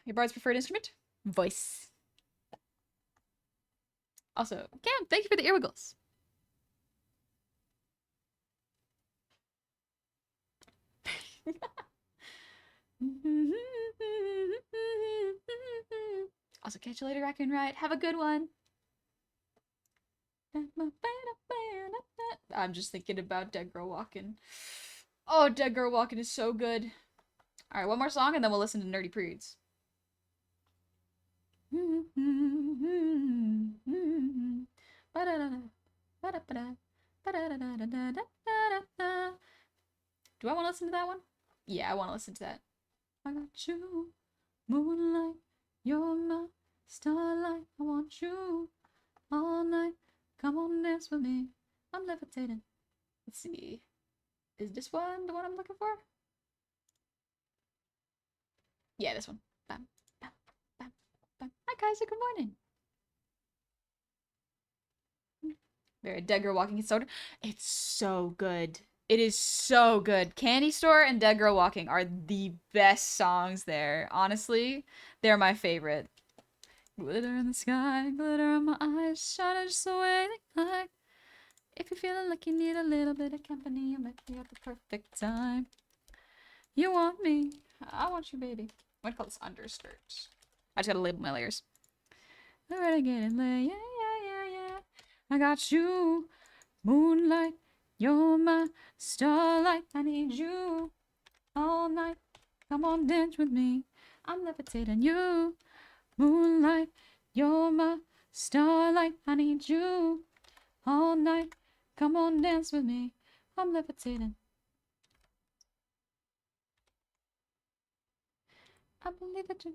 A: Your bard's preferred instrument? Voice. Also, Cam, thank you for the earwiggles. Also, catch you later, Raccoon Ride. Have a good one. I'm just thinking about Dead Girl Walking. Oh, Dead Girl Walking is so good. Alright, one more song and then we'll listen to Nerdy Prudes. Do I want to listen to that one? Yeah, I want to listen to that. I got you, moonlight, you're my starlight. I want you all night. Come on, dance with me. I'm levitating. Let's see. Is this one the one I'm looking for? Yeah, this one. Bam, bam, bam, bam. Hi, Kaiser. Good morning. Very Dead Girl Walking Soda. It's so good. It is so good. Candy Store and Dead Girl Walking are the best songs there. Honestly, they're my favorite. Glitter in the sky, glitter in my eyes, shining just the way they like. If you're feeling like you need a little bit of company, you might be at the perfect time. You want me. I want you, baby. I'm gonna call this underskirt. I just gotta label my layers. Alright, I get it. Yeah, yeah, yeah, yeah. I got you. Moonlight. You're my starlight. I need you all night. Come on, dance with me. I'm levitating you. Moonlight. You're my starlight. I need you all night. Come on, dance with me. I'm levitating. I believe that you're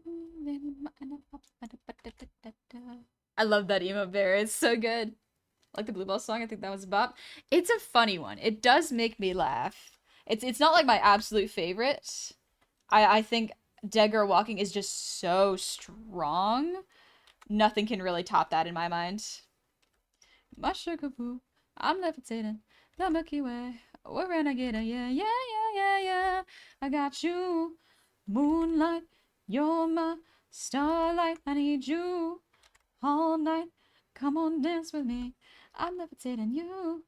A: I love that emo bear. It's so good. Like the Bluebell song, I think that was a bop. It's a funny one. It does make me laugh. It's not like my absolute favorite. I think Dead Girl Walking is just so strong. Nothing can really top that in my mind. My sugar boo, I'm levitating. The Milky Way, we're renegade. Yeah, yeah, yeah, yeah, yeah. I got you. Moonlight, you're my starlight. I need you all night. Come on, dance with me. I'm levitating you.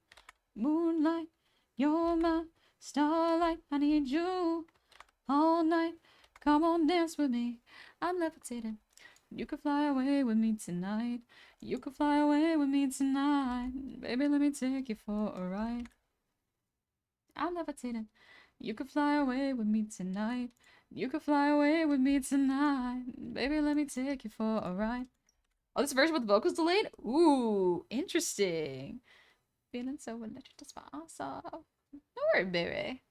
A: Moonlight, you're my starlight. I need you all night. Come on, dance with me. I'm levitating. You could fly away with me tonight. You could fly away with me tonight. Baby, let me take you for a ride. I'm levitating. You could fly away with me tonight. You could fly away with me tonight. Baby, let me take you for a ride. Oh, this version with the vocals delayed? Ooh, interesting. Feeling so electric, just my ass off. Don't worry, baby.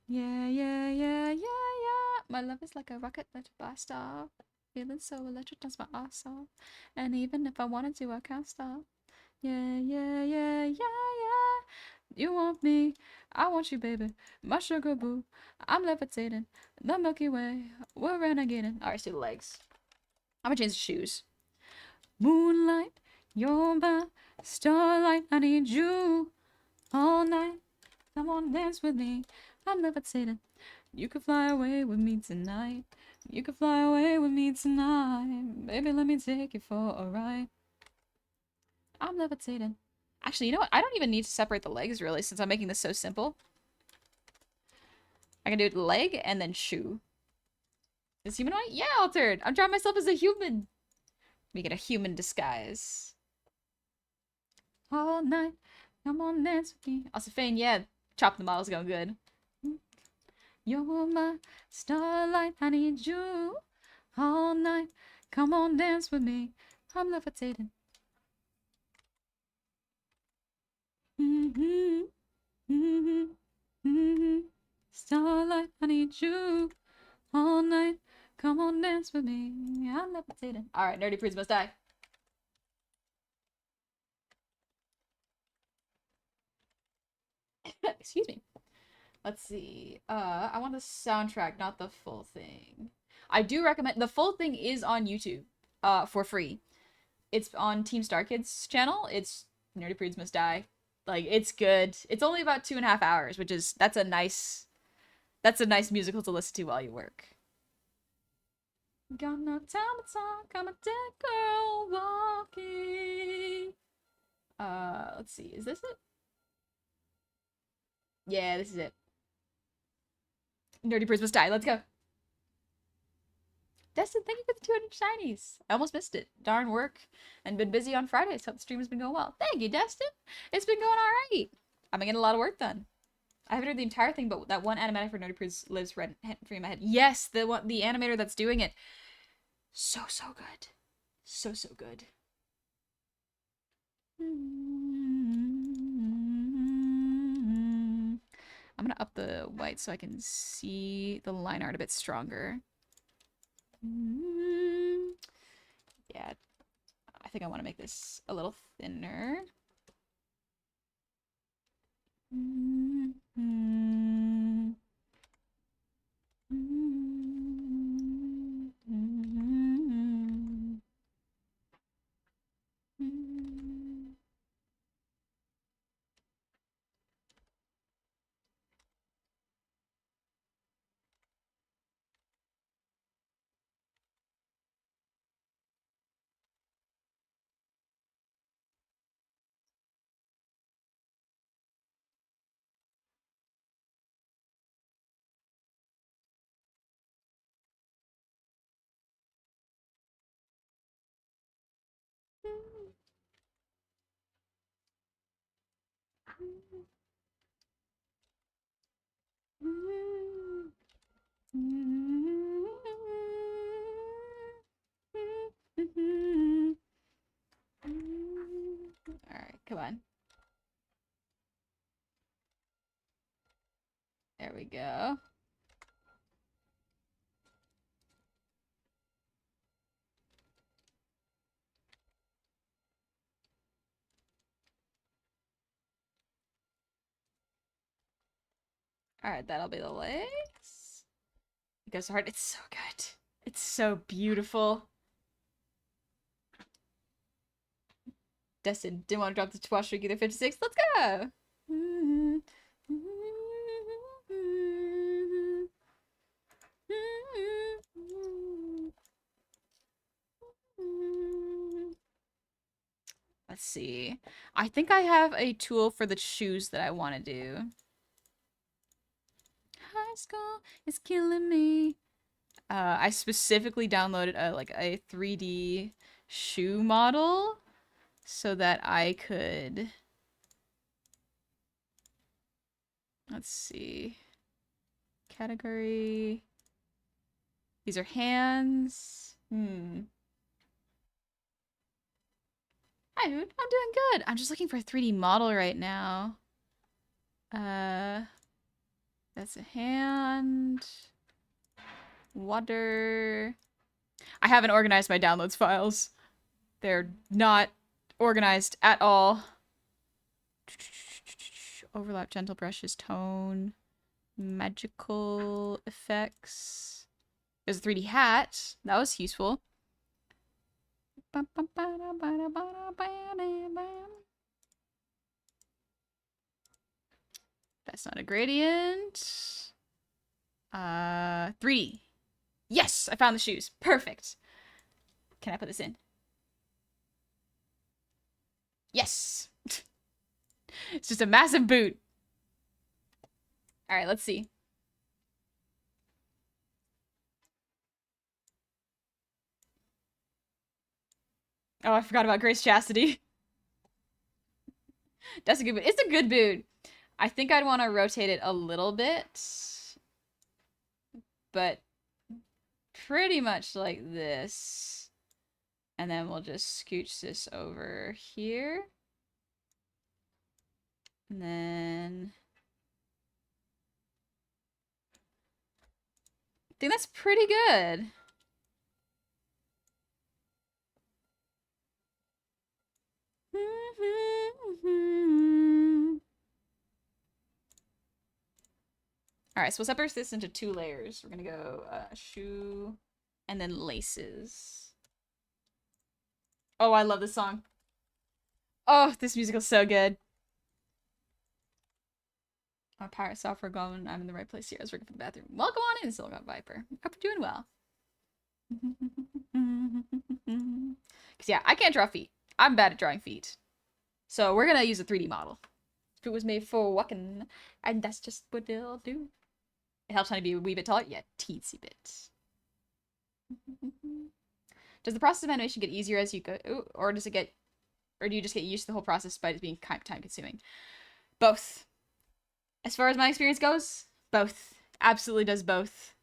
A: Yeah, yeah, yeah, yeah, yeah. My love is like a rocket that blast off. Feeling so electric, just my ass off. And even if I wanted to, I can't stop. Yeah, yeah, yeah, yeah, yeah. You want me, I want you, baby. My sugar boo, I'm levitating. The Milky Way, we're renegading. Alright, see the legs. I'm gonna change the shoes. Moonlight, you're my starlight. I need you all night. Come on, dance with me. I'm levitating. You could fly away with me tonight. You could fly away with me tonight. Baby, let me take you for a ride. I'm levitating. Actually, you know what? I don't even need to separate the legs, really, since I'm making this so simple. I can do leg and then shoe. Is humanoid? Yeah, altered. I'm drawing myself as a human. Make it a human disguise. All night. Come on, dance with me. Also, Fane, yeah. Chop the model's going good. You're my starlight. I need you all night. Come on, dance with me. I'm levitating. Mm-hmm. Mm-hmm. Mm-hmm. Starlight, I need you all night. Come on, dance with me. I'm levitating. Alright, nerdy prudes must die. Excuse me. Let's see. I want the soundtrack, not the full thing. I do recommend the full thing is on YouTube, for free. It's on Team Star Kids channel. It's Nerdy Prudes Must Die. Like it's good. It's only about 2.5 hours, which is that's a nice musical to listen to while you work. Got no time to talk. I'm a dead girl walking. Let's see. Is this it? Yeah, this is it. Nerdy Prudes Must Die. Let's go. Destin, thank you for the 200 shinies. I almost missed it. Darn work. And been busy on Fridays. Hope the stream has been going well. Thank you, Destin. It's been going alright. I'm getting a lot of work done. I haven't heard the entire thing, but that one animatic for Nerdy Prudes lives rent free in my head. Yes, the animator that's doing it. So good. So good. I'm gonna up the white so I can see the line art a bit stronger. Yeah, I think I want to make this a little thinner. All right, come on. There we go. All right, that'll be the legs. It goes hard. It's so good. It's so beautiful. Destin didn't want to drop the squash streak either. 56. Let's go. Let's see. I think I have a tool for the shoes that I want to do. High school is killing me. I specifically downloaded a 3D shoe model so that I could. Let's see. Category. These are hands. Hi, dude. I'm doing good. I'm just looking for a 3D model right now. That's a hand. Water. I haven't organized my downloads files. They're not organized at all. Overlap, gentle brushes, tone, magical effects. There's a 3D hat. That was useful. That's not a gradient. 3D. Yes, I found the shoes. Perfect. Can I put this in? Yes. It's just a massive boot. All right, let's see. Oh, I forgot about Grace Chastity. That's a good boot. It's a good boot. I think I'd want to rotate it a little bit. But pretty much like this. And then we'll just scooch this over here. And then I think that's pretty good. All right, so we'll separate this into 2 layers. We're gonna go shoe and then laces. Oh, I love this song. Oh, this musical's so good. Pirate software going. I'm in the right place here. I was working for the bathroom. Welcome on in, Silver Viper. Hope you're doing well. Because, yeah, I can't draw feet. I'm bad at drawing feet. So we're going to use a 3D model. It was made for walking, and that's just what they'll do. It helps honey be a wee bit taller. Yeah, teensy bit. Does the process of animation get easier as you go, or do you just get used to the whole process by it being time consuming? Both. As far as my experience goes, both. Absolutely does both.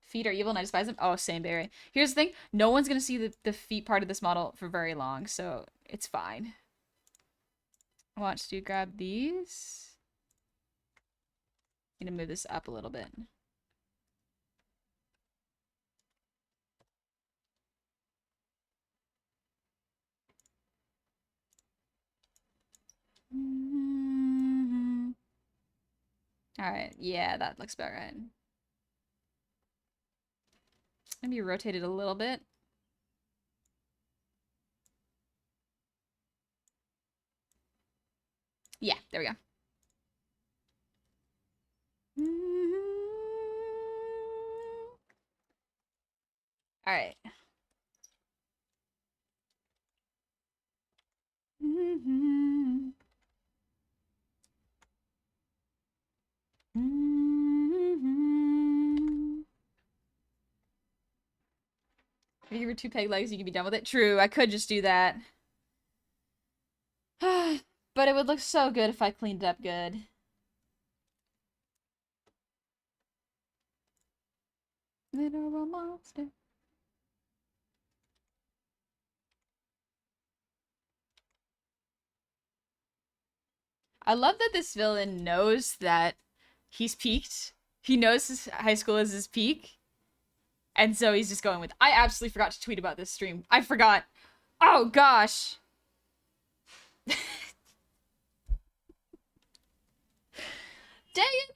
A: Feet are evil and I despise them. Oh, same, Barry. Here's the thing. No one's going to see the feet part of this model for very long, so it's fine. I want to grab these. I'm going to move this up a little bit. All right. Yeah, that looks about right. Maybe rotate it a little bit. Yeah, there we go. All right. If you were 2 peg legs, you could be done with it. True, I could just do that. But it would look so good if I cleaned it up good. Literal monster. I love that this villain knows that he's peaked. He knows his high school is his peak. And so he's just going with, I absolutely forgot to tweet about this stream. I forgot. Oh gosh. Dang it.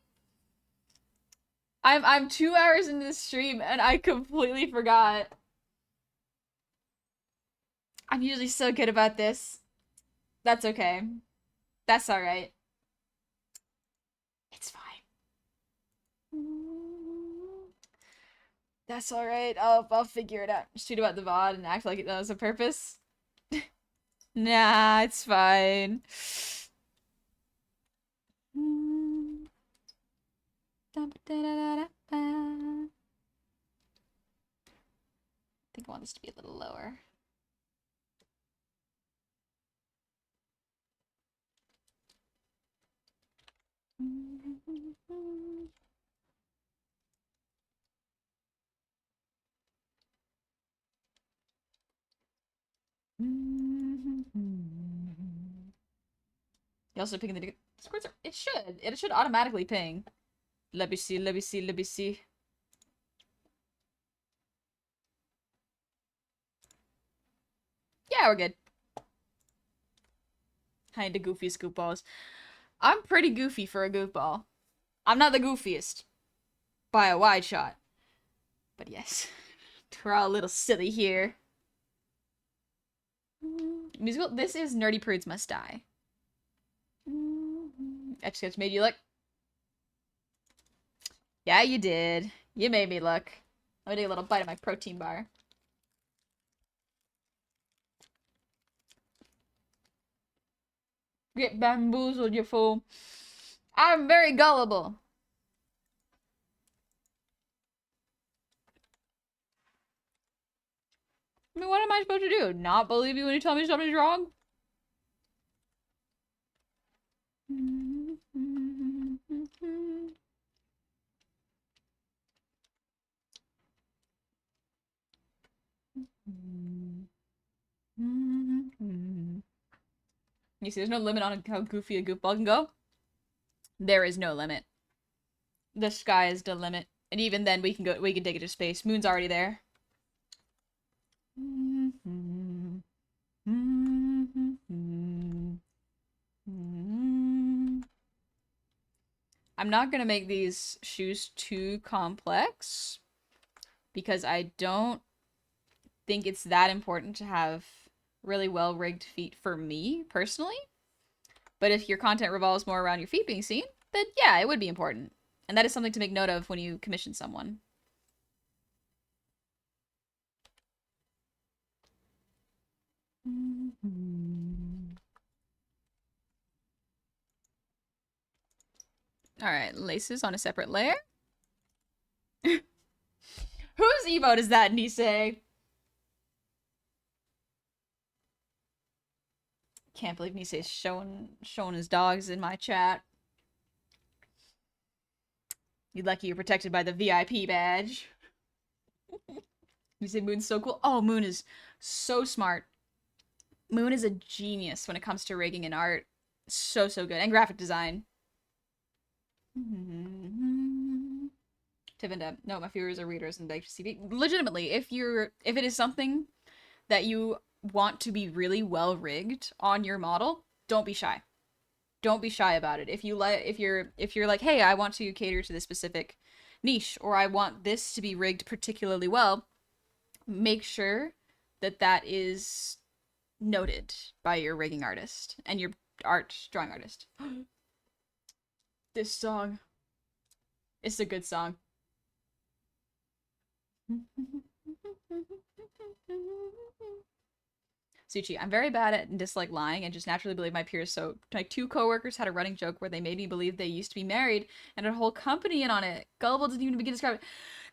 A: I'm 2 hours into this stream and I completely forgot. I'm usually so good about this. That's okay. That's alright. It's fine. That's alright. I'll figure it out. Just tweet about the VOD and act like it was a purpose. Nah, it's fine. I think I want this to be a little lower. You also ping the Discord server? It should. It should automatically ping. Let me see, let me see, let me see. Yeah, we're good. Kinda goofy goofballs. I'm pretty goofy for a goofball. I'm not the goofiest. By a wide shot. But yes. We're all a little silly here. Musical? This is Nerdy Prudes Must Die. Etch Sketch made you look. Yeah, you did. You made me look. Let me take a little bite of my protein bar. Get bamboozled, you fool. I'm very gullible. I mean, what am I supposed to do? Not believe you when you tell me something's wrong? You see, there's no limit on how goofy a goofball can go. There is no limit. The sky is the limit. And even then we can take it to space. Moon's already there. I'm not gonna make these shoes too complex because I don't think it's that important to have really well-rigged feet for me, personally. But if your content revolves more around your feet being seen, then yeah, it would be important. And that is something to make note of when you commission someone. Alright, laces on a separate layer. Whose emote is that, Nisei? Can't believe Nisei's showing his dogs in my chat. You're lucky you're protected by the VIP badge. You say Moon's so cool? Oh, Moon is so smart. Moon is a genius when it comes to rigging and art. So good. And graphic design. Tivenda. No, my viewers are readers and beg to see. Legitimately, if it is something that you want to be really well rigged on your model, don't be shy. Don't be shy about it. If you're like, hey, I want to cater to this specific niche, or I want this to be rigged particularly well, make sure that that is noted by your rigging artist and your drawing artist. This song. It's a good song. Suchi, I'm very bad at and dislike lying and just naturally believe my peers. So my 2 coworkers had a running joke where they made me believe they used to be married and had a whole company in on it. Gullible didn't even begin to describe it.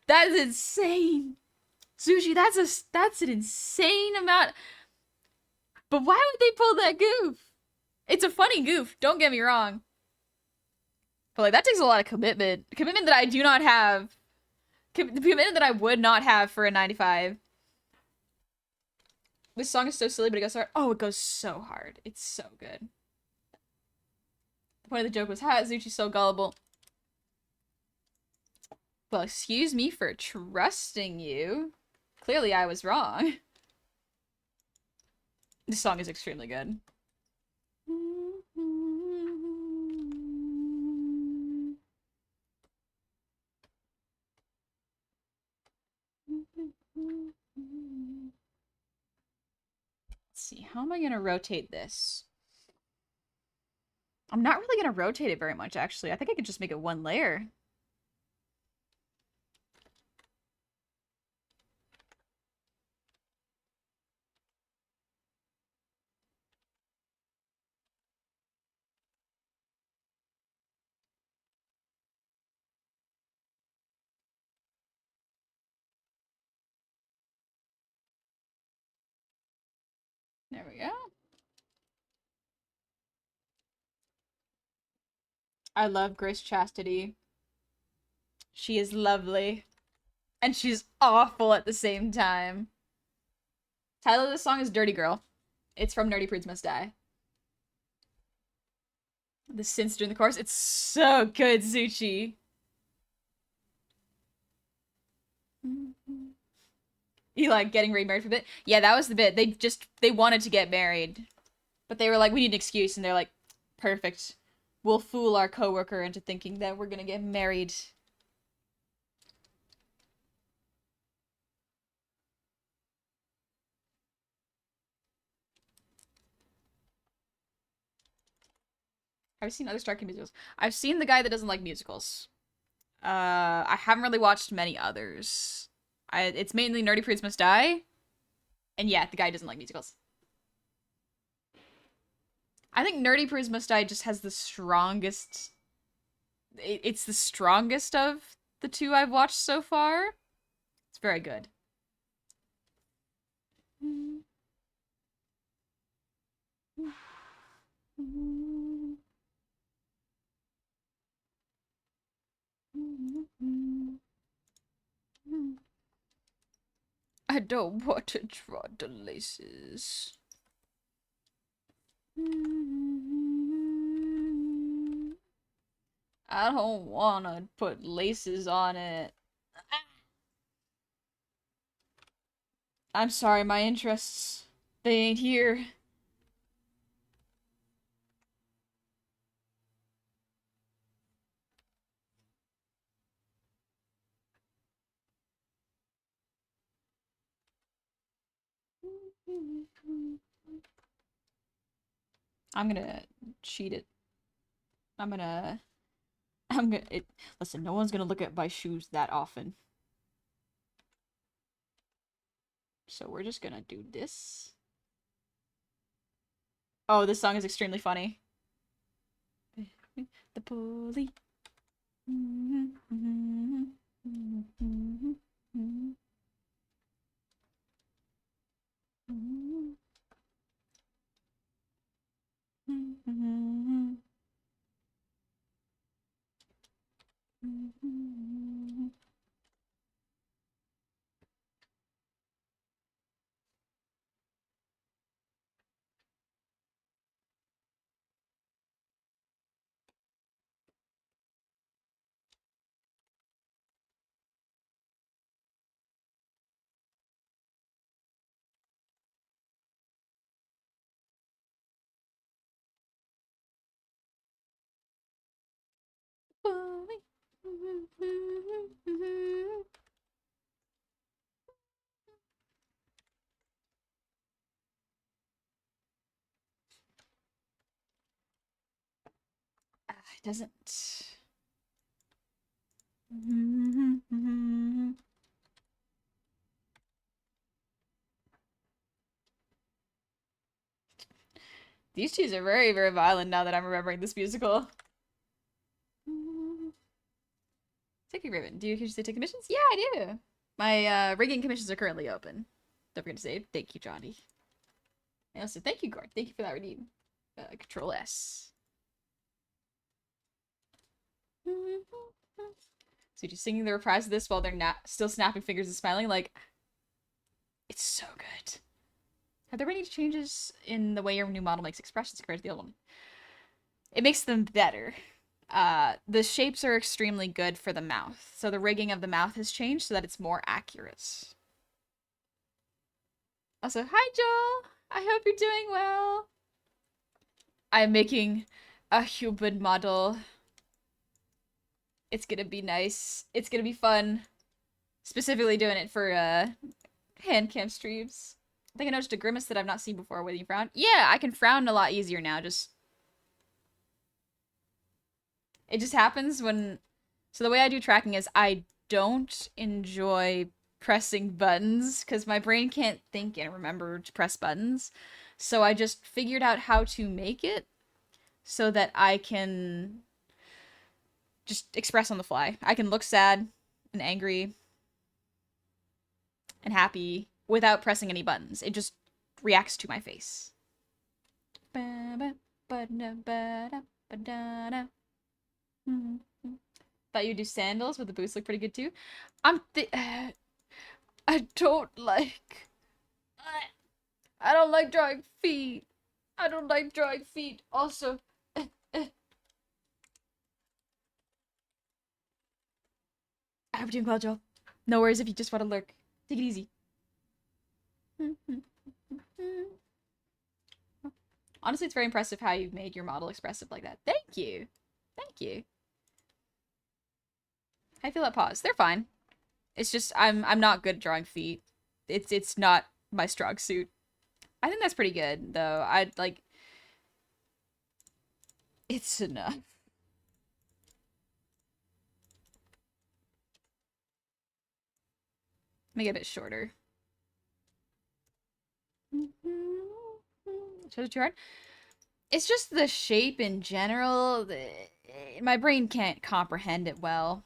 A: That is insane. Sushi, that's an insane amount. But why would they pull that goof? It's a funny goof, don't get me wrong. But like that takes a lot of commitment. Commitment that I do not have. Commitment that I would not have for a 95. This song is so silly, but it goes so hard. Oh, it goes so hard. It's so good. The point of the joke was, ha, Zuchi's so gullible. Well, excuse me for trusting you. Clearly I was wrong. This song is extremely good. Let's see, how am I gonna rotate this? I'm not really gonna rotate it very much, actually. I think I could just make it one layer. There we go. I love Grace Chastity. She is lovely. And she's awful at the same time. Title of this song is Dirty Girl. It's from Nerdy Prudes Must Die. The synths during the chorus. It's so good, Zuchi. You like getting remarried for a bit? Yeah, that was the bit. They wanted to get married. But they were like, we need an excuse. And they're like, perfect. We'll fool our coworker into thinking that we're gonna get married. I've seen other Star Kid musicals. I've seen The Guy That Doesn't Like Musicals. I haven't really watched many others. It's mainly Nerdy Prudes Must Die. And yeah, The Guy Doesn't Like Musicals. I think Nerdy Prudes Must Die just has the strongest... It's the strongest of the two I've watched so far. It's very good. I don't want to draw the laces. I don't want to put laces on it. I'm sorry, my interests, they ain't here. I'm gonna cheat it. Listen, no one's gonna look at my shoes that often. So we're just gonna do this. Oh, this song is extremely funny. The pulley. It doesn't. These two are very, very violent now that I'm remembering this musical. Take a ribbon. Do you usually take commissions? Yeah, I do. My rigging commissions are currently open. Don't forget to say thank you, Johnny. And also thank you, Gord. Thank you for that redeem. Control S. So just singing the reprise of this while they're still snapping fingers and smiling, like, it's so good. Have there been any changes in the way your new model makes expressions compared to the old one? It makes them better. The shapes are extremely good for the mouth. So the rigging of the mouth has changed so that it's more accurate. Also, hi Joel! I hope you're doing well. I'm making a human model. It's gonna be nice. It's gonna be fun. Specifically doing it for hand cam streams. I think I noticed a grimace that I've not seen before when you frown. Yeah, I can frown a lot easier now. It just happens when... So the way I do tracking is I don't enjoy pressing buttons because my brain can't think and remember to press buttons. So I just figured out how to make it so that I can just express on the fly. I can look sad and angry and happy without pressing any buttons. It just reacts to my face. Thought you'd do sandals, but the boots look pretty good too. I don't like... I don't like drawing feet. I don't like drawing feet. Also, I hope you're doing well, Joel. No worries if you just want to lurk. Take it easy. Honestly, it's very impressive how you've made your model expressive like that. Thank you. Thank you. How do you feel about paws? They're fine. It's just I'm not good at drawing feet. It's not my strong suit. I think that's pretty good, though. I'd like... It's enough. Make it a bit shorter. Shows it too hard? It's just the shape in general. My brain can't comprehend it well.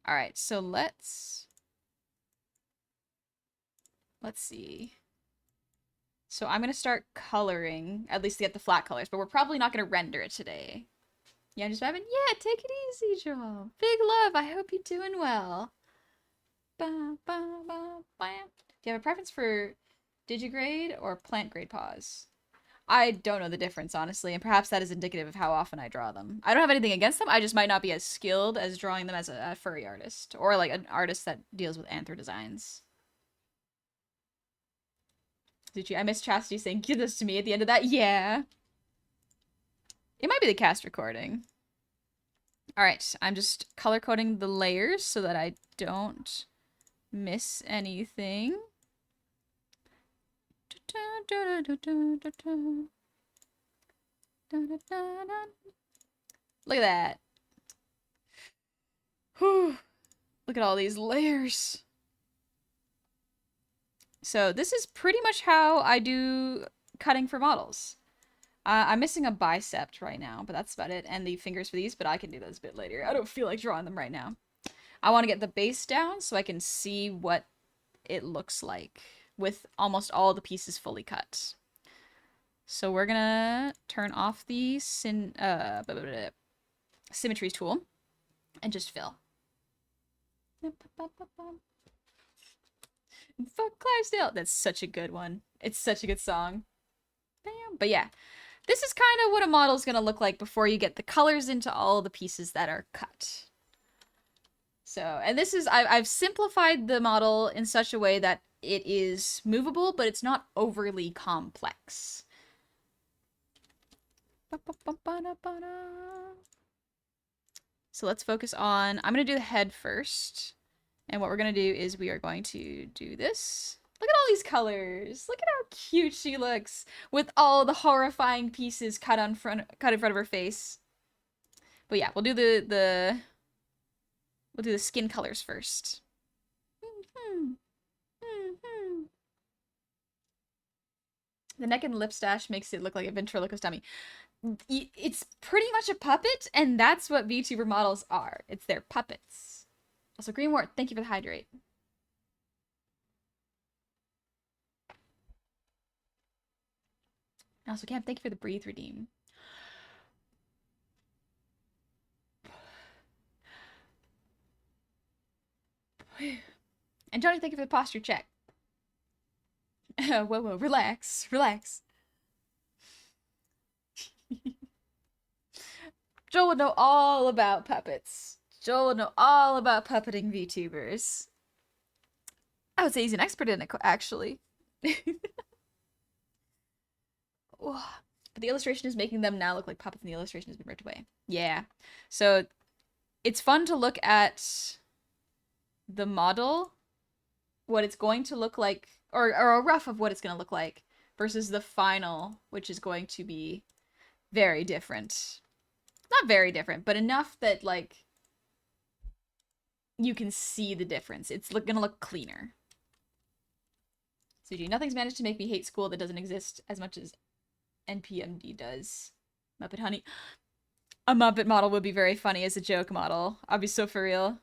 A: Alright, so let's see. So I'm gonna start coloring, at least to get the flat colors, but we're probably not gonna render it today. Yeah, just having, yeah, take it easy, Joel. Big love, I hope you're doing well. Do you have a preference for digigrade or plant grade paws? I don't know the difference, honestly, and perhaps that is indicative of how often I draw them. I don't have anything against them, I just might not be as skilled as drawing them as a furry artist, or like an artist that deals with anthro designs. Did you? I miss Chastity saying, give this to me at the end of that. Yeah. It might be the cast recording. Alright, I'm just color coding the layers so that I don't miss anything. Look at that. Whew. Look at all these layers. So this is pretty much how I do cutting for models. I'm missing a bicep right now, but that's about it. And the fingers for these, but I can do those a bit later. I don't feel like drawing them right now. I want to get the base down so I can see what it looks like with almost all the pieces fully cut. So we're gonna turn off the symmetry tool and just fill. Fuck Clivesdale! That's such a good one. It's such a good song. Bam. But yeah, this is kind of what a model is gonna look like before you get the colors into all the pieces that are cut. So, and this is, I've simplified the model in such a way that it is movable, but it's not overly complex. So let's focus on, I'm going to do the head first. And what we're going to do is we are going to do this. Look at all these colors. Look at how cute she looks with all the horrifying pieces cut in front of her face. But yeah, we'll do the skin colors first. The neck and lip stash makes it look like a ventriloquist dummy. It's pretty much a puppet, and that's what VTuber models are. It's their puppets. Also, Greenwort, thank you for the hydrate. Also, Cam, thank you for the breathe redeem. And Johnny, thank you for the posture check. Whoa, relax, relax. Joel would know all about puppets. Joel would know all about puppeting VTubers. I would say he's an expert in it, actually. But the illustration is making them now look like puppets, and the illustration has been ripped away. Yeah. So it's fun to look at the model, what it's going to look like, or a rough of what it's going to look like, versus the final, which is going to be very different. Not very different, but enough that, like, you can see the difference. It's gonna look cleaner. Suji, nothing's managed to make me hate school that doesn't exist as much as NPMD does. Muppet Honey. A Muppet model would be very funny as a joke model. I'll be so for real.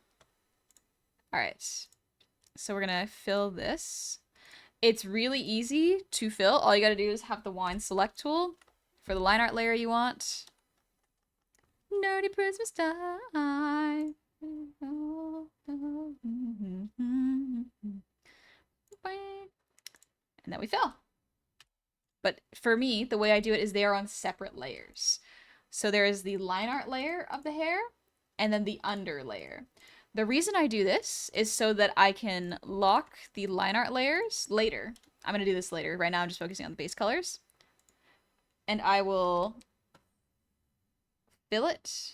A: Alright. So we're gonna fill this. It's really easy to fill. All you gotta do is have the wine select tool for the line art layer you want. Nerdy Christmas time. And then we fill. But for me, the way I do it is they are on separate layers. So there is the line art layer of the hair, and then the under layer. The reason I do this is so that I can lock the line art layers later. I'm going to do this later. Right now I'm just focusing on the base colors. And I will fill it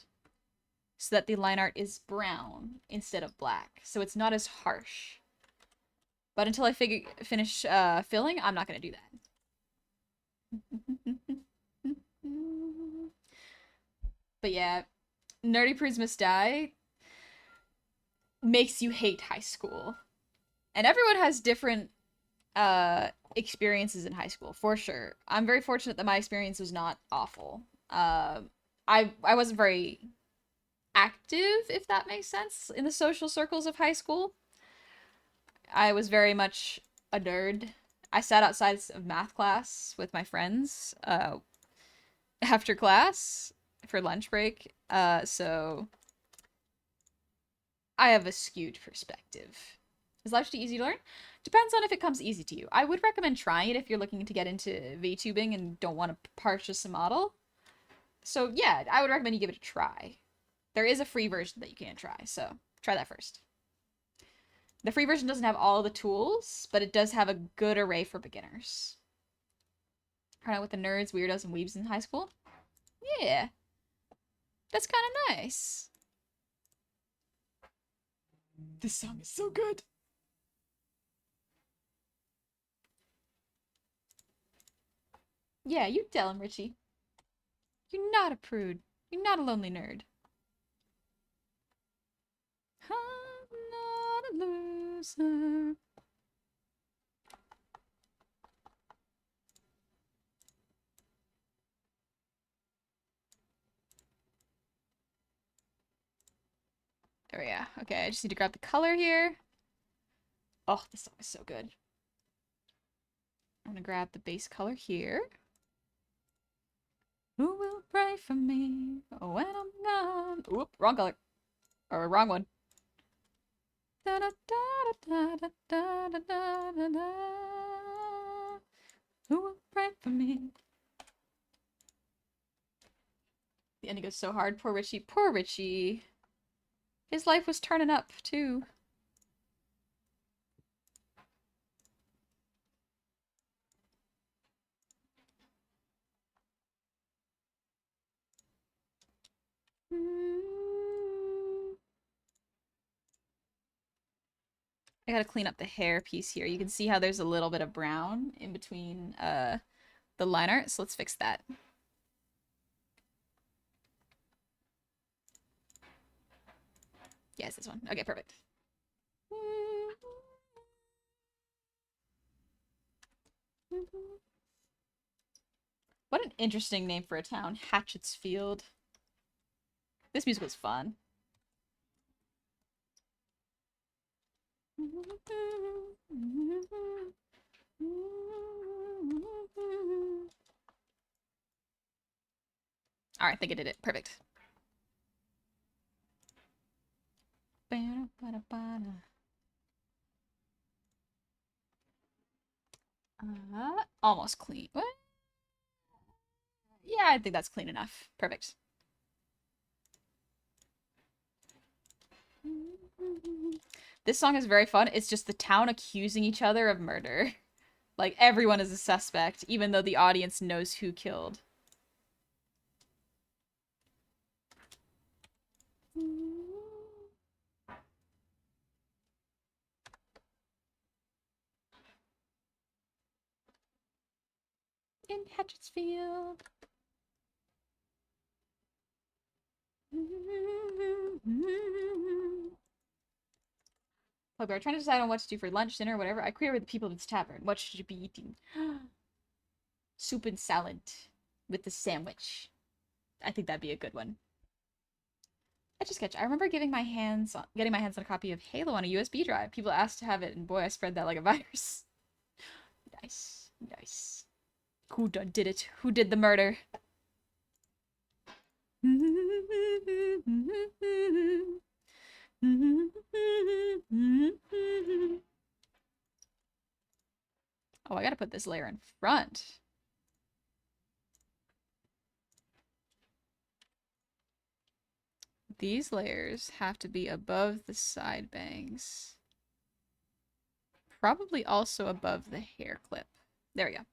A: so that the line art is brown instead of black. So it's not as harsh. But until I finish filling, I'm not going to do that. But yeah, Nerdy Prudes Must Die makes you hate high school. And everyone has different experiences in high school, for sure. I'm very fortunate that my experience was not awful. I wasn't very active, if that makes sense, in the social circles of high school. I was very much a nerd. I sat outside of math class with my friends after class for lunch break. So I have a skewed perspective. Is life too easy to learn? Depends on if it comes easy to you. I would recommend trying it if you're looking to get into VTubing and don't want to purchase a model. So yeah, I would recommend you give it a try. There is a free version that you can try, so try that first. The free version doesn't have all the tools, but it does have a good array for beginners. Hang out with the nerds, weirdos, and weebs in high school? Yeah. That's kind of nice. This song is so good. Yeah, you tell him, Richie. You're not a prude. You're not a lonely nerd. I'm not a loser. There we go. Okay, I just need to grab the color here. Oh, this song is so good. I'm gonna grab the base color here. Who will pray for me when I'm gone? Oop, wrong color. Or wrong one. Da da da da da da da da da da. Who will pray for me? The ending goes so hard. Poor Richie. Poor Richie. His life was turning up, too. I gotta clean up the hair piece here. You can see how there's a little bit of brown in between the line art, so let's fix that. Yes, this one. Okay, perfect. What an interesting name for a town. Hatchettsfield. This music was fun. Alright, I think I did it. Perfect. Almost clean. What? Yeah, I think that's clean enough. Perfect. This song is very fun. It's just the town accusing each other of murder. Like, everyone is a suspect, even though the audience knows who killed. In Hatchettsfield. Look, we're trying to decide on what to do for lunch, dinner, whatever. I query with the people of this tavern. What should you be eating? Soup and salad with the sandwich. I think that'd be a good one. Etch a Sketch. I remember getting my hands on a copy of Halo on a USB drive. People asked to have it, and boy, I spread that like a virus. Nice, nice. Who did it? Who did the murder? Oh, I gotta put this layer in front. These layers have to be above the side bangs. Probably also above the hair clip. There we go.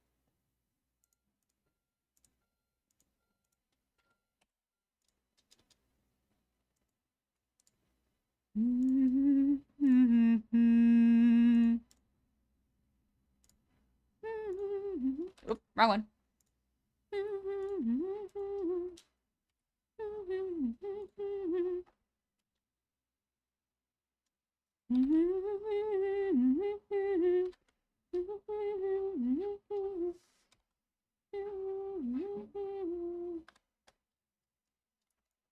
A: Oop, wrong one.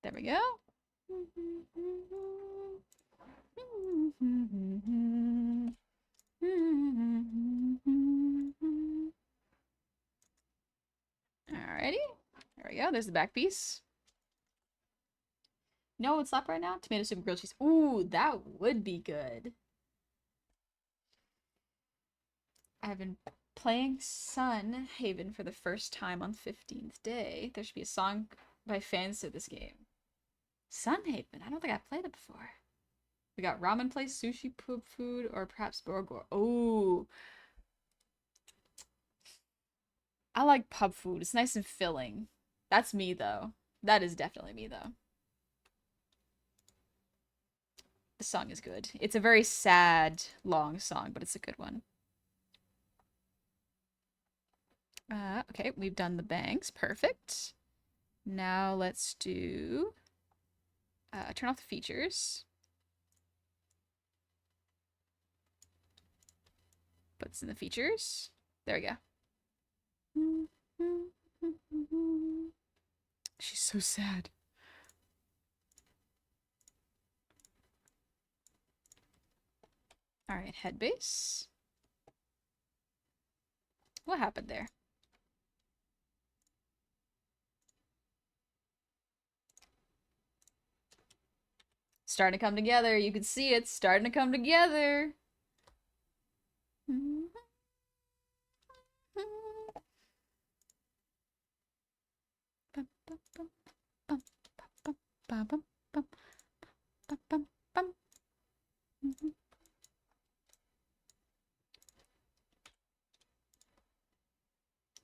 A: There we go. Alrighty. There we go. There's the back piece. No, it's slap right now. Tomato soup and grilled cheese. Ooh, that would be good. I've been playing Sun Haven for the first time on 15th day. There should be a song by fans of this game. Sun Haven? I don't think I've played it before. We got ramen place, sushi poop food, or perhaps burger. Oh, I like pub food. It's nice and filling. That's me, though. That is definitely me, though. The song is good. It's a very sad, long song, but it's a good one. Okay, we've done the bangs. Perfect. Now let's do... turn off the features. Put this in the features. There we go. She's so sad. Alright, head base. What happened there? Starting to come together. You can see it starting to come together.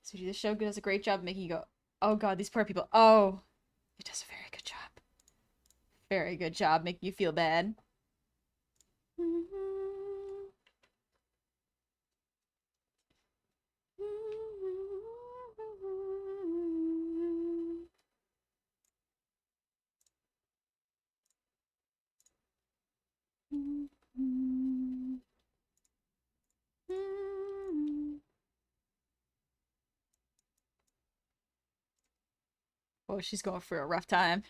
A: So the show does a great job making you go, oh god, these poor people. Oh, it does a very good job. Very good job making you feel bad. Oh, she's going for a rough time.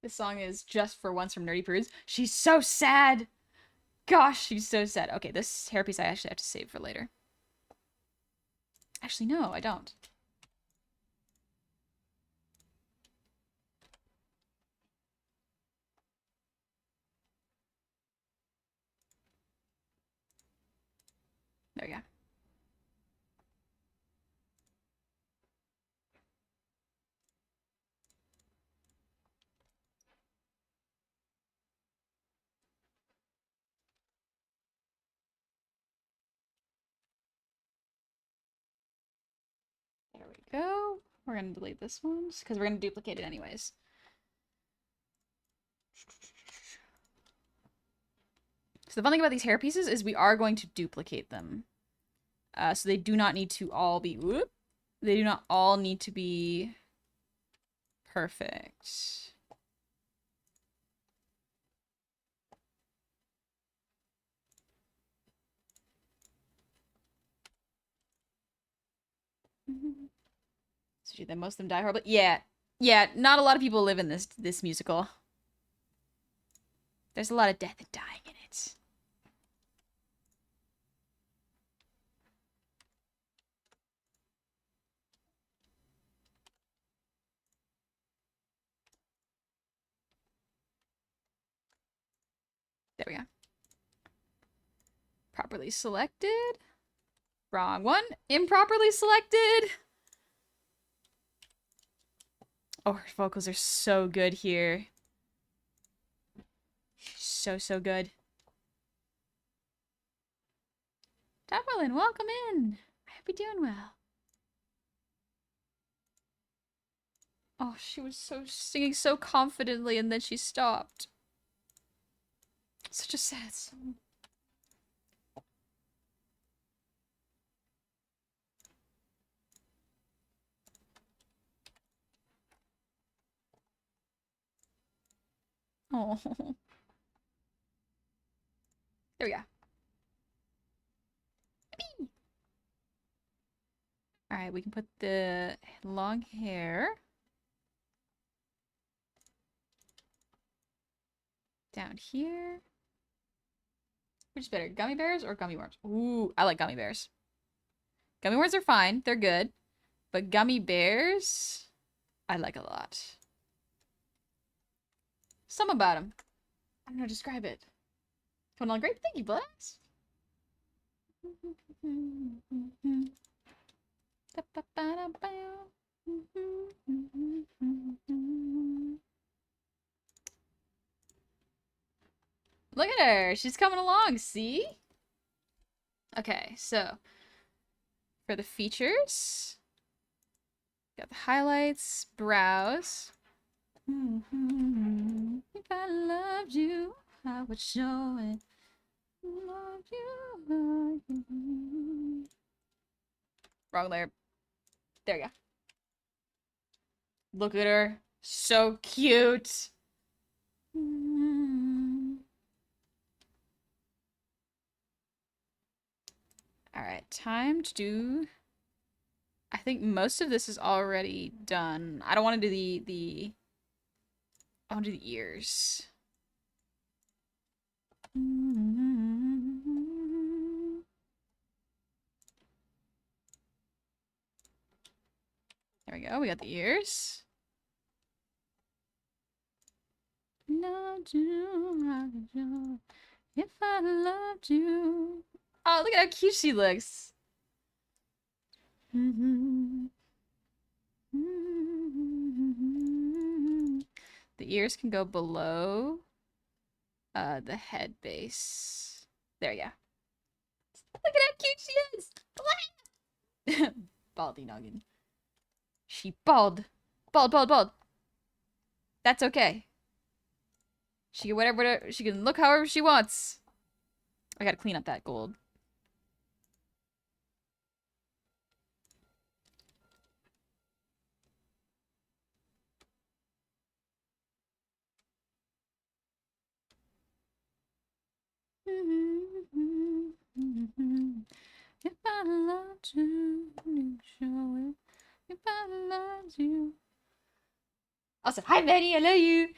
A: This song is Just for Once from Nerdy Prudes. She's so sad. Gosh, she's so sad. Okay, this hairpiece I actually have to save for later. Actually, no, I don't. There we go. There we go. We're gonna delete this one because we're gonna duplicate it anyways. So the fun thing about these hair pieces is we are going to duplicate them. So they do not need to all be, whoop, they do not all need to be perfect. So then most of them die horribly. Yeah. Yeah, not a lot of people live in this musical. There's a lot of death and dying in it. There we go. Properly selected. Wrong one. Improperly selected. Oh, her vocals are so good here. So good. Darlin, welcome in. I hope you're doing well. Oh, she was so singing so confidently and then she stopped. Such a sad song. Oh. There we go. Alright, we can put the long hair down here. Which is better, gummy bears or gummy worms? Ooh, I like gummy bears. Gummy worms are fine, they're good. But gummy bears, I like a lot. Some about them. I don't know how to describe it. Coming along great, thank you, Bless. Look at her. She's coming along, see? Okay, so for the features, got the highlights, brows. If I loved you, I would show it. Love you. Wrong layer. There we go. Look at her. So cute. Alright, time to do... I think most of this is already done. I don't want to do the... I want to do the ears. There we go. We got the ears. Loved you, if I loved you. Oh, look at how cute she looks. The ears can go below the head base. There you go. Look at how cute she is. Baldy noggin. She bald. Bald. That's okay. She can whatever she can look however she wants. I gotta clean up that gold. If I loved you, you show it. If I loved you. Also, hi Maddie, I love you.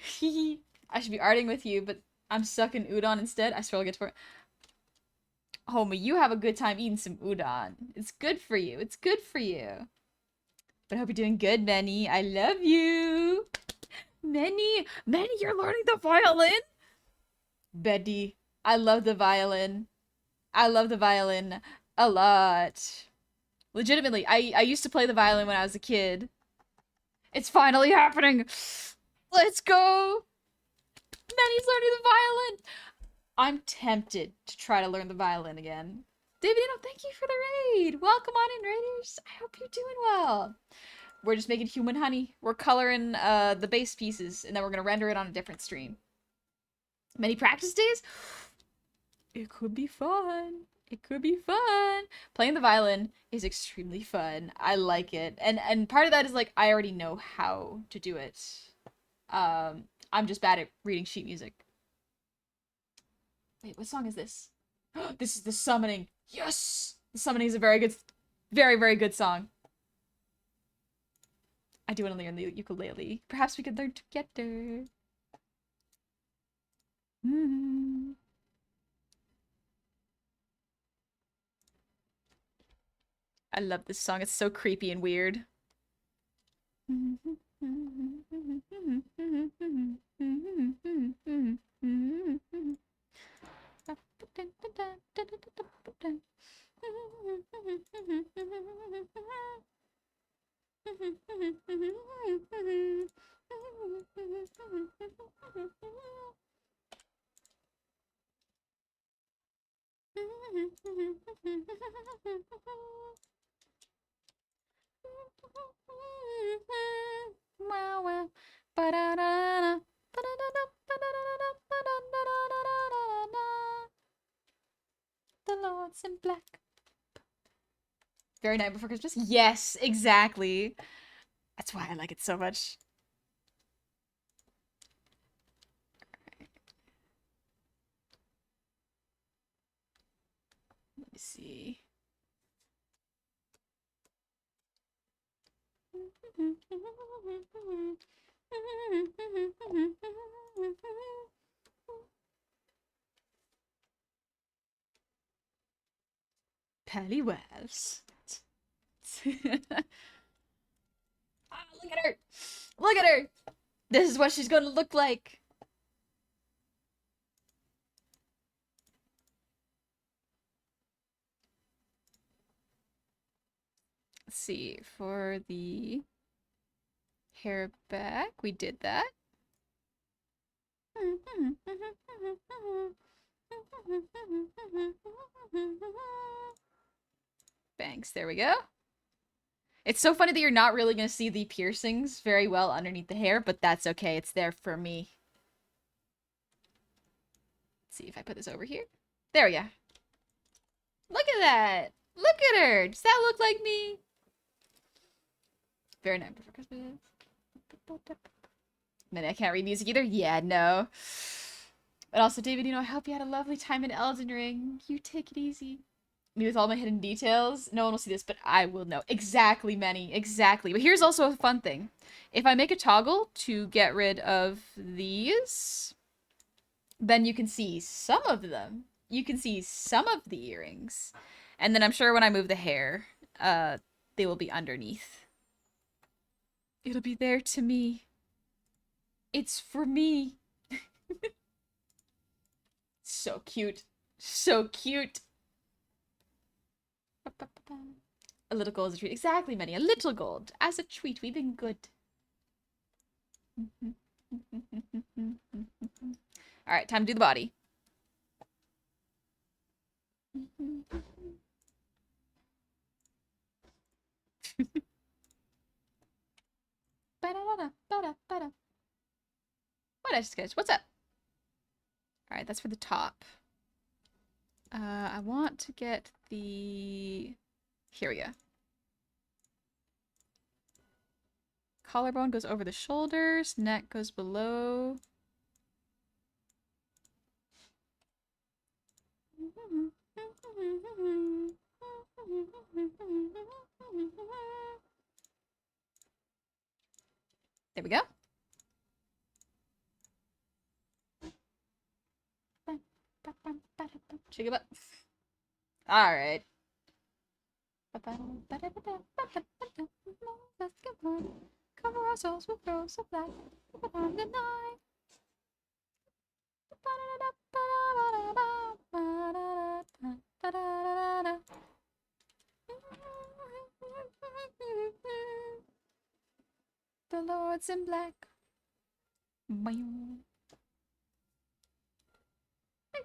A: I should be arting with you, but I'm stuck in udon instead. I swear I'll get to it. Homie, you have a good time eating some udon. It's good for you. It's good for you. But I hope you're doing good, Manny. I love you. Manny, you're learning the violin? Betty, I love the violin. I love the violin a lot. Legitimately, I used to play the violin when I was a kid. It's finally happening. Let's go. Manny's learning the violin. I'm tempted to try to learn the violin again. Davidino, thank you for the raid. Welcome on in, raiders. I hope you're doing well. We're just making human honey. We're coloring the base pieces, and then we're gonna render it on a different stream. Many practice days? It could be fun. It could be fun. Playing the violin is extremely fun. I like it. And part of that is like I already know how to do it. I'm just bad at reading sheet music. Wait, what song is this? This is The Summoning. Yes! The Summoning is a very good, very, very good song. I do want to learn the ukulele. Perhaps we could learn together. I love this song. It's so creepy and weird. The Lord's in black. Very Night Before Christmas? Yes, exactly. That's why I like it so much. Let me see. Pelly Wells. Ah, look at her! Look at her! This is what she's gonna look like. Let's see, for the hair back, we did that. Bangs, there we go. It's so funny that you're not really going to see the piercings very well underneath the hair, but that's okay. It's there for me. Let's see if I put this over here. There we go. Look at that. Look at her. Does that look like me? Very Night Before Christmas. Then I can't read music either? Yeah, no. But also, David, I hope you had a lovely time in Elden Ring. You take it easy. Me with all my hidden details. No one will see this, but I will know. Exactly, Manny. Exactly. But here's also a fun thing. If I make a toggle to get rid of these, then you can see some of them. You can see some of the earrings. And then I'm sure when I move the hair, they will be underneath. It'll be there to me. It's for me. So cute. So cute. A little gold as a treat. Exactly, Manny. A little gold. As a treat. We've been good. Alright, time to do the body. What else, guys? What's up? Alright, that's for the top. I want to get the... Here we go. Collarbone goes over the shoulders. Neck goes below. There we go. Shake it up. All right. Cover ourselves with rose of black. On the night. The Lord's in black. Thank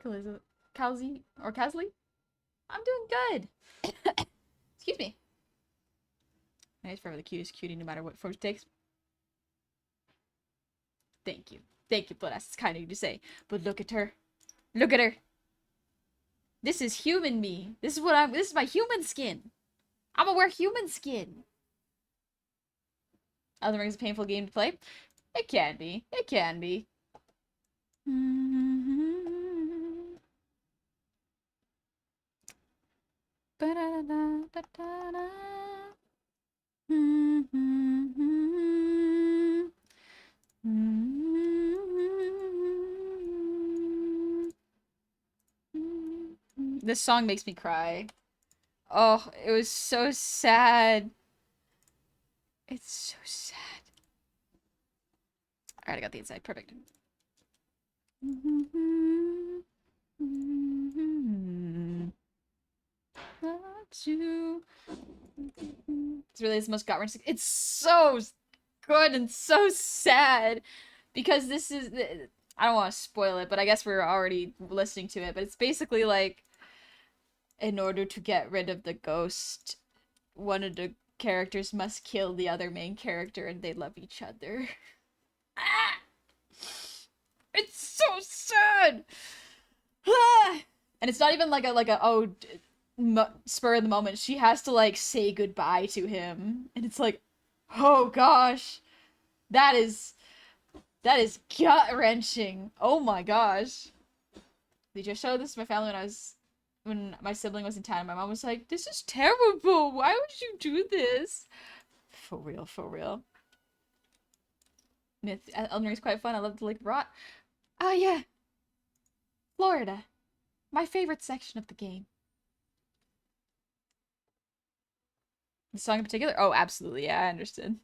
A: you, Elizabeth. Kowsey or Casley? I'm doing good. Excuse me. Nice forever the cutest cutie no matter what form it takes. Thank you. Thank you, Bloodass. It's kind of you to say. But look at her. Look at her. This is human me. This is my human skin. I'm gonna wear human skin. Elden Ring is a painful game to play. It can be. It can be. This song makes me cry. Oh, it was so sad. It's so sad. Alright, I got the inside. Perfect. It's really the most gut-wrenching. It's so good and so sad because this is. I don't want to spoil it, but I guess we're already listening to it. But it's basically like, in order to get rid of the ghost, one of the characters must kill the other main character, and they love each other. Ah! It's so sad. Ah! And it's not even like a spur of the moment. She has to like say goodbye to him, and it's like, oh gosh, that is gut wrenching. Oh my gosh. Did you show this to my family when my sibling was in town? My mom was like, "This is terrible. Why would you do this?" For real, for real. Myth Elden Ring is quite fun. I love the Lake Rot. Oh yeah, Florida, my favorite section of the game. The song in particular? Oh, absolutely. Yeah, I understood.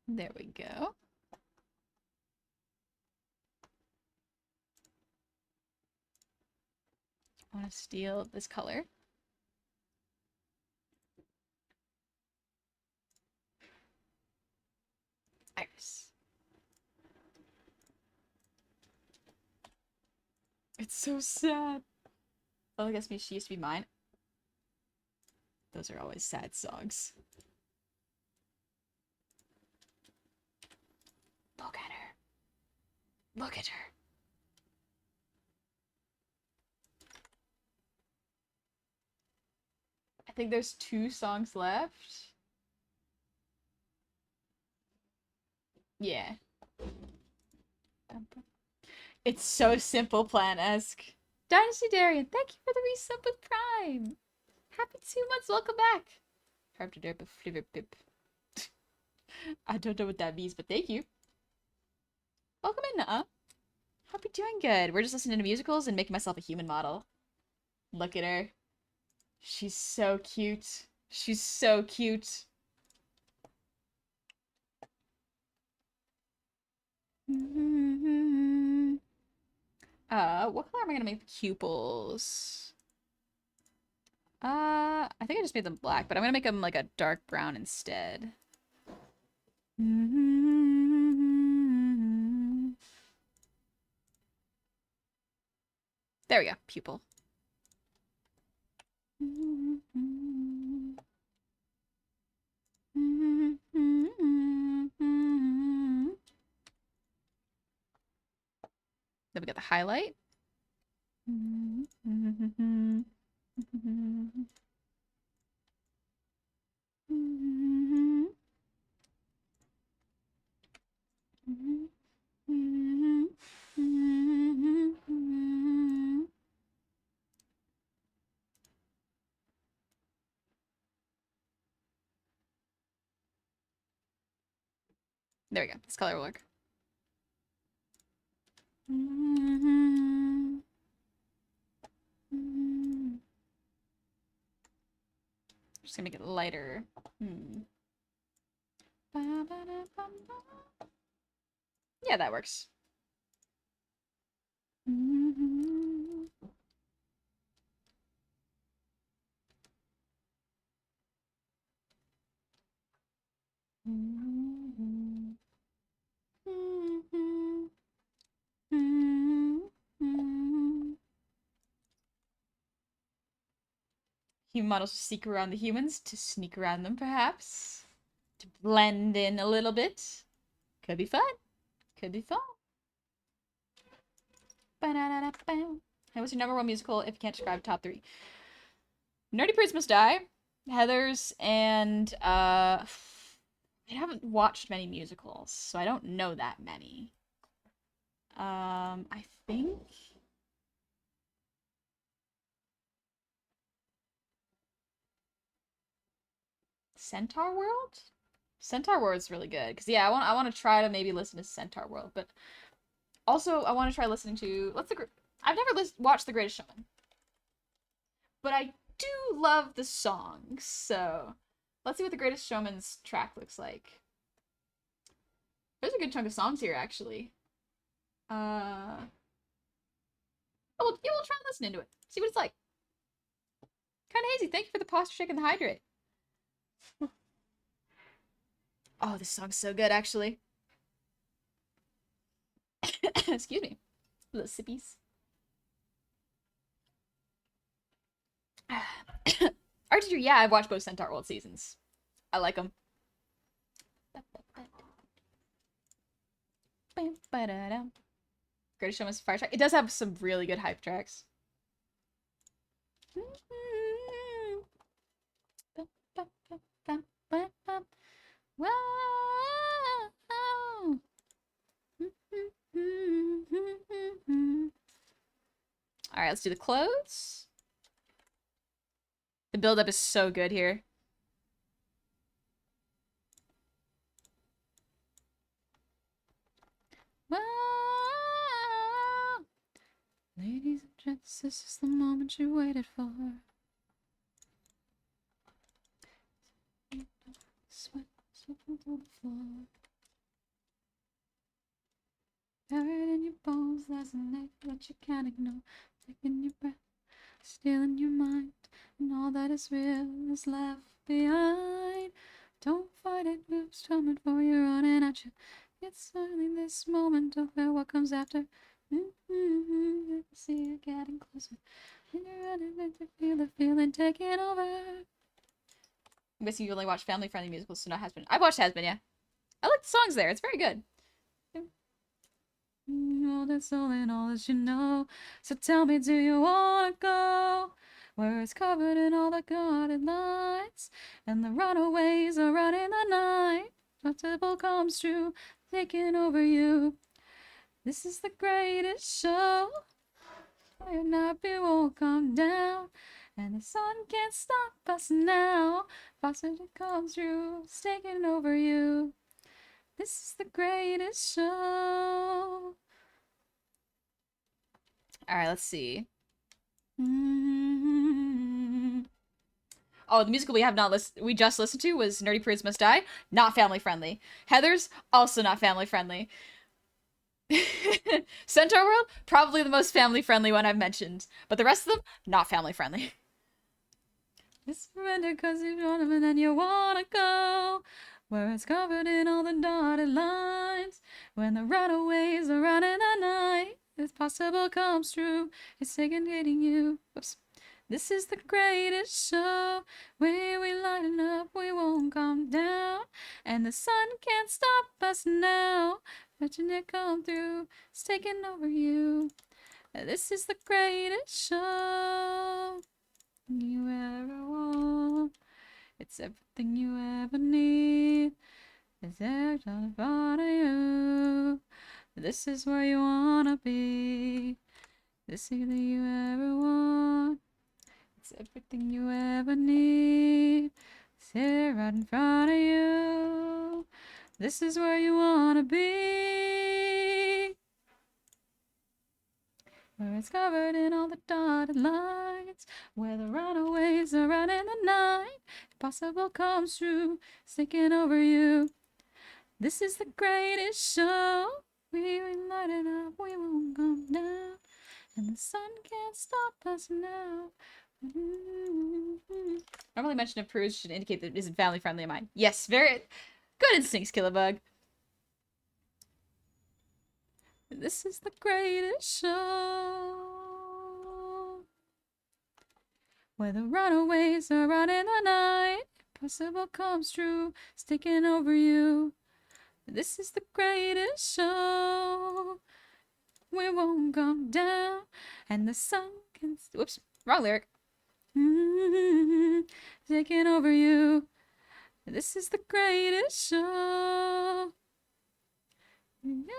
A: There we go. I want to steal this color. Iris. It's so sad. Oh, I guess she used to be mine. Those are always sad songs. Look at her. Look at her. I think there's 2 songs left. Yeah. It's so simple plan-esque. Dynasty Darian, thank you for the resub with Prime. Happy 2 months, welcome back. I don't know what that means, but thank you. Welcome in, Hope you're doing good. We're just listening to musicals and making myself a human model. Look at her. She's so cute. She's so cute. What color am I gonna make the pupils? I think I just made them black, but I'm gonna make them like a dark brown instead. There we go, pupil. Then we got the highlight. There we go. This color will work. Mm-hmm. Mm-hmm. Just gonna make it lighter. Yeah, that works. Human models seek around the humans to sneak around them, perhaps. To blend in a little bit. Could be fun. Could be fun. Hey, what's your number one musical if you can't describe top three? Nerdy Prudes Must Die, Heathers, and I haven't watched many musicals, so I don't know that many. I think Centaur World? Centaur World's really good because yeah, I want to try to maybe listen to Centaur World, but also I want to try listening to I've never watched The Greatest Showman, but I do love the songs. So let's see what The Greatest Showman's track looks like. There's a good chunk of songs here actually. We'll try listening to it. See what it's like. Kind of hazy. Thank you for the posture check and the hydrate. Oh, this song's so good, actually. Excuse me. Little sippies. Art teacher, yeah, I've watched both Centaur World seasons. I like them. Greatest Showman's fire track. It does have some really good hype tracks. Alright, let's do the clothes. The build-up is so good here. Ladies and gents, this is the moment you waited for. Sweat slipping through the floor. Buried in your bones, there's an ache that you can't ignore. Taking your breath, stealing your mind, and all that is real is left behind. Don't fight it, loops coming for you, running at you. It's only this moment, don't fear what comes after. You can see it getting closer. And you're running to feel the feeling taking over. I'm guessing you only watch family-friendly musicals, so not Has Been. I've watched Has Been, yeah. I like the songs there. It's very good. All that's all in all that you know. So tell me, do you wanna go where it's covered in all the guarded lights and the runaways are running the night? Comfortable comes true, taking over you. This is the greatest show. Your nappy won't come down, and the sun can't stop us now. Faucet comes through, it's taking over you. This is the greatest show. Alright, let's see. Oh, the musical we just listened to was Nerdy Prudes Must Die. Not family friendly. Heathers, also not family friendly. Centaur World, probably the most family friendly one I've mentioned. But the rest of them, not family friendly. Just surrender cause you want them and then you wanna go where it's covered in all the dotted lines. When the runaways are running the night, it's possible comes true. It's getting you. Oops. This is the greatest show. Way we lighten up, we won't come down. And the sun can't stop us now. Watching it come through, it's taking over you. This is the greatest show you ever want. It's everything you ever need. It's everything in front of you. This is where you wanna be. This is everything you ever want. It's everything you ever need. It's here right in front of you. This is where you wanna be. Where it's covered in all the dotted lines. Where the runaways are out in the night. Impossible comes true, sticking over you. This is the greatest show. We will light it up, we won't come down. And the sun can't stop us now. Normally mention of prudes should indicate that it isn't family friendly in mind. Yes, very good instincts, Killabug. This is the greatest show. Where the runaways are out in the night. Impossible comes true, sticking over you. This is the greatest show. We won't come down. And the sun can... Whoops, wrong lyric. Taking over you. This is the greatest show. And the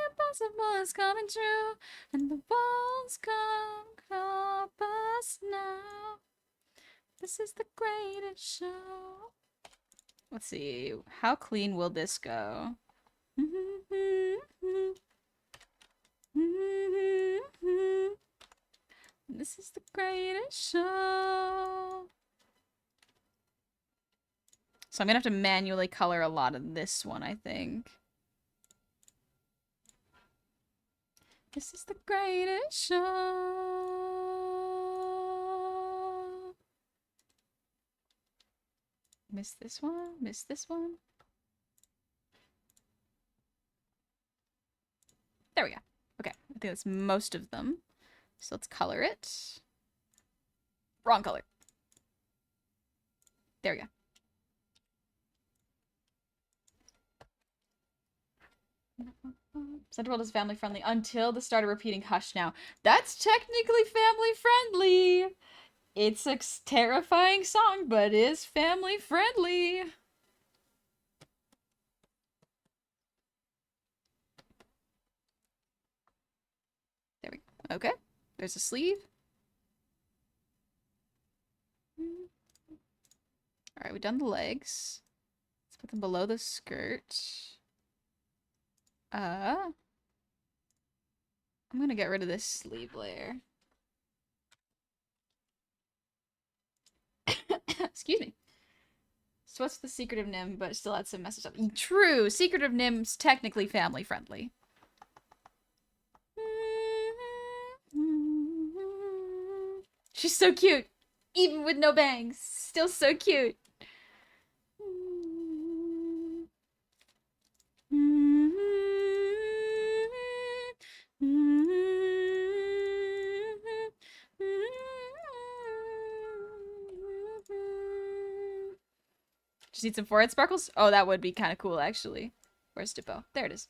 A: impossible is coming true. And the walls come up us now. This is the greatest show. Let's see. How clean will this go? This is the greatest show. So I'm gonna have to manually color a lot of this one, I think. This is the greatest show. Miss this one, miss this one. There we go. Okay, I think that's most of them. So let's color it. Wrong color. There we go. Centerworld is family friendly until the start of repeating Hush Now. That's technically family friendly. It's a terrifying song, but is family friendly. There we go. Okay. There's a sleeve. Alright, we've done the legs. Let's put them below the skirt. I'm gonna get rid of this sleeve layer. Excuse me. So what's the Secret of Nim, but still had some message up? True! Secret of Nim's technically family friendly. She's so cute! Even with no bangs. Still so cute. Just need some forehead sparkles? Oh, that would be kind of cool, actually. Where's Dippo? There it is.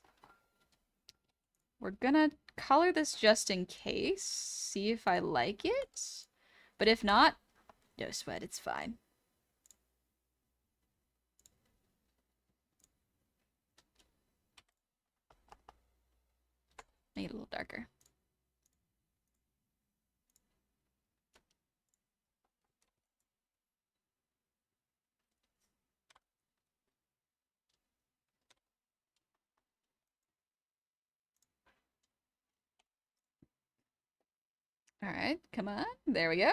A: We're gonna color this just in case. See if I like it. But if not, no sweat, it's fine. Make it a little darker. Alright, come on. There we go.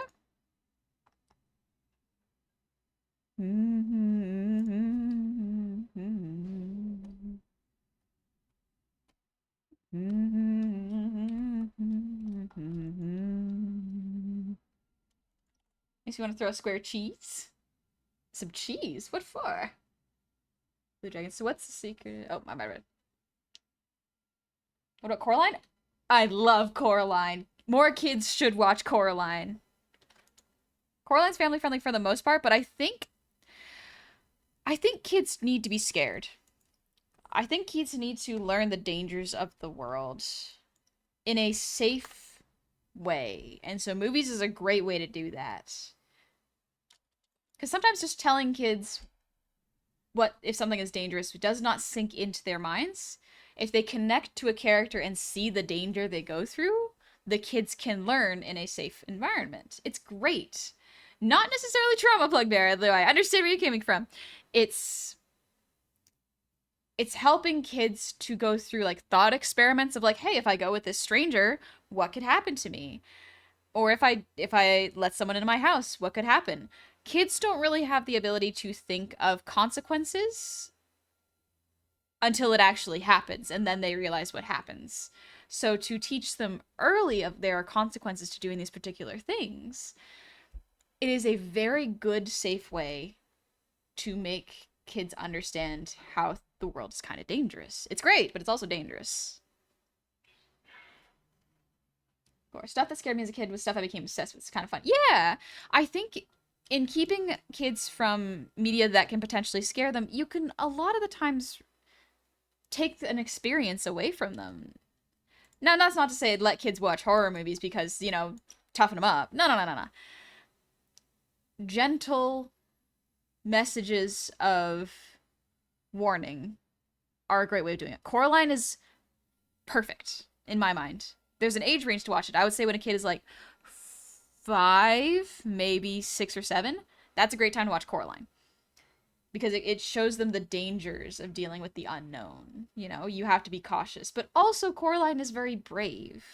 A: Makes you want to throw a square cheese? Some cheese? What for? Blue dragon. So what's the secret? Oh, my bad. What about Coraline? I love Coraline. More kids should watch Coraline. Coraline's family friendly for the most part, but I think kids need to be scared. I think kids need to learn the dangers of the world in a safe way. And so movies is a great way to do that. Because sometimes just telling kids what if something is dangerous does not sink into their minds. If they connect to a character and see the danger they go through, the kids can learn in a safe environment. It's great. Not necessarily trauma, Plugbear, though I understand where you're coming from. It's it's helping kids to go through like thought experiments of like, hey, if I go with this stranger, what could happen to me? Or if I let someone into my house, what could happen? Kids don't really have the ability to think of consequences until it actually happens, and then they realize what happens. So to teach them early of there are consequences to doing these particular things, it is a very good, safe way to make kids understand how the world is kind of dangerous. It's great, but it's also dangerous. Of course, stuff that scared me as a kid was stuff I became obsessed with. It's kind of fun. Yeah, I think in keeping kids from media that can potentially scare them, you can a lot of the times take an experience away from them. Now, that's not to say let kids watch horror movies because, toughen them up. No, no, no, no, no. Gentle messages of warning are a great way of doing it. Coraline is perfect in my mind. There's an age range to watch it. I would say when a kid is like 5, maybe 6 or 7, that's a great time to watch Coraline. Because it shows them the dangers of dealing with the unknown. You have to be cautious. But also, Coraline is very brave.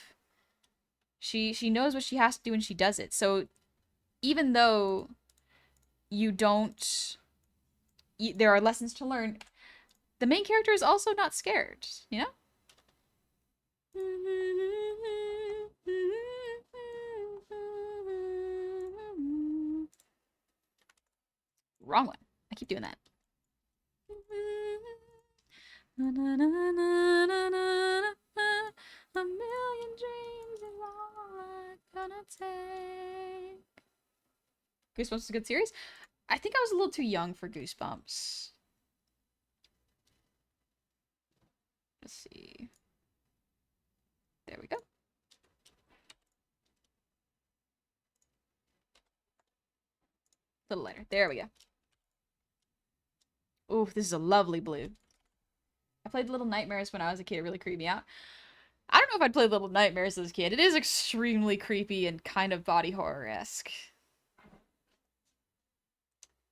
A: She knows what she has to do and she does it. So even though you don't... there are lessons to learn, the main character is also not scared, Wrong one. I keep doing that. A million dreams is all I'm gonna take. Goosebumps is a good series. I think I was a little too young for Goosebumps. Let's see. There we go. A little lighter. There we go. Ooh, this is a lovely blue. I played Little Nightmares when I was a kid. It really creeped me out. I don't know if I'd play Little Nightmares as a kid. It is extremely creepy and kind of body horror-esque.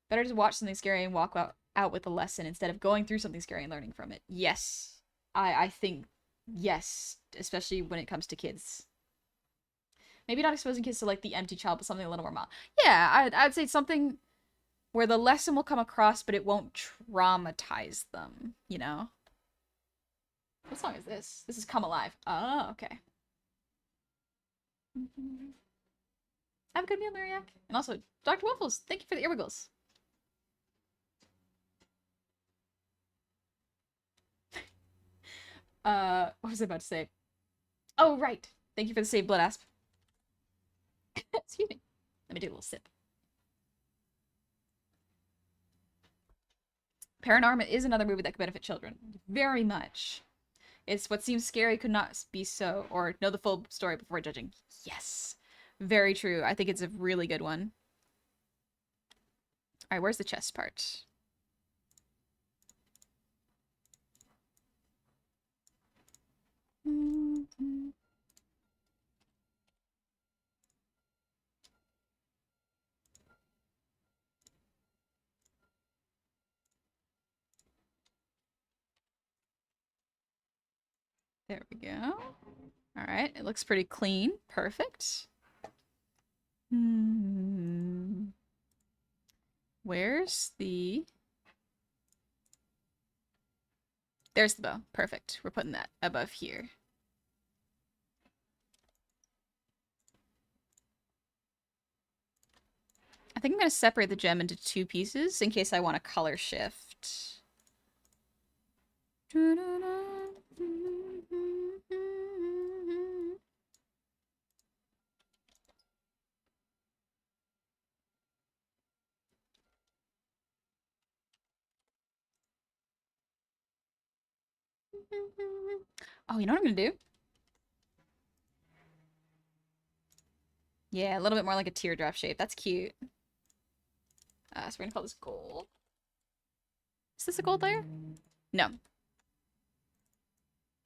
A: Better to watch something scary and walk out with a lesson instead of going through something scary and learning from it. Yes. I think yes, especially when it comes to kids. Maybe not exposing kids to like the empty child, but something a little more mild. Yeah, I'd say something where the lesson will come across, but it won't traumatize them, What song is this? This is Come Alive. Oh, okay. Have a good meal, Mariak. And also, Dr. Waffles, thank you for the earwiggles. What was I about to say? Oh, right. Thank you for the save, Blood Asp. Excuse me. Let me do a little sip. Paranormal is another movie that could benefit children. Very much. It's what seems scary could not be so, or know the full story before judging. Yes. Very true. I think it's a really good one. Alright, where's the chest part? There we go. Alright, it looks pretty clean. Perfect. Where's the... There's the bow. Perfect. We're putting that above here. I think I'm going to separate the gem into 2 pieces in case I want to color shift. Oh, you know what I'm going to do? Yeah, a little bit more like a teardrop shape. That's cute. So we're going to call this gold. Is this a gold layer? No.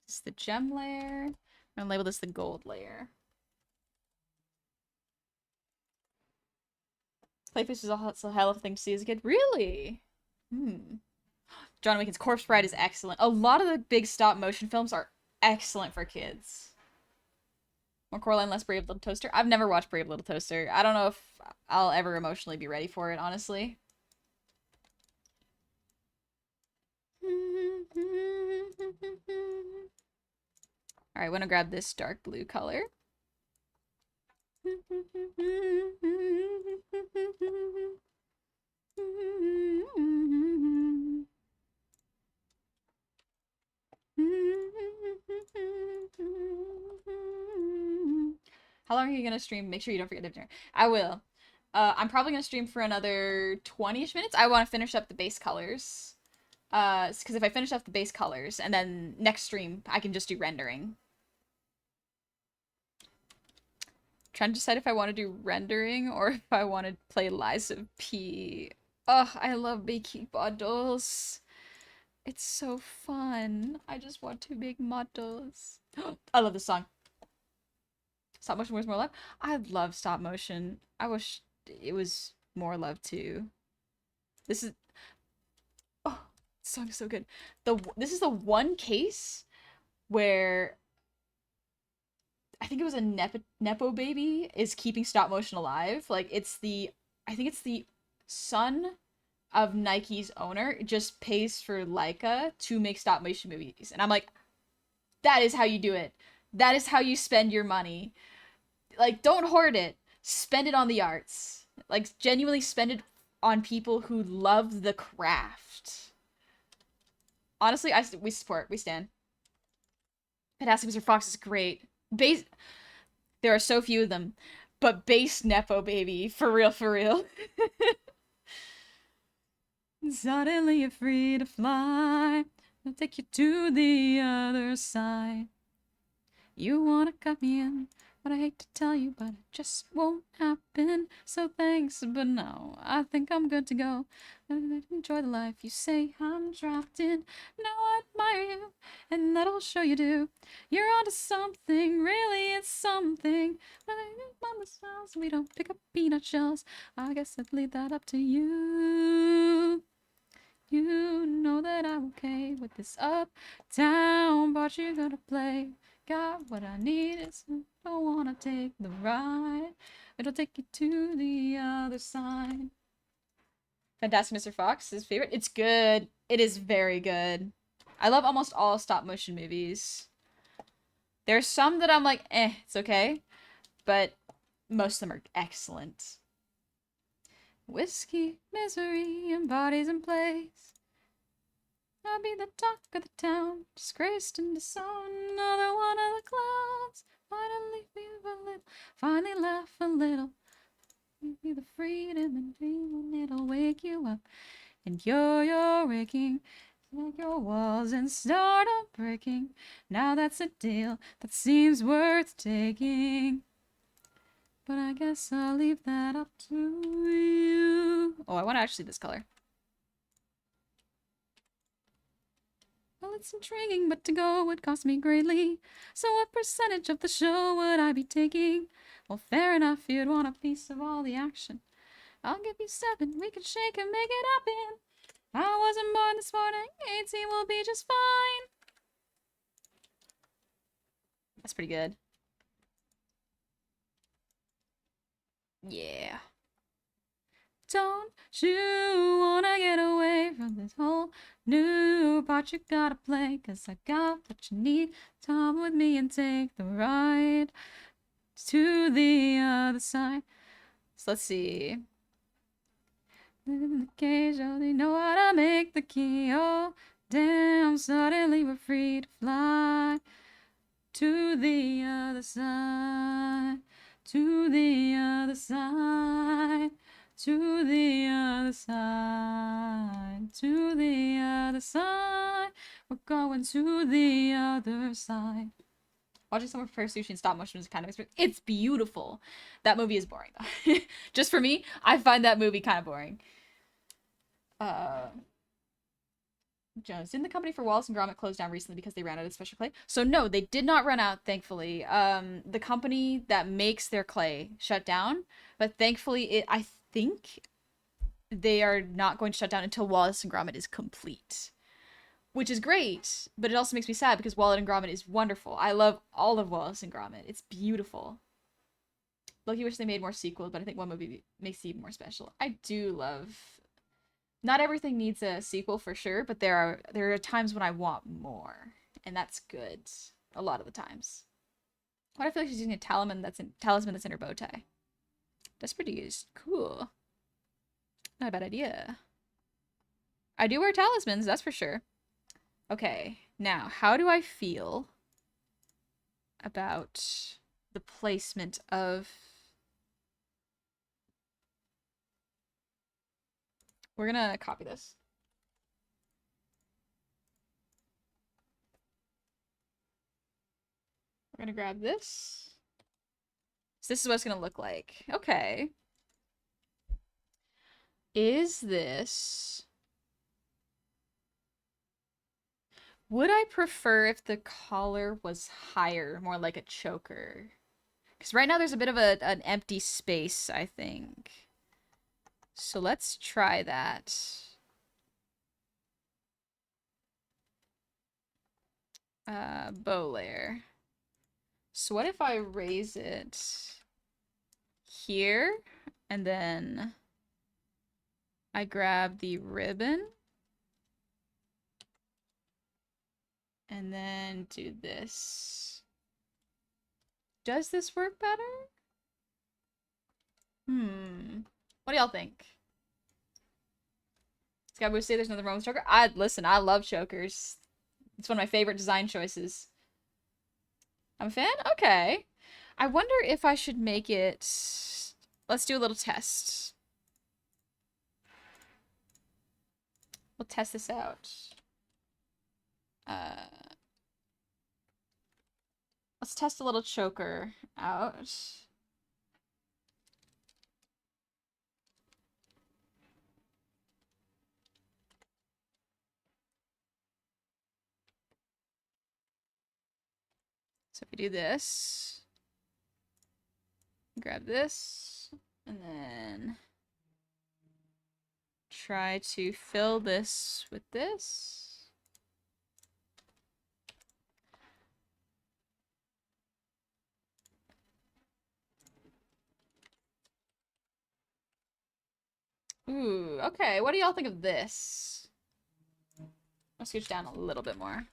A: This is the gem layer. I'm going to label this the gold layer. Clayfish is also a hell of a thing to see as a kid. Really? John Wick's Corpse Bride is excellent. A lot of the big stop motion films are excellent for kids. More Coraline, less Brave Little Toaster. I've never watched Brave Little Toaster. I don't know if I'll ever emotionally be ready for it, honestly. Alright, I want to grab this dark blue color. How long are you gonna stream? Make sure you don't forget dinner. I will. I'm probably gonna stream for another 20-ish minutes. I want to finish up the base colors. Because if I finish up the base colors and then next stream I can just do rendering. Trying to decide if I want to do rendering or if I want to play Lies of P. Oh, I love making models. It's so fun. I just want to make models. I love this song. Stop motion was more love. I love stop motion. I wish it was more love too. This is oh, this song is so good. This is the one case where I think it was a Nepo baby is keeping stop motion alive. Like I think it's the son of Nike's owner just pays for Leica to make stop motion movies. And I'm like, that is how you do it. That is how you spend your money. Like, don't hoard it. Spend it on the arts. Like, genuinely spend it on people who love the craft. Honestly, we support. We stand. Fantastic Mr. Fox is great. There are so few of them. But base Nepo baby. For real, for real. Suddenly you're free to fly. I'll take you to the other side. You wanna cut me in, but I hate to tell you, but it just won't happen. So thanks, but no, I think I'm good to go. Enjoy the life you say I'm trapped in. Now I admire you, and that'll show you do. You're onto something, really it's something. We don't pick up peanut shells. I guess I'd leave that up to you. You know that I'm okay with this uptown part you're gonna play. Got what I need, is don't wanna take the ride. It'll take you to the other side. Fantastic Mr. Fox, his favorite. It's good. It is very good. I love almost all stop motion movies. There's some that I'm like, it's okay. But most of them are excellent. Whiskey, misery, and bodies in place. I'll be the talk of the town, disgraced and disowned, another one of the clowns. Finally feel a little, finally laugh a little. Give you the freedom and dream, and it'll wake you up. And you're waking, like your walls and start up breaking. Now that's a deal that seems worth taking. But I guess I'll leave that up to you. Oh, I want to actually this color. Well, it's intriguing, but to go would cost me greatly. So what percentage of the show would I be taking? Well, fair enough, you'd want a piece of all the action. I'll give you 7, we can shake and make it happen. I wasn't born this morning, 18 will be just fine. That's pretty good. Yeah. Don't you wanna get away from this whole new part you gotta play? 'Cause I got what you need. Come with me and take the ride to the other side. So let's see. In the cage, oh, they know how to make the key. Oh, damn, suddenly we're free to fly to the other side, to the other side. To the other side, to the other side. We're going to the other side. Watching someone prepare sushi in stop motion is kind of experience. It's beautiful. That movie is boring though. Just for me, I find that movie kind of boring. Jones, didn't the company for Wallace and Gromit close down recently because they ran out of special clay? So no, they did not run out, thankfully. The company that makes their clay shut down, but thankfully I think they are not going to shut down until Wallace and Gromit is complete. which is great, but it also makes me sad because Wallet and Gromit is wonderful. I love all of Wallace and Gromit. It's beautiful. Loki wish they made more sequels, but I think one movie makes it even more special. I do love. Not everything needs a sequel for sure, but there are times when I want more, and that's good. A lot of the times. Why do I feel like she's using a talisman that's in her bow tie? That's pretty cool. Not a bad idea. I do wear talismans, that's for sure. Okay, now, how do I feel about the placement of... We're gonna copy this. We're gonna grab this. So this is what it's gonna look like. Okay. Is this... Would I prefer if the collar was higher, more like a choker? Because right now there's a bit of an empty space, I think. So let's try that. Bow layer. So what if I raise it here, and then I grab the ribbon, and then do this. Does this work better? What do y'all think? Sky would say there's nothing wrong with choker. Listen, I love chokers. It's one of my favorite design choices. I'm a fan? Okay. I wonder if I should make it... Let's do a little test. We'll test this out. Let's test a little choker out. So if we do this, grab this, and then try to fill this with this. Ooh, okay. What do y'all think of this? I'll scooch down a little bit more.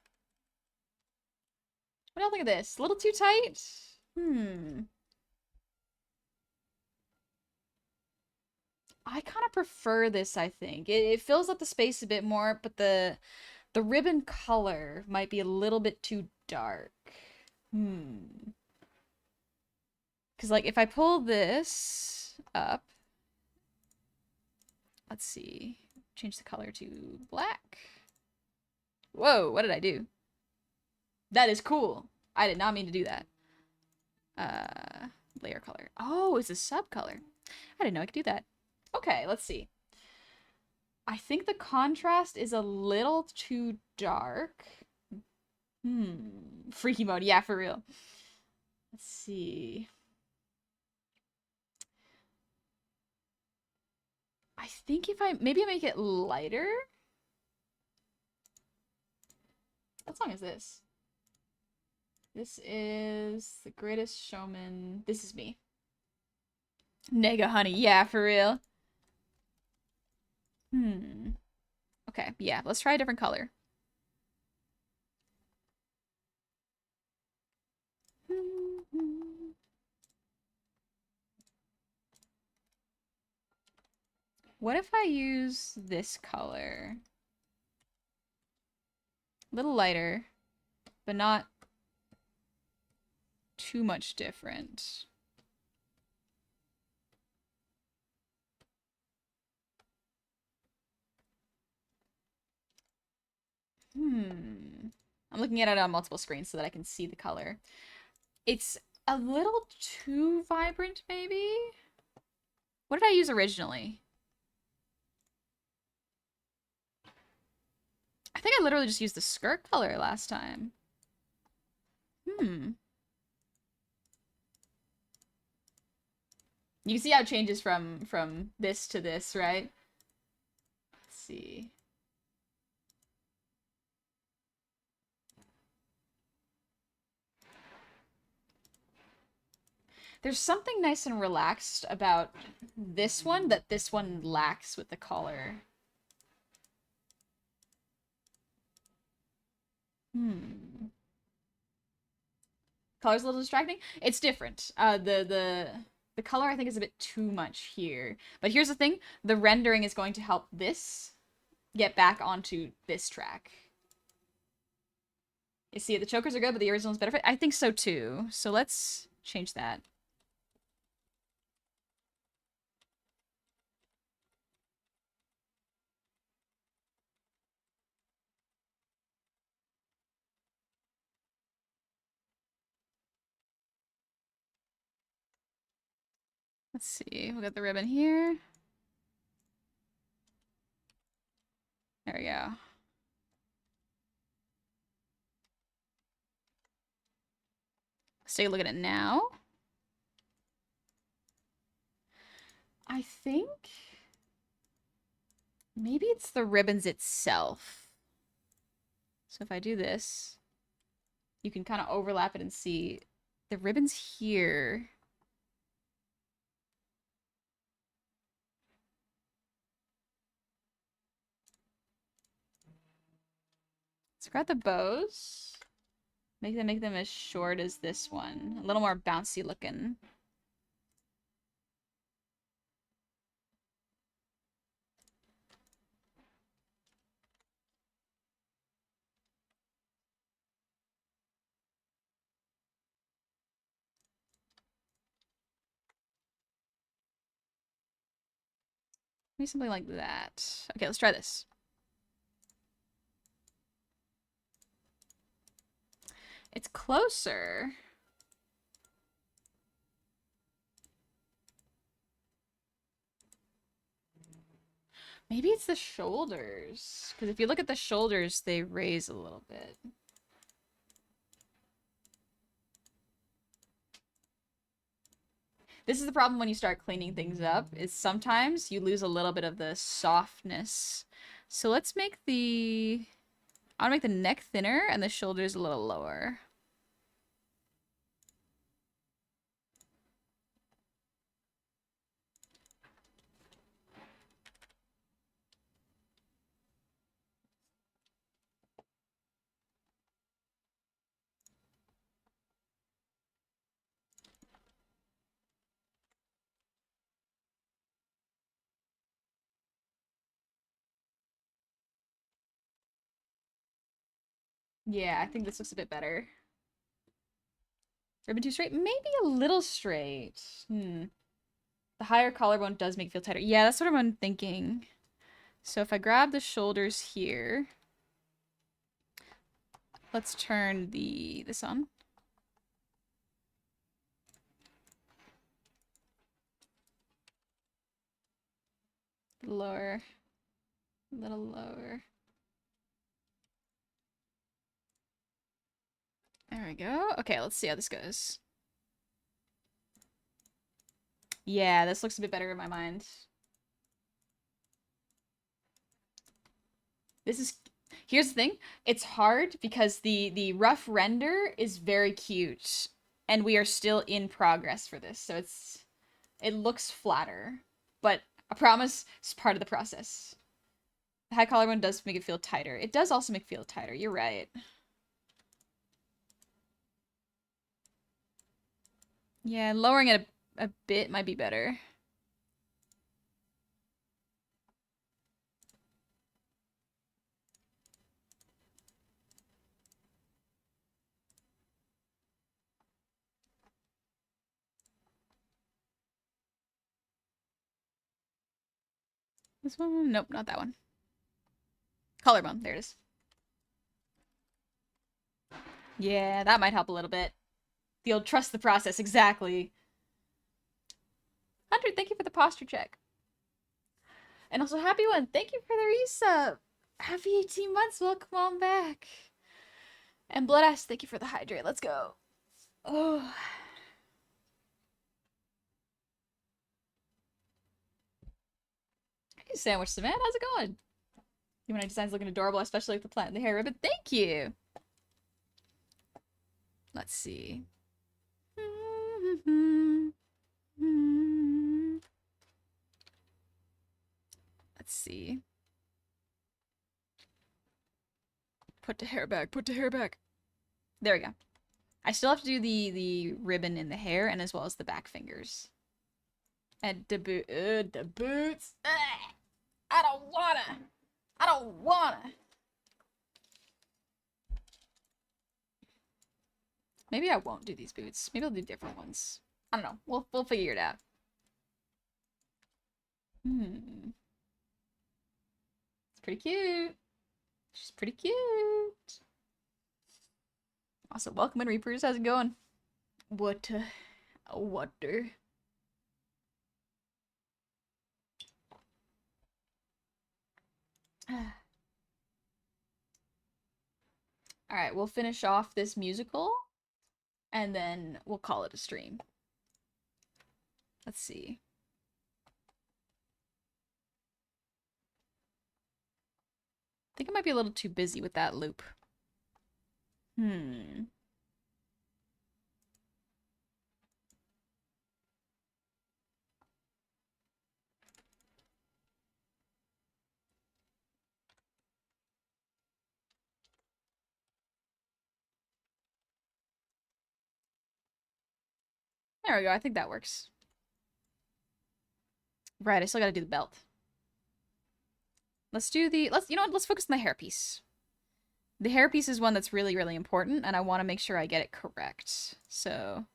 A: What do y'all think of this? A little too tight? I kind of prefer this, I think. It fills up the space a bit more, but the ribbon color might be a little bit too dark. Because, like, if I pull this up, let's see, change the color to black. Whoa, what did I do? That is cool. I did not mean to do that. Layer color. Oh, it's a sub color. I didn't know I could do that. Okay, let's see. I think the contrast is a little too dark. Freaky mode. Yeah, for real. Let's see. I think if maybe I make it lighter. What song is this? This is The Greatest Showman. This is me. Nega honey. Yeah, for real. Okay, yeah, let's try a different color. What if I use this color? A little lighter, but not too much different. I'm looking at it on multiple screens so that I can see the color. It's a little too vibrant, maybe? What did I use originally? I think I literally just used the skirt color last time. You can see how it changes from this to this, right? Let's see. There's something nice and relaxed about this one that this one lacks with the collar. Color's a little distracting. It's different. The color I think is a bit too much here. But here's the thing: the rendering is going to help this get back onto this track. You see, the chokers are good, but the original is better. I think so too. So let's change that. Let's see. We got the ribbon here. There we go. Let's take a look at it now. I think maybe it's the ribbons itself. So if I do this, you can kind of overlap it and see the ribbons here. Let's grab the bows. Make them as short as this one. A little more bouncy looking. Maybe something like that. Okay, let's try this. It's closer. Maybe it's the shoulders. Because if you look at the shoulders, they raise a little bit. This is the problem when you start cleaning things up, is sometimes you lose a little bit of the softness. So let's make the... I want to make the neck thinner and the shoulders a little lower. Yeah, I think this looks a bit better. Ribbon too straight? Maybe a little straight. The higher collarbone does make it feel tighter. Yeah, that's what I'm thinking. So if I grab the shoulders here, let's turn this on. Lower. A little lower. There we go. Okay, let's see how this goes. Yeah, this looks a bit better in my mind. Here's the thing. It's hard because the rough render is very cute, and we are still in progress for this. So it looks flatter, but I promise it's part of the process. The high collarbone does make it feel tighter. It does also make it feel tighter. You're right. Yeah, lowering it a bit might be better. This one? Nope, not that one. Collarbone. There it is. Yeah, that might help a little bit. The old trust the process. Exactly. 100, thank you for the posture check. And also, happy one. Thank you for the resub. Happy 18 months. Welcome on back. And Blood Ash, thank you for the hydrate. Let's go. Oh. Hey, Sandwich Samantha. How's it going? Human designs looking adorable, especially with the plant and the hair ribbon. Thank you. Let's see. Let's see. Put the hair back. Put the hair back. There we go. I still have to do the ribbon in the hair and as well as the back fingers. And the boots. Ugh. I don't wanna. I don't wanna. Maybe I won't do these boots. Maybe I'll do different ones. I don't know. We'll figure it out. It's pretty cute. She's pretty cute. Also, welcome in, Reapers. How's it going? Water. Alright, we'll finish off this musical, and then we'll call it a stream. Let's see. I think I might be a little too busy with that loop. There we go. I think that works. Right, I still gotta do the belt. Let's do the... you know what? Let's focus on the hairpiece. The hairpiece is one that's really, really important, and I want to make sure I get it correct. So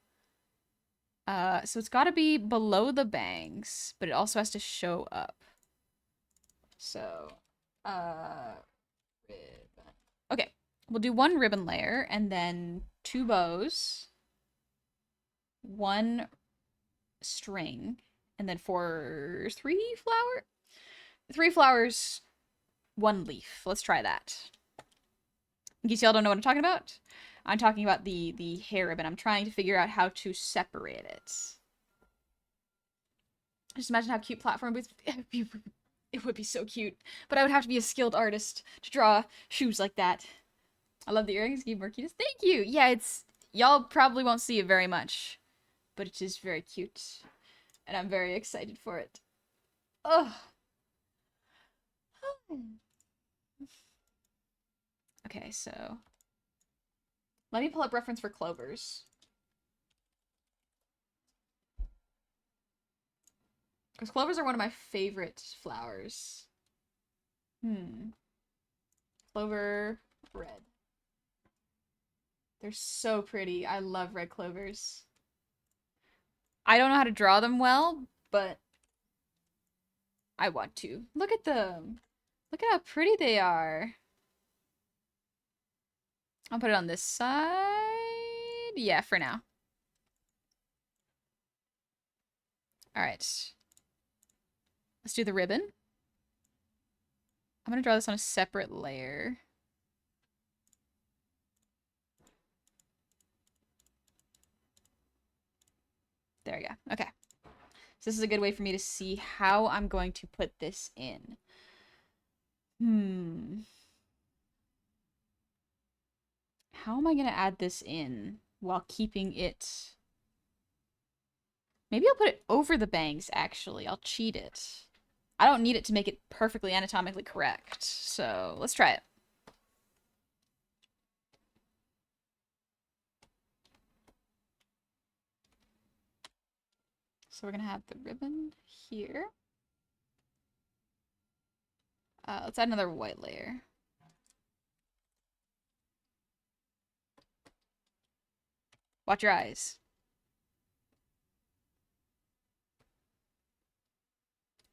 A: it's gotta be below the bangs, but it also has to show up. So, ribbon. Okay, we'll do one ribbon layer, and then 2 bows, 1 string, and then 3 flowers, 1 leaf. Let's try that. In case y'all don't know what I'm talking about, I'm talking about the hair ribbon. I'm trying to figure out how to separate it. Just imagine how cute platform boots. It would be so cute, but I would have to be a skilled artist to draw shoes like that. I love the earrings. Give more cuteness. Thank you. Yeah, y'all probably won't see it very much, but it is very cute, and I'm very excited for it. Ugh. Okay, so let me pull up reference for clovers. Because clovers are one of my favorite flowers. Clover red. They're so pretty. I love red clovers. I don't know how to draw them well, but I want to. Look at them. Look at how pretty they are. I'll put it on this side. Yeah, for now. Alright. Let's do the ribbon. I'm gonna draw this on a separate layer. There we go. Okay. So this is a good way for me to see how I'm going to put this in. How am I going to add this in while keeping it... Maybe I'll put it over the bangs, actually. I'll cheat it. I don't need it to make it perfectly anatomically correct. So let's try it. So we're going to have the ribbon here. Let's add another white layer. Watch your eyes.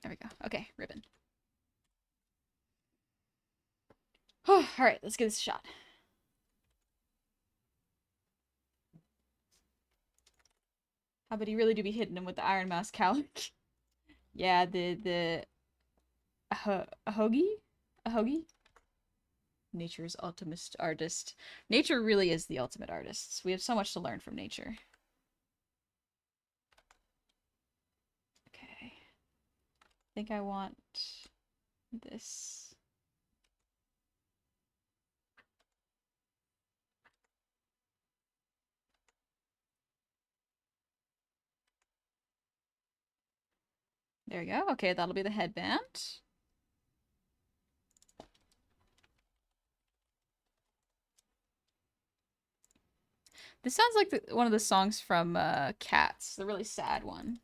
A: There we go. Okay, ribbon. Alright, let's give this a shot. But he really do be hitting him with the Iron Mouse cowlick. Yeah, the Ahogi? Nature's ultimate artist. Nature really is the ultimate artist. We have so much to learn from nature. Okay. I think I want this. There we go. Okay, that'll be the headband. This sounds like one of the songs from Cats, the really sad one.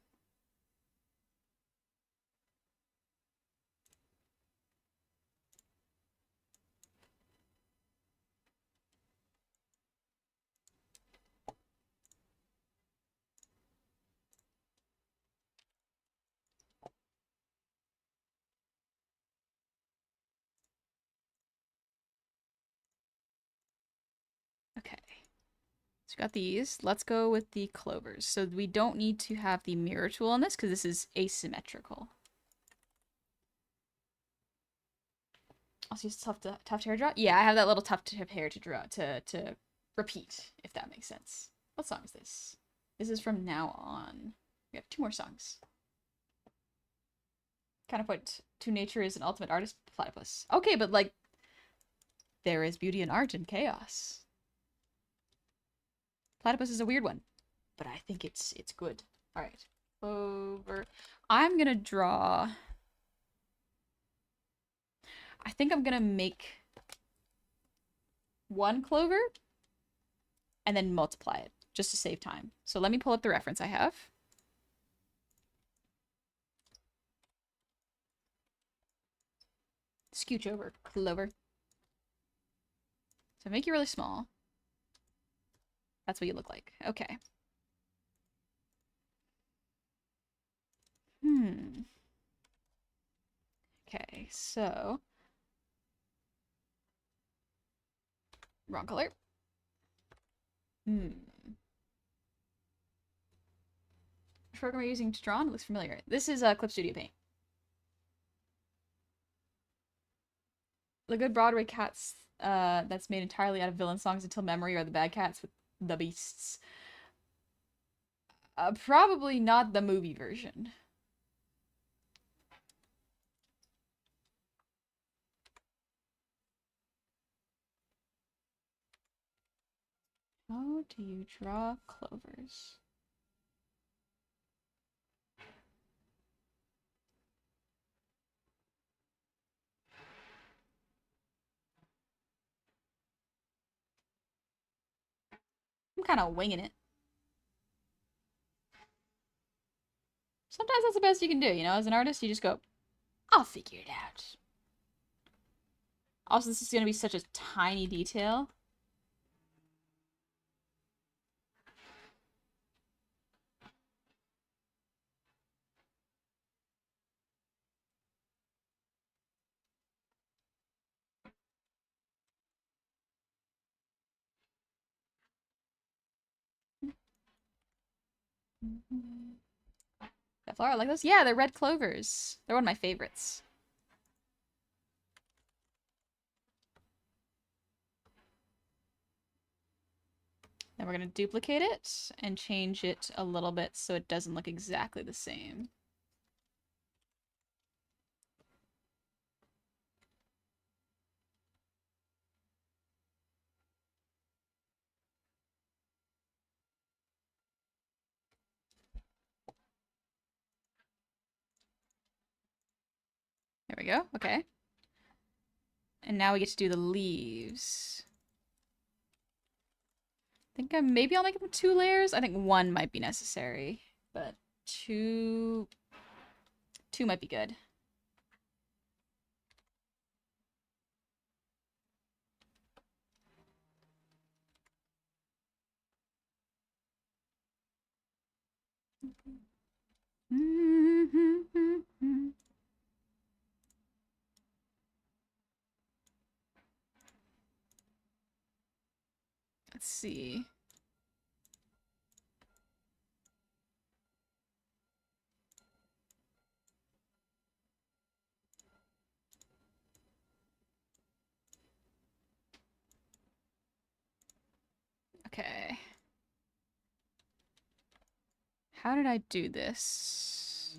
A: Okay. So we got these. Let's go with the clovers. So we don't need to have the mirror tool on this because this is asymmetrical. Also use tuft hair draw. Yeah, I have that little tuft hair to draw to repeat, if that makes sense. What song is this? This is from Now On. We have 2 more songs. Counterpoint to nature is an ultimate artist, platypus. Okay, but like, there is beauty in art and chaos. Platypus is a weird one, but I think it's good. All right, over. I'm gonna draw. I think I'm gonna make 1 clover and then multiply it just to save time. So let me pull up the reference I have. Scooch over, clover. So make you really small. That's what you look like. Okay. Okay, so wrong color. Which program are you using to draw? It looks familiar. This is Clip Studio Paint. The good Broadway cats that's made entirely out of villain songs until memory are the bad cats with the beasts. Probably not the movie version. How do you draw clovers? I'm kind of winging it. Sometimes that's the best you can do, you know? As an artist, you just go, I'll figure it out. Also, this is going to be such a tiny detail. That flower, like those? Yeah, they're red clovers. They're one of my favorites. Then we're going to duplicate it and change it a little bit so it doesn't look exactly the same. There we go. Okay. And now we get to do the leaves. I think maybe I'll make them 2 layers. I think 1 might be necessary, but 2 might be good. Let's see. Okay. How did I do this?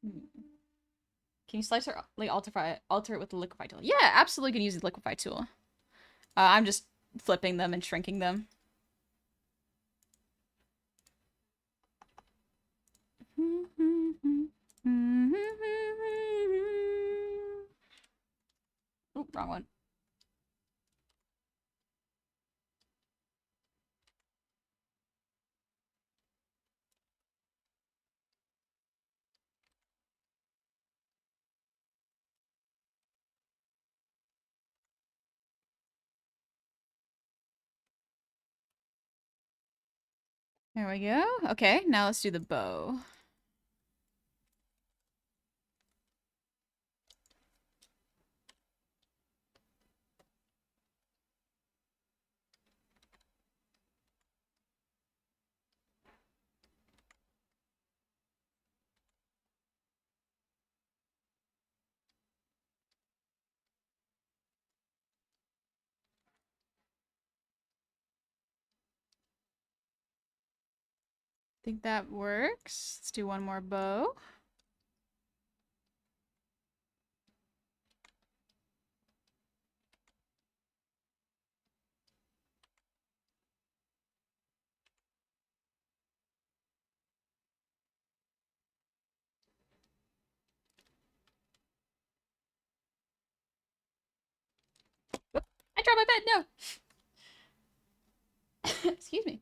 A: Can you slice or like alter it with the liquify tool? Yeah, absolutely can use the liquify tool. I'm just flipping them and shrinking them. Oh, wrong one. There we go. Okay, now let's do the bow. Think that works. Let's do one more bow. I dropped my pen. No. Excuse me.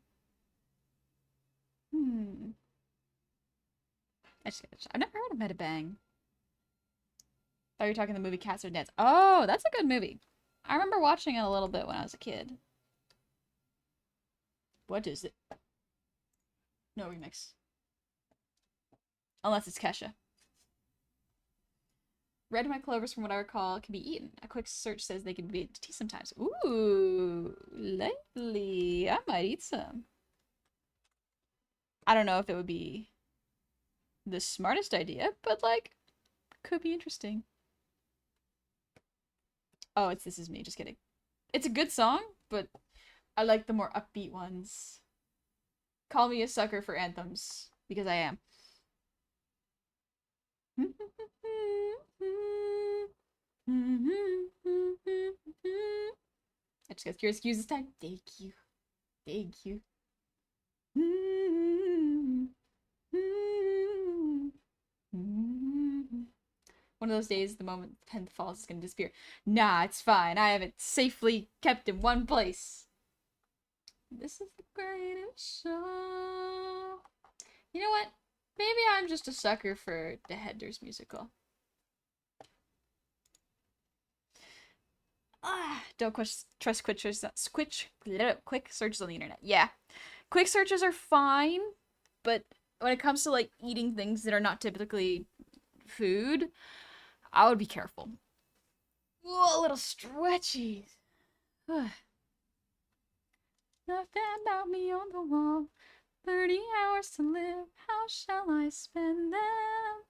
A: I've never heard of Metabang. Thought you were talking the movie Cats or Dance. Oh, that's a good movie. I remember watching it a little bit when I was a kid. What is it? No remix. Unless it's Kesha. Red white clovers, from what I recall, can be eaten. A quick search says they can be made into tea sometimes. Ooh, lovely. I might eat some. I don't know if it would be the smartest idea, but like, could be interesting. Oh, it's This Is Me. Just kidding. It's a good song, but I like the more upbeat ones. Call me a sucker for anthems, because I am. I just got your excuse this time. Thank you. Thank you. One of those days, the moment the pen falls is gonna disappear. Nah, it's fine. I have it safely kept in one place. This is the greatest show. You know what? Maybe I'm just a sucker for the Headers musical. Don't trust quick searches on the internet. Yeah. Quick searches are fine, but when it comes to like eating things that are not typically food, I would be careful. Whoa, a little stretchy. Nothing about me on the wall. 30 hours to live. How shall I spend them?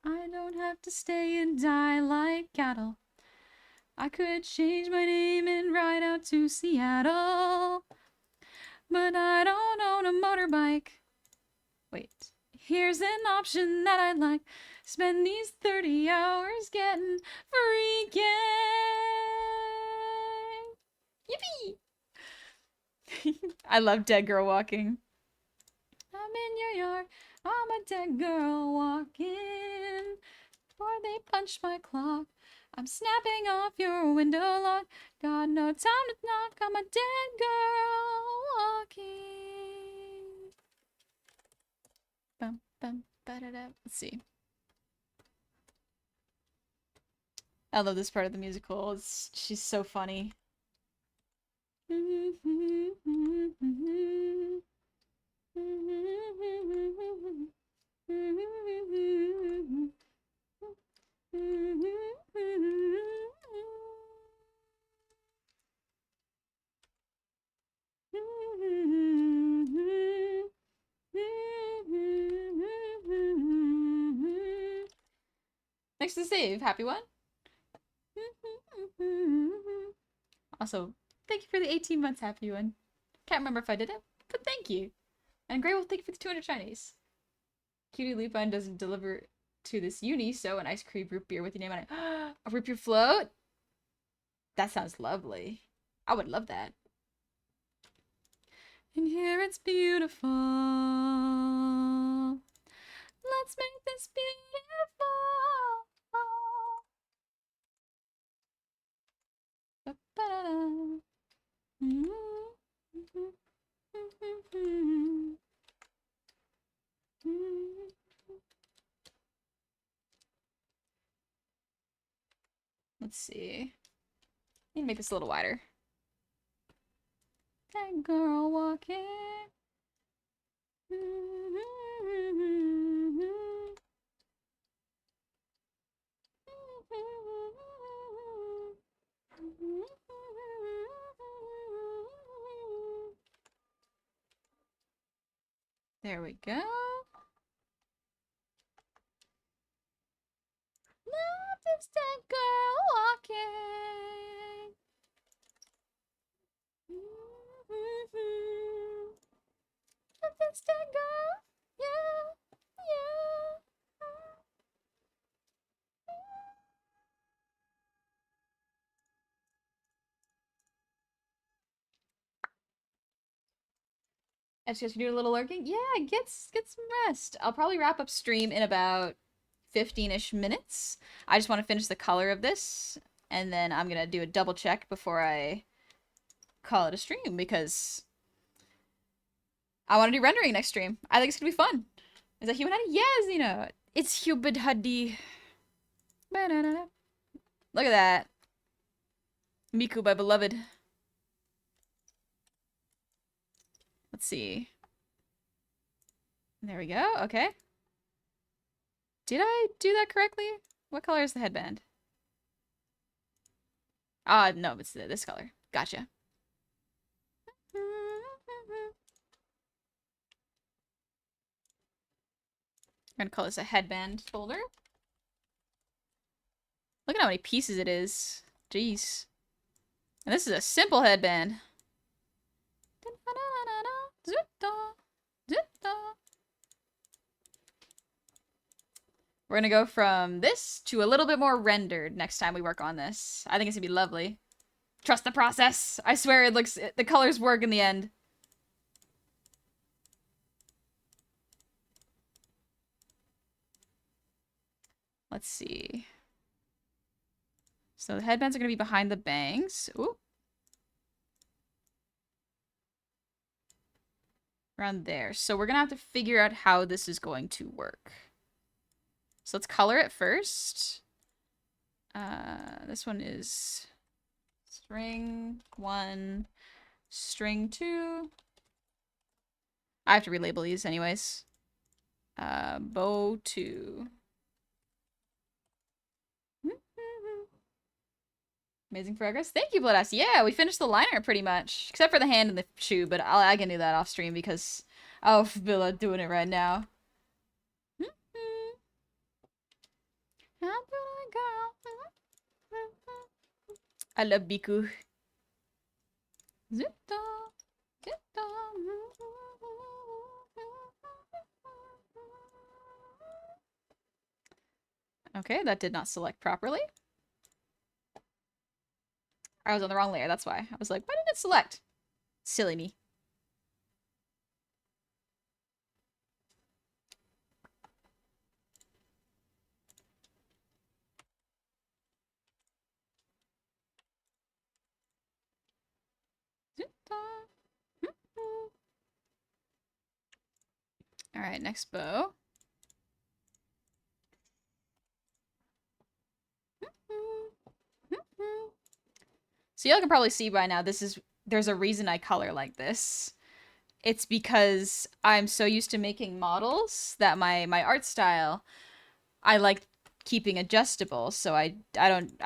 A: I don't have to stay and die like cattle. I could change my name and ride out to Seattle. But I don't own a motorbike. Wait. Here's an option that I'd like. Spend these 30 hours getting freaking. Yippee! I love Dead Girl Walking. I'm in your yard. I'm a dead girl walking. Before they punch my clock, I'm snapping off your window lock. Got no time to knock. I'm a dead girl walking. Bum, bum, ba-da-da. Let's see. I love this part of the musical. She's so funny. Next to save, happy one. Also, thank you for the 18 months, happy one. Can't remember if I did it, but thank you. And Grey Wolf, thank you for the 200 Chinese. Cutie Lupine doesn't deliver to this uni, so an ice cream root beer with your name on it. A root beer float? That sounds lovely. I would love that. And here it's beautiful. Let's make this beautiful. Let's see. I need to make this a little wider. That girl walking. There we go. Lipstick girl walking. Lipstick girl, yeah, yeah. It's just you do a little lurking. Yeah, get some rest. I'll probably wrap up stream in about 15-ish minutes. I just want to finish the color of this, and then I'm gonna do a double check before I call it a stream because I want to do rendering next stream. I think it's gonna be fun. Is that human honey? Yes, you know. It's human honey. Look at that. Miku, my beloved. Let's see. There we go. Okay. Did I do that correctly? What color is the headband? No, it's this color. Gotcha. I'm gonna call this a headband folder. Look at how many pieces it is. Jeez. And this is a simple headband. We're gonna go from this to a little bit more rendered next time we work on this. I think it's gonna be lovely. Trust the process. I swear it looks, the colors work in the end. Let's see. So the headbands are gonna be behind the bangs. Ooh. Around there. So we're gonna have to figure out how this is going to work. So let's color it first. This one is string 1, string 2. I have to relabel these anyways. Bow 2. Amazing progress. Thank you, Bloodass. Yeah, we finished the liner pretty much. Except for the hand and the shoe, but I can do that off stream because I'll feel doing it right now. I love Biku. Okay, that did not select properly. I was on the wrong layer, that's why. I was like, why didn't it select? Silly me. Alright, next bow. So y'all can probably see by now, there's a reason I color like this. It's because I'm so used to making models that my art style, I like keeping adjustable, so I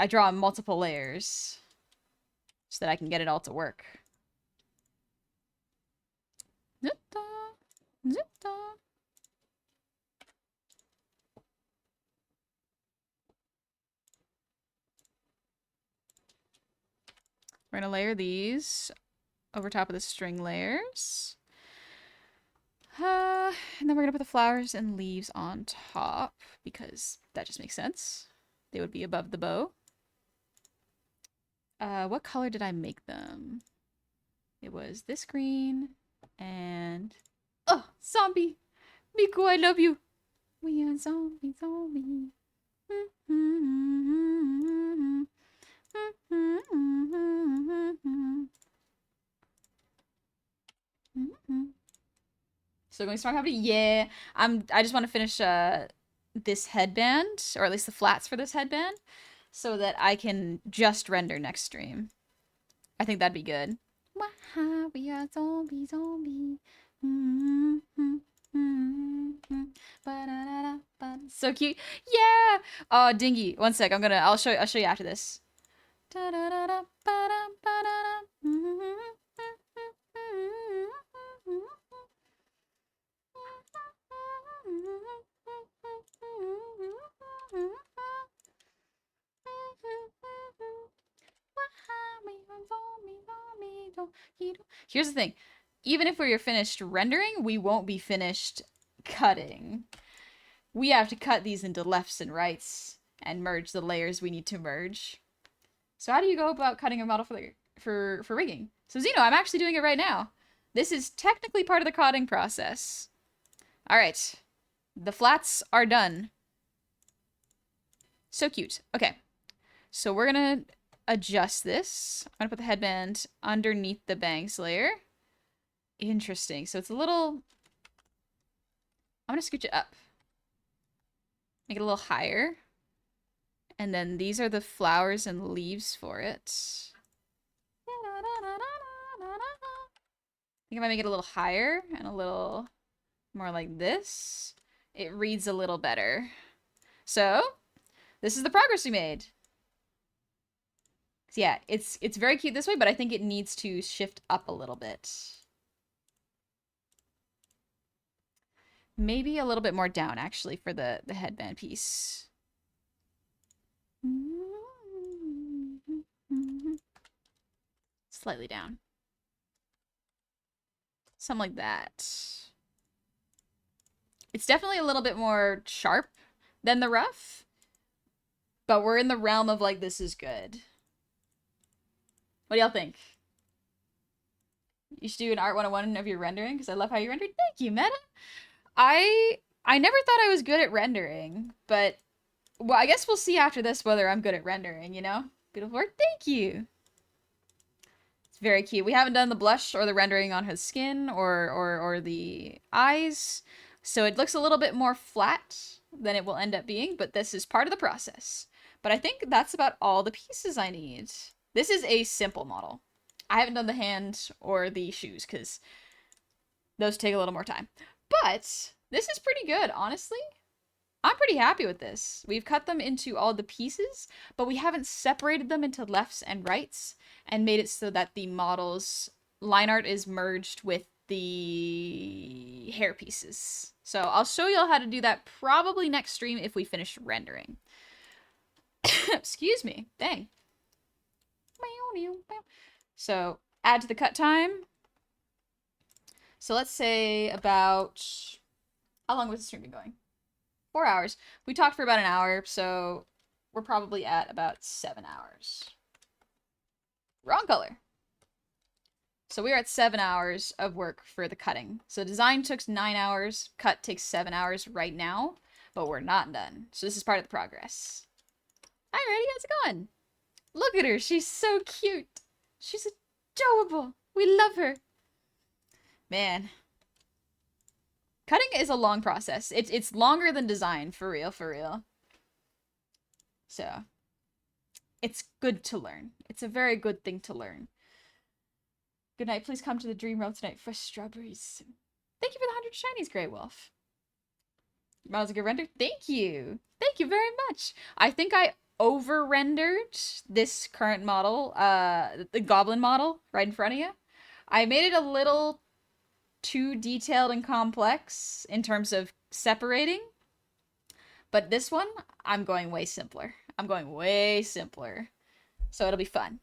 A: draw on multiple layers so that I can get it all to work. We're gonna layer these over top of the string layers. And then we're gonna put the flowers and leaves on top because that just makes sense. They would be above the bow. What color did I make them? It was this green and... Oh, zombie! Miku, I love you! We are zombie. So going strong company? Yeah. I just want to finish this headband, or at least the flats for this headband, so that I can just render next stream. I think that'd be good. We are zombie. So cute. Yeah. Oh, Dingy. One sec. I'll show you after this. Here's the thing. Even if we're finished rendering, we won't be finished cutting. We have to cut these into lefts and rights and merge the layers we need to merge. So how do you go about cutting a model for rigging? So Zeno, I'm actually doing it right now. This is technically part of the cutting process. All right. The flats are done. So cute. Okay. So we're going to adjust this. I'm going to put the headband underneath the bangs layer. Interesting. So it's a little... I'm going to scooch it up. Make it a little higher. And then these are the flowers and leaves for it. I think if I make it a little higher and a little more like this, it reads a little better. So, this is the progress we made. So yeah, it's very cute this way, but I think it needs to shift up a little bit. Maybe a little bit more down, actually, for the headband piece. Slightly down. Something like that. It's definitely a little bit more sharp than the rough, but we're in the realm of, like, this is good. What do y'all think? You should do an Art 101 of your rendering, because I love how you rendered. Thank you, Meta! I never thought I was good at rendering, but, well, I guess we'll see after this whether I'm good at rendering, you know? Beautiful work. Thank you! It's very cute. We haven't done the blush or the rendering on his skin or the eyes, so it looks a little bit more flat than it will end up being, but this is part of the process. But I think that's about all the pieces I need. This is a simple model. I haven't done the hand or the shoes, because those take a little more time. But this is pretty good, honestly. I'm pretty happy with this. We've cut them into all the pieces, but we haven't separated them into lefts and rights and made it so that the model's line art is merged with the hair pieces. So I'll show y'all how to do that probably next stream if we finish rendering. Excuse me. Dang. So add to the cut time. So let's say about... How long was the stream been going? 4 hours. We talked for about an hour, so we're probably at about 7 hours. Wrong color. So we're at 7 hours of work for the cutting. So design took 9 hours, cut takes 7 hours right now, but we're not done. So this is part of the progress. Hi, Reddy, how's it going? Look at her, she's so cute. She's adorable. We love her. Man. Cutting is a long process. It's longer than design, for real, for real. So, it's good to learn. It's a very good thing to learn. Good night. Please come to the dream realm tonight for strawberries. Thank you for the 100 shinies, Grey Wolf. Model's a good render. Thank you. Thank you very much. I think I over-rendered this current model, the goblin model right in front of you. I made it a little too detailed and complex in terms of separating. But this one, I'm going way simpler. I'm going way simpler. So it'll be fun.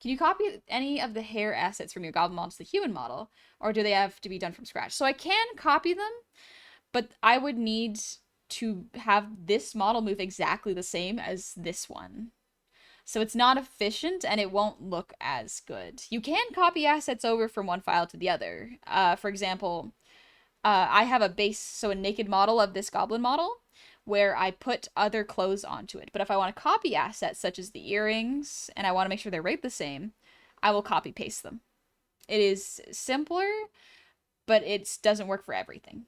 A: Can you copy any of the hair assets from your goblin model to the human model? Or do they have to be done from scratch? So I can copy them, but I would need to have this model move exactly the same as this one. So it's not efficient and it won't look as good. You can copy assets over from one file to the other. For example, I have a base, so a naked model of this goblin model, where I put other clothes onto it. But if I want to copy assets such as the earrings, and I want to make sure they're right the same, I will copy paste them. It is simpler, but it doesn't work for everything.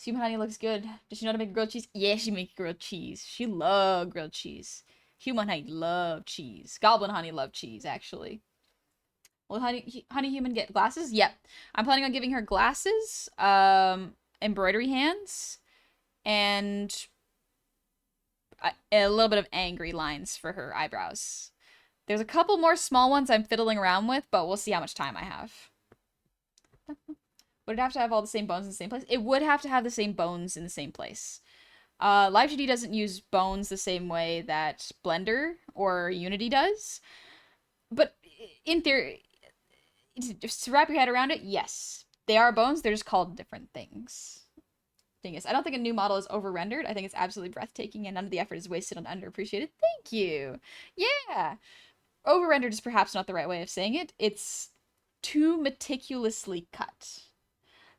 A: Human honey looks good. Does she know how to make grilled cheese? Yeah, she makes grilled cheese. She loves grilled cheese. Human honey love cheese. Goblin honey love cheese, actually. Will Honey Human get glasses? Yep. I'm planning on giving her glasses, embroidery hands, and a little bit of angry lines for her eyebrows. There's a couple more small ones I'm fiddling around with, but we'll see how much time I have. Would it have to have all the same bones in the same place? It would have to have the same bones in the same place. LiveGD doesn't use bones the same way that Blender or Unity does. But in theory, just to wrap your head around it, yes. They are bones, they're just called different things. Thing is, I don't think a new model is over-rendered. I think it's absolutely breathtaking and none of the effort is wasted on underappreciated. Thank you. Yeah. Over-rendered is perhaps not the right way of saying it. It's too meticulously cut.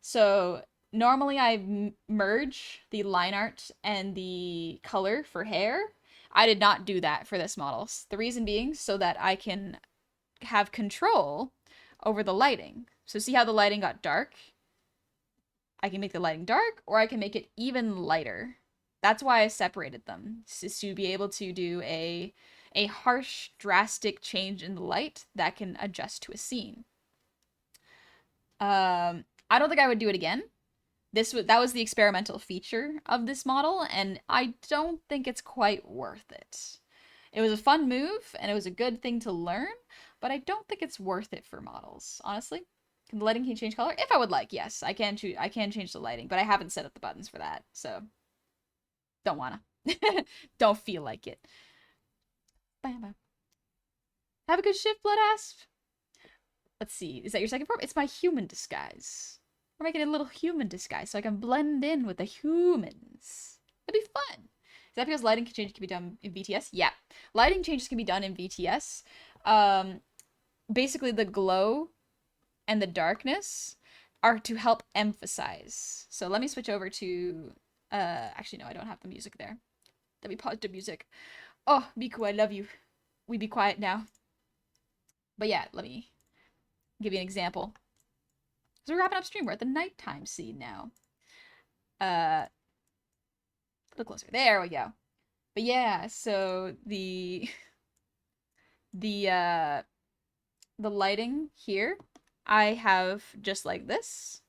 A: So normally I merge the line art and the color for hair. I did not do that for this model. The reason being so that I can have control over the lighting. So see how the lighting got dark? I can make the lighting dark or I can make it even lighter. That's why I separated them, is to be able to do a harsh, drastic change in the light that can adjust to a scene. I don't think I would do it again. That was the experimental feature of this model, and I don't think it's quite worth it. It was a fun move, and it was a good thing to learn, but I don't think it's worth it for models, honestly. Can the lighting change color? If I would like, yes. I can change the lighting, but I haven't set up the buttons for that, so don't wanna. Don't feel like it. Bam. Have a good shift, Blood Asp. Let's see. Is that your second form? It's my human disguise. We're making a little human disguise so I can blend in with the humans. It'd be fun. Is that because lighting change can be done in VTS? Yeah. Lighting changes can be done in VTS. Basically, the glow and the darkness are to help emphasize. So let me switch over to... actually, no, I don't have the music there. Let me pause the music. Oh, Miku, I love you. We be quiet now. But yeah, let me give you an example. So we're wrapping up stream. We're at the nighttime scene now. A little closer. There we go. But yeah, so the lighting here, I have just like this.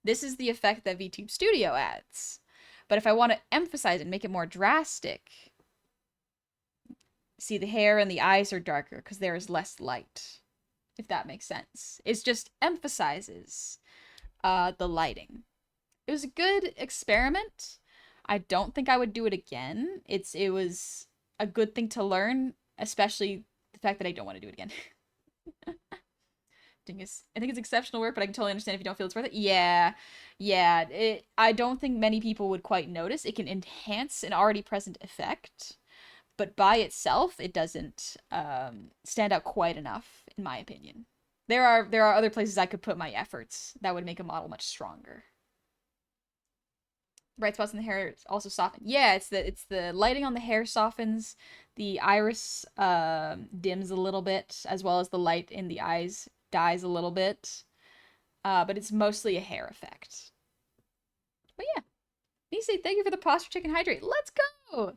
A: This is the effect that VTube Studio adds. But if I want to emphasize and make it more drastic, see, the hair and the eyes are darker because there is less light, if that makes sense. It just emphasizes the lighting. It was a good experiment. I don't think I would do it again. It was a good thing to learn, especially the fact that I don't want to do it again. I think it's exceptional work, but I can totally understand if you don't feel it's worth it. Yeah. I don't think many people would quite notice. It can enhance an already present effect, but by itself, it doesn't stand out quite enough, in my opinion. There are other places I could put my efforts that would make a model much stronger. Bright spots in the hair also soften. Yeah, it's the lighting on the hair softens, the iris dims a little bit, as well as the light in the eyes dies a little bit. But it's mostly a hair effect. But yeah, Nisi, thank you for the posture check and hydrate. Let's go!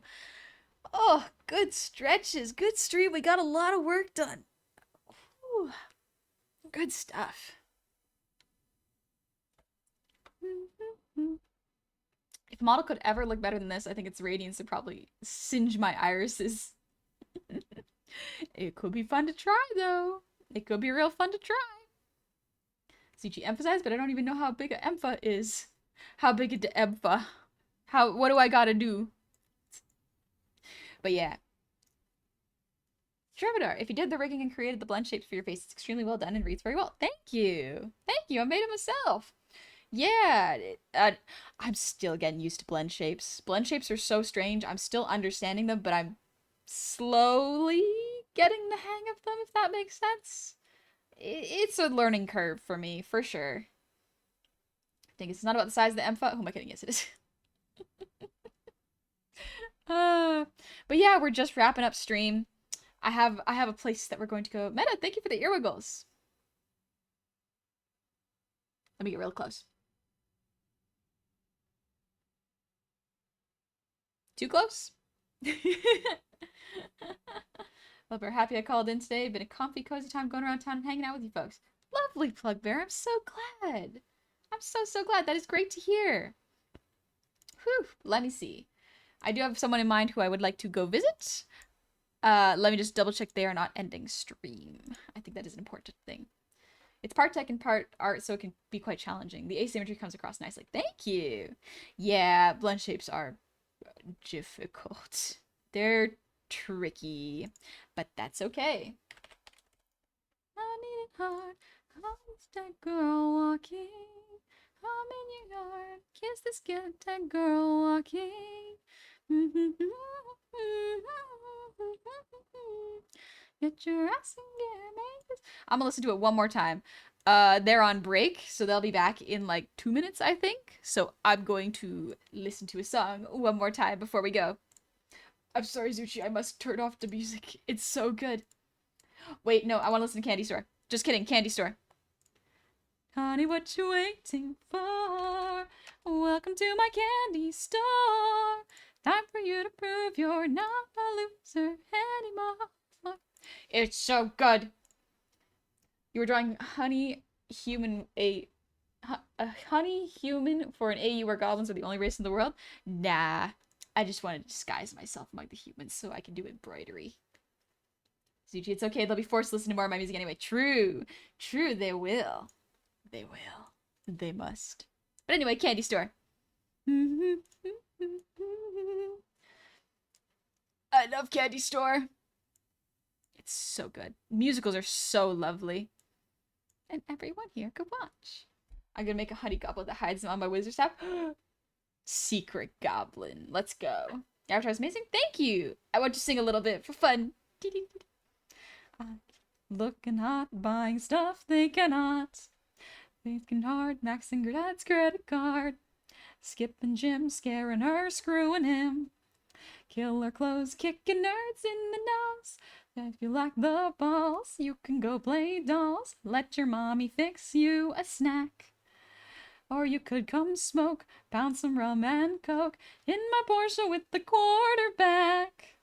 A: Oh, good stretches, good stream. We got a lot of work done. Whew. Good stuff. If a model could ever look better than this, I think its radiance would probably singe my irises. It could be fun to try, though. It could be real fun to try. CG emphasize, but I don't even know how big an empha is. How big is the empha? What do I gotta do? But yeah. Trevadar, if you did the rigging and created the blend shapes for your face, it's extremely well done and reads very well. Thank you. Thank you. I made it myself. Yeah, I'm still getting used to blend shapes. Blend shapes are so strange. I'm still understanding them, but I'm slowly getting the hang of them, if that makes sense. It's a learning curve for me, for sure. I think it's not about the size of the empha. Who am I kidding? Yes, it is. But yeah, we're just wrapping up stream. I have a place that we're going to go. Meta, thank you for the earwiggles. Let me get real close. Too close? Well, we're happy I called in today. Been a comfy, cozy time going around town and hanging out with you folks. Lovely, Plug Bear. I'm so glad. I'm so glad. That is great to hear. Whew. Let me see. I do have someone in mind who I would like to go visit. Let me just double check they are not ending stream. I think that is an important thing. It's part tech and part art, so it can be quite challenging. The asymmetry comes across nicely. Thank you. Yeah, blend shapes are difficult. They're tricky, but that's okay. I need it hard. How's that girl walking? I'm in your yard. Kiss this get that girl walking. Get your ass in gear, make this. I'm gonna listen to it one more time. They're on break, so they'll be back in like 2 minutes, I think. So I'm going to listen to a song one more time before we go. I'm sorry, Zuchi, I must turn off the music. It's so good. Wait, no, I want to listen to Candy Store. Just kidding, Candy Store. Honey, what you waiting for? Welcome to my candy store. Time for you to prove you're not a loser anymore. It's so good. You were drawing honey human a honey human for an AU where goblins are the only race in the world? Nah. I just want to disguise myself among the humans so I can do embroidery. Zuchi, it's okay. They'll be forced to listen to more of my music anyway. True. True, they will. They will. They must. But anyway, Candy Store. I love Candy Store. It's so good. Musicals are so lovely. And everyone here could watch. I'm gonna make a honey goblet that hides them on my wizard staff. Secret goblin. Let's go. Avatar's amazing. Thank you. I want to sing a little bit for fun. Looking hot, buying stuff they cannot. Thinking hard, maxing her dad's credit card. Skipping gym, scaring her, screwing him. Killer clothes, kicking nerds in the nose. If you lack the balls, you can go play dolls. Let your mommy fix you a snack. Or you could come smoke, pound some rum and coke in my Porsche with the quarterback.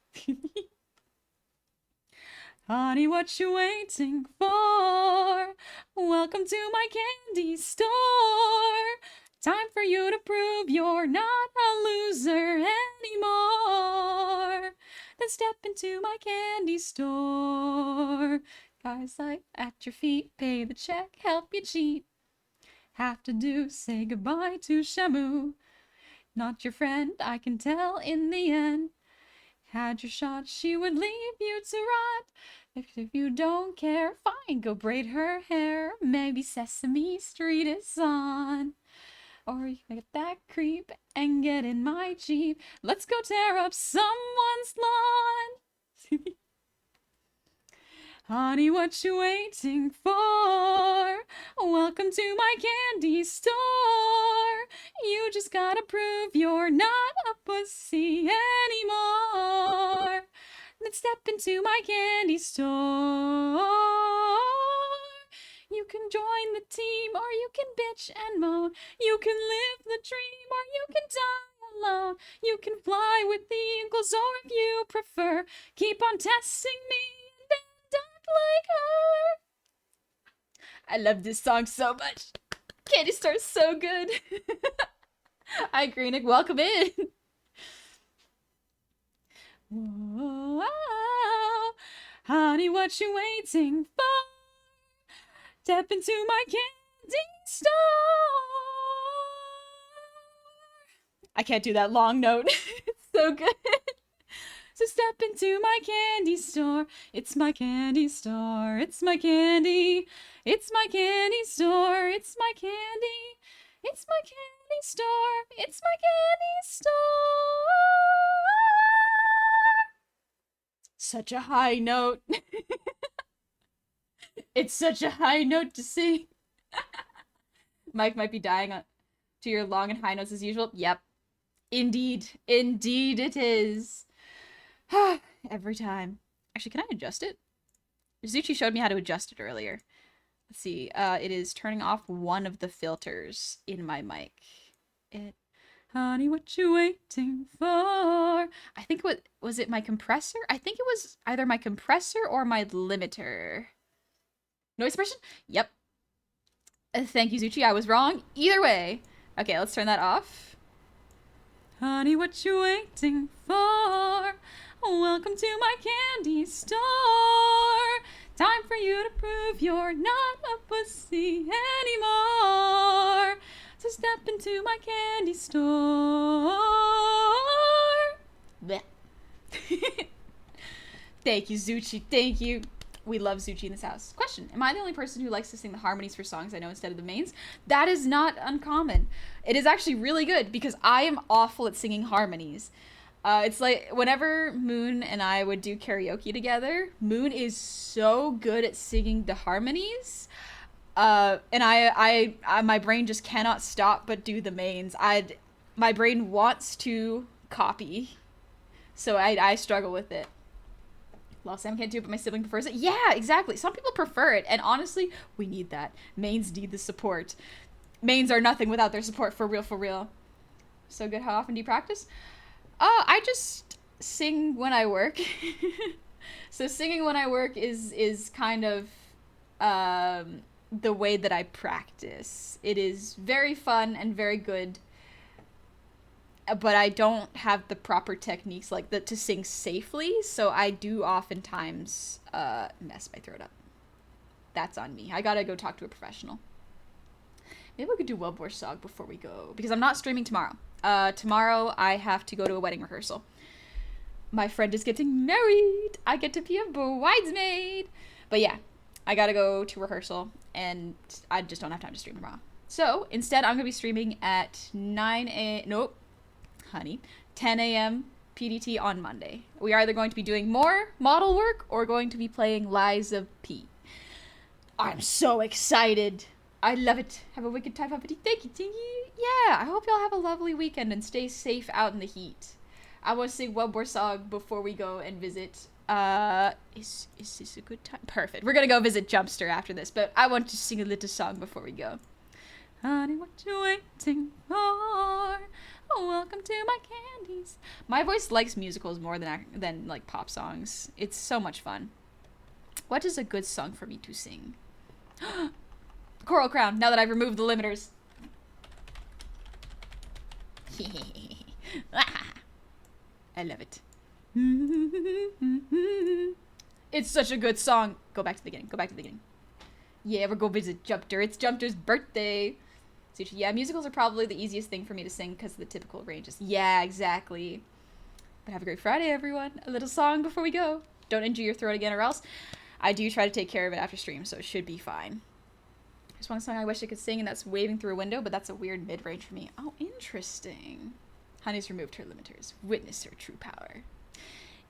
A: Honey, what you waiting for? Welcome to my candy store. Time for you to prove you're not a loser anymore. Then step into my candy store. Guys like at your feet, pay the check, help you cheat. Have to do, say goodbye to Shamu. Not your friend, I can tell in the end. Had your shot, she would leave you to rot. If you don't care, fine, go braid her hair. Maybe Sesame Street is on. Or you can get that creep and get in my Jeep. Let's go tear up someone's lawn. Honey, what you waiting for? Welcome to my candy store. You just gotta prove you're not a pussy anymore. Let's step into my candy store. You can join the team, or you can bitch and moan. You can live the dream, or you can die alone. You can fly with the eagles, or if you prefer, keep on testing me and end up like her. I love this song so much. Candy Store's so good. Hi, Greenick. Welcome in. Whoa, honey, what you waiting for? Step into my candy store. I can't do that long note. It's so good. So step into my candy store. It's my candy store. It's my candy. It's my candy store. It's my candy. It's my candy store. It's my candy store. Such a high note. It's such a high note to sing. Mike might be dying to your long and high notes as usual. Yep. Indeed. Indeed it is. Every time. Actually, can I adjust it? Zuchi showed me how to adjust it earlier. Let's see. It is turning off one of the filters in my mic. Honey, what you waiting for? I think what was it my compressor? I think it was either my compressor or my limiter. Noise suppression? Yep. Thank you, Zuchi. I was wrong. Either way. Okay, let's turn that off. Honey, what you waiting for? Welcome to my candy store. Time for you to prove you're not a pussy anymore. So step into my candy store. Blech. Thank you, Zuchi. Thank you. We love Zuchi in this house. Question: am I the only person who likes to sing the harmonies for songs I know instead of the mains? That is not uncommon. It is actually really good because I am awful at singing harmonies. It's like whenever Moon and I would do karaoke together, Moon is so good at singing the harmonies. And I my brain just cannot stop but do the mains. My brain wants to copy, so I struggle with it. Well, Sam can't do it, but my sibling prefers it. Yeah, exactly. Some people prefer it, and honestly, we need that. Mains need the support. Mains are nothing without their support, for real, for real. So good. How often do you practice? I just sing when I work. So singing when I work is kind of the way that I practice. It is very fun and very good, but I don't have the proper techniques like that to sing safely, so I do oftentimes mess my throat up. That's on me. I gotta go talk to a professional. Maybe we could do Wellborsog before we go, because I'm not streaming tomorrow. Tomorrow I have to go to a wedding rehearsal. My friend is getting married. I get to be a bridesmaid. But yeah, I gotta go to rehearsal, and I just don't have time to stream tomorrow. So instead, I'm gonna be streaming at 10 a.m. PDT on Monday. We are either going to be doing more model work or going to be playing Lies of P. I'm so excited. I love it. Have a wicked time, Puppety. Thank you, Tingy. Yeah, I hope y'all have a lovely weekend and stay safe out in the heat. I want to sing Wellborsog before we go and visit. Is this a good time? Perfect. We're gonna go visit Jumpster after this, but I want to sing a little song before we go. Honey, what you waiting for? Welcome to my candies. My voice likes musicals more than like pop songs. It's so much fun. What is a good song for me to sing? Coral Crown, now that I've removed the limiters. I love it. It's such a good song. Go back to the beginning. Go back to the beginning. Yeah, we're going to visit Jumper. It's Jumper's birthday. Yeah, musicals are probably the easiest thing for me to sing because of the typical ranges. Yeah, exactly. But have a great Friday, everyone. A little song before we go. Don't injure your throat again or else. I do try to take care of it after stream, so it should be fine. There's one song I wish I could sing, and that's Waving Through a Window, but that's a weird mid-range for me. Oh, interesting. Honey's removed her limiters. Witness her true power.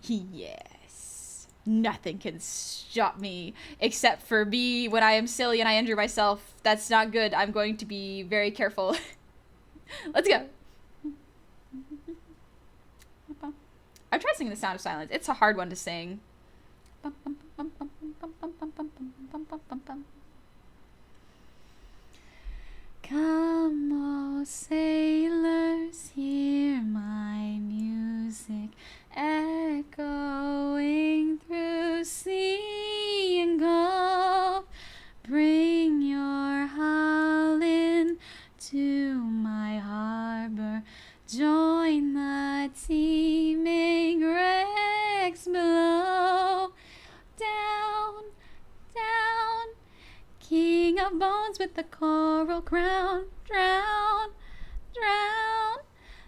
A: Yes. Nothing can stop me except for me when I am silly and I injure myself. That's not good. I'm going to be very careful. Let's go. I've tried singing The Sound of Silence. It's a hard one to sing. Come, oh sailors, hear my music echoing through sea and gulf. Bring your Holland to my harbor. Join the teeming wrecks below. Down, down, King of Bones with the coral crown. Drown, drown,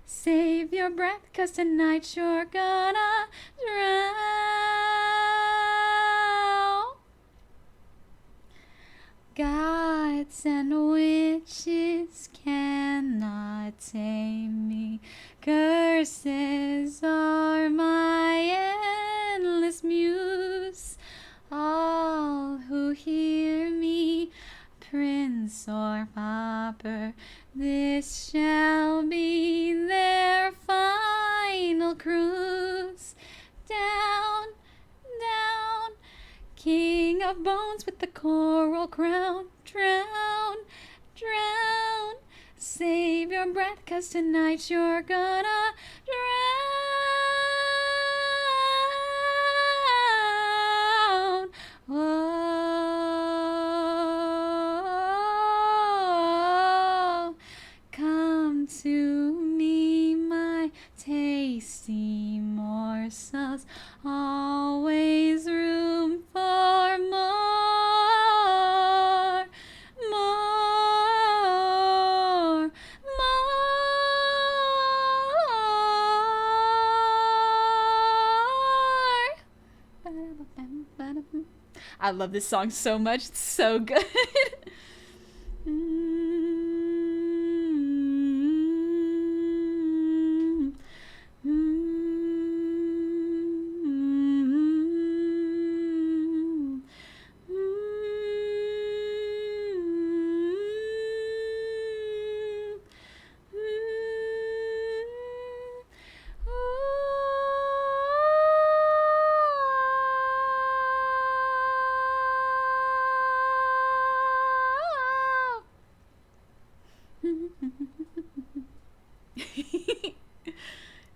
A: save your breath, 'cause tonight you're gonna drown. Gods and witches cannot tame me. Curses are my endless muse. All who hear me, prince or pauper, this shall be their final cruise. Down, down, King of Bones with the coral crown. Drown, drown, save your your breath, 'cause tonight you're gonna drown. Oh, come to me, my tasty morsels. Always room for more, more, more. I love this song so much. It's so good.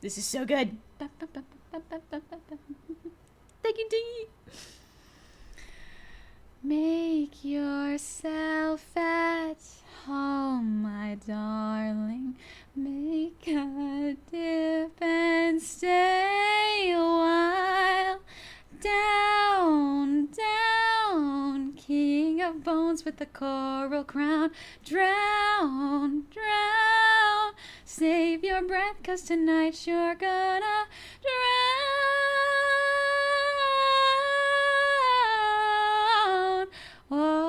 A: This is so good. Thank you, D. Make yourself at home, my darling. Make a dip and stay a while. Down, down, king of bones with the coral crown. Drown, drown, save your breath, 'cause tonight you're gonna drown. Oh,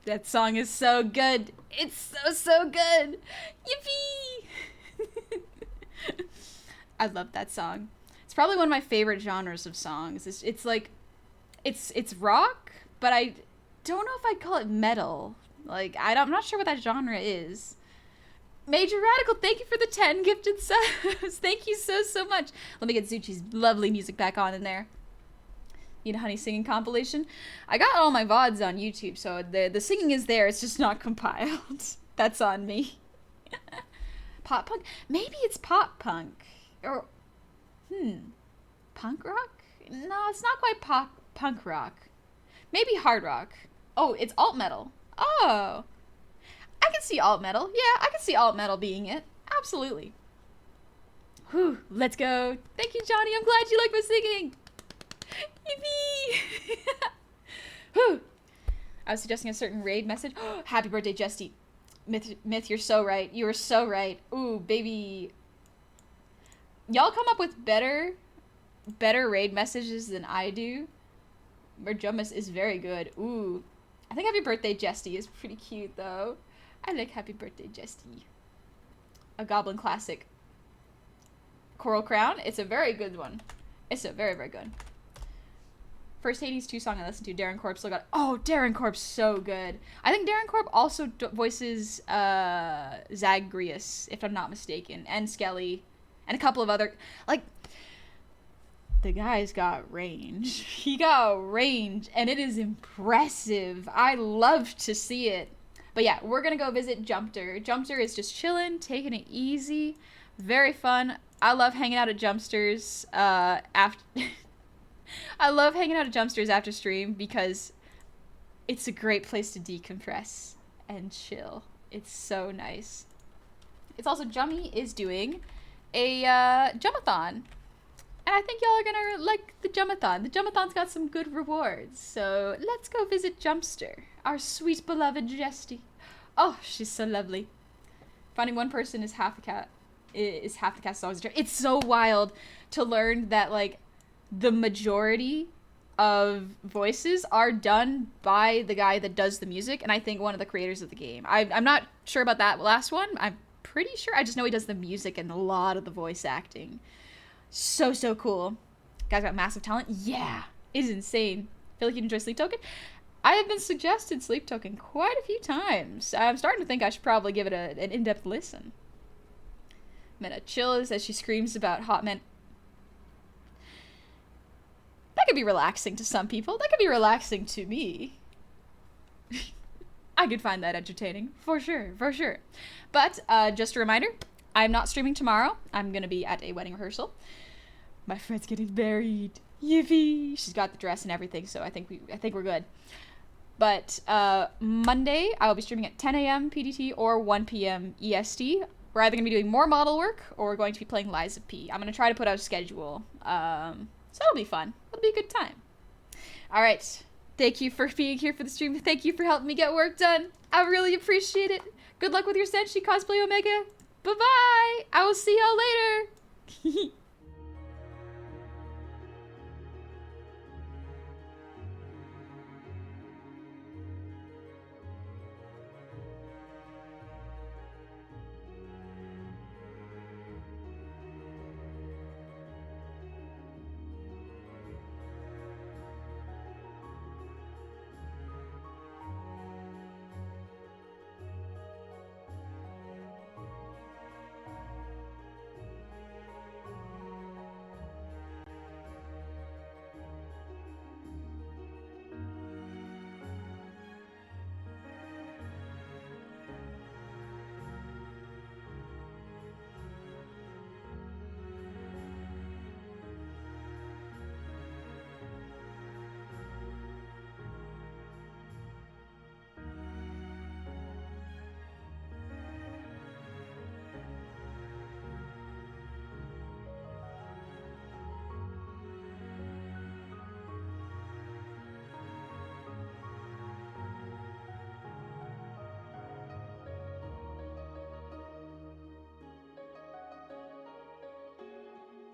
A: that song is so good. It's so good. Yippee! I love that song. It's probably one of my favorite genres of songs. It's like it's rock, but I don't know if I'd call it metal. Like I'm not sure what that genre is. Major Radical, thank you for the 10 gifted subs. Thank you so much. Let me get Zuchi's lovely music back on in there. Need a Honey singing compilation? I got all my VODs on YouTube, so the singing is there. It's just not compiled. That's on me. Pop punk? Maybe it's pop punk. Or, punk rock? No, it's not quite punk rock. Maybe hard rock. Oh, it's alt metal. Oh. I can see alt metal. Yeah, I can see alt metal being it. Absolutely. Whew, let's go. Thank you, Johnny. I'm glad you like my singing. Yippee! Whew. I was suggesting a certain raid message. Happy birthday, Jesty. Myth, you're so right. You are so right. Ooh, baby. Y'all come up with better raid messages than I do. Merjumus is very good. Ooh. I think Happy Birthday, Jesty is pretty cute, though. I like Happy Birthday, Jesty. A Goblin classic. Coral Crown. It's a very good one. It's a very, very good. First Hades 2 song I listened to, Darren Korb still got... Oh, Darren Korb's so good. I think Darren Korb also voices Zagreus, if I'm not mistaken, and Skelly, and a couple of other... Like, the guy's got range. He got range, and it is impressive. I love to see it. But yeah, we're gonna go visit Jumpster. Jumpster is just chilling, taking it easy. Very fun. I love hanging out at Jumpsters after... I love hanging out at Jumpsters after stream because it's a great place to decompress and chill. It's so nice. It's also, Jummy is doing a Jumathon. And I think y'all are gonna like the Jumathon. The Jumathon's got some good rewards. So let's go visit Jumpster, our sweet beloved Jesty. Oh, she's so lovely. Finding one person is half the cat. Is half the cat's always a trip. It's so wild to learn that, like, the majority of voices are done by the guy that does the music, and I think one of the creators of the game. I'm not sure about that last one. I'm pretty sure. I just know he does the music and a lot of the voice acting. So cool. Guy's got massive talent. Yeah, it is insane. Feel like you'd enjoy Sleep Token? I have been suggested Sleep Token quite a few times. I'm starting to think I should probably give it an in-depth listen. Meta chills as she screams about hot men. That could be relaxing to some people. That could be relaxing to me. I could find that entertaining. For sure. But, just a reminder, I'm not streaming tomorrow. I'm gonna be at a wedding rehearsal. My friend's getting married. Yippee! She's got the dress and everything, so I think we're good. But, Monday, I'll be streaming at 10 a.m. PDT or 1 p.m. EST. We're either going to be doing more model work, or we're going to be playing Lies of P. I'm going to try to put out a schedule. So it'll be fun. It'll be a good time. Alright. Thank you for being here for the stream. Thank you for helping me get work done. I really appreciate it. Good luck with your Senshi cosplay, Omega. Bye-bye. I will see y'all later.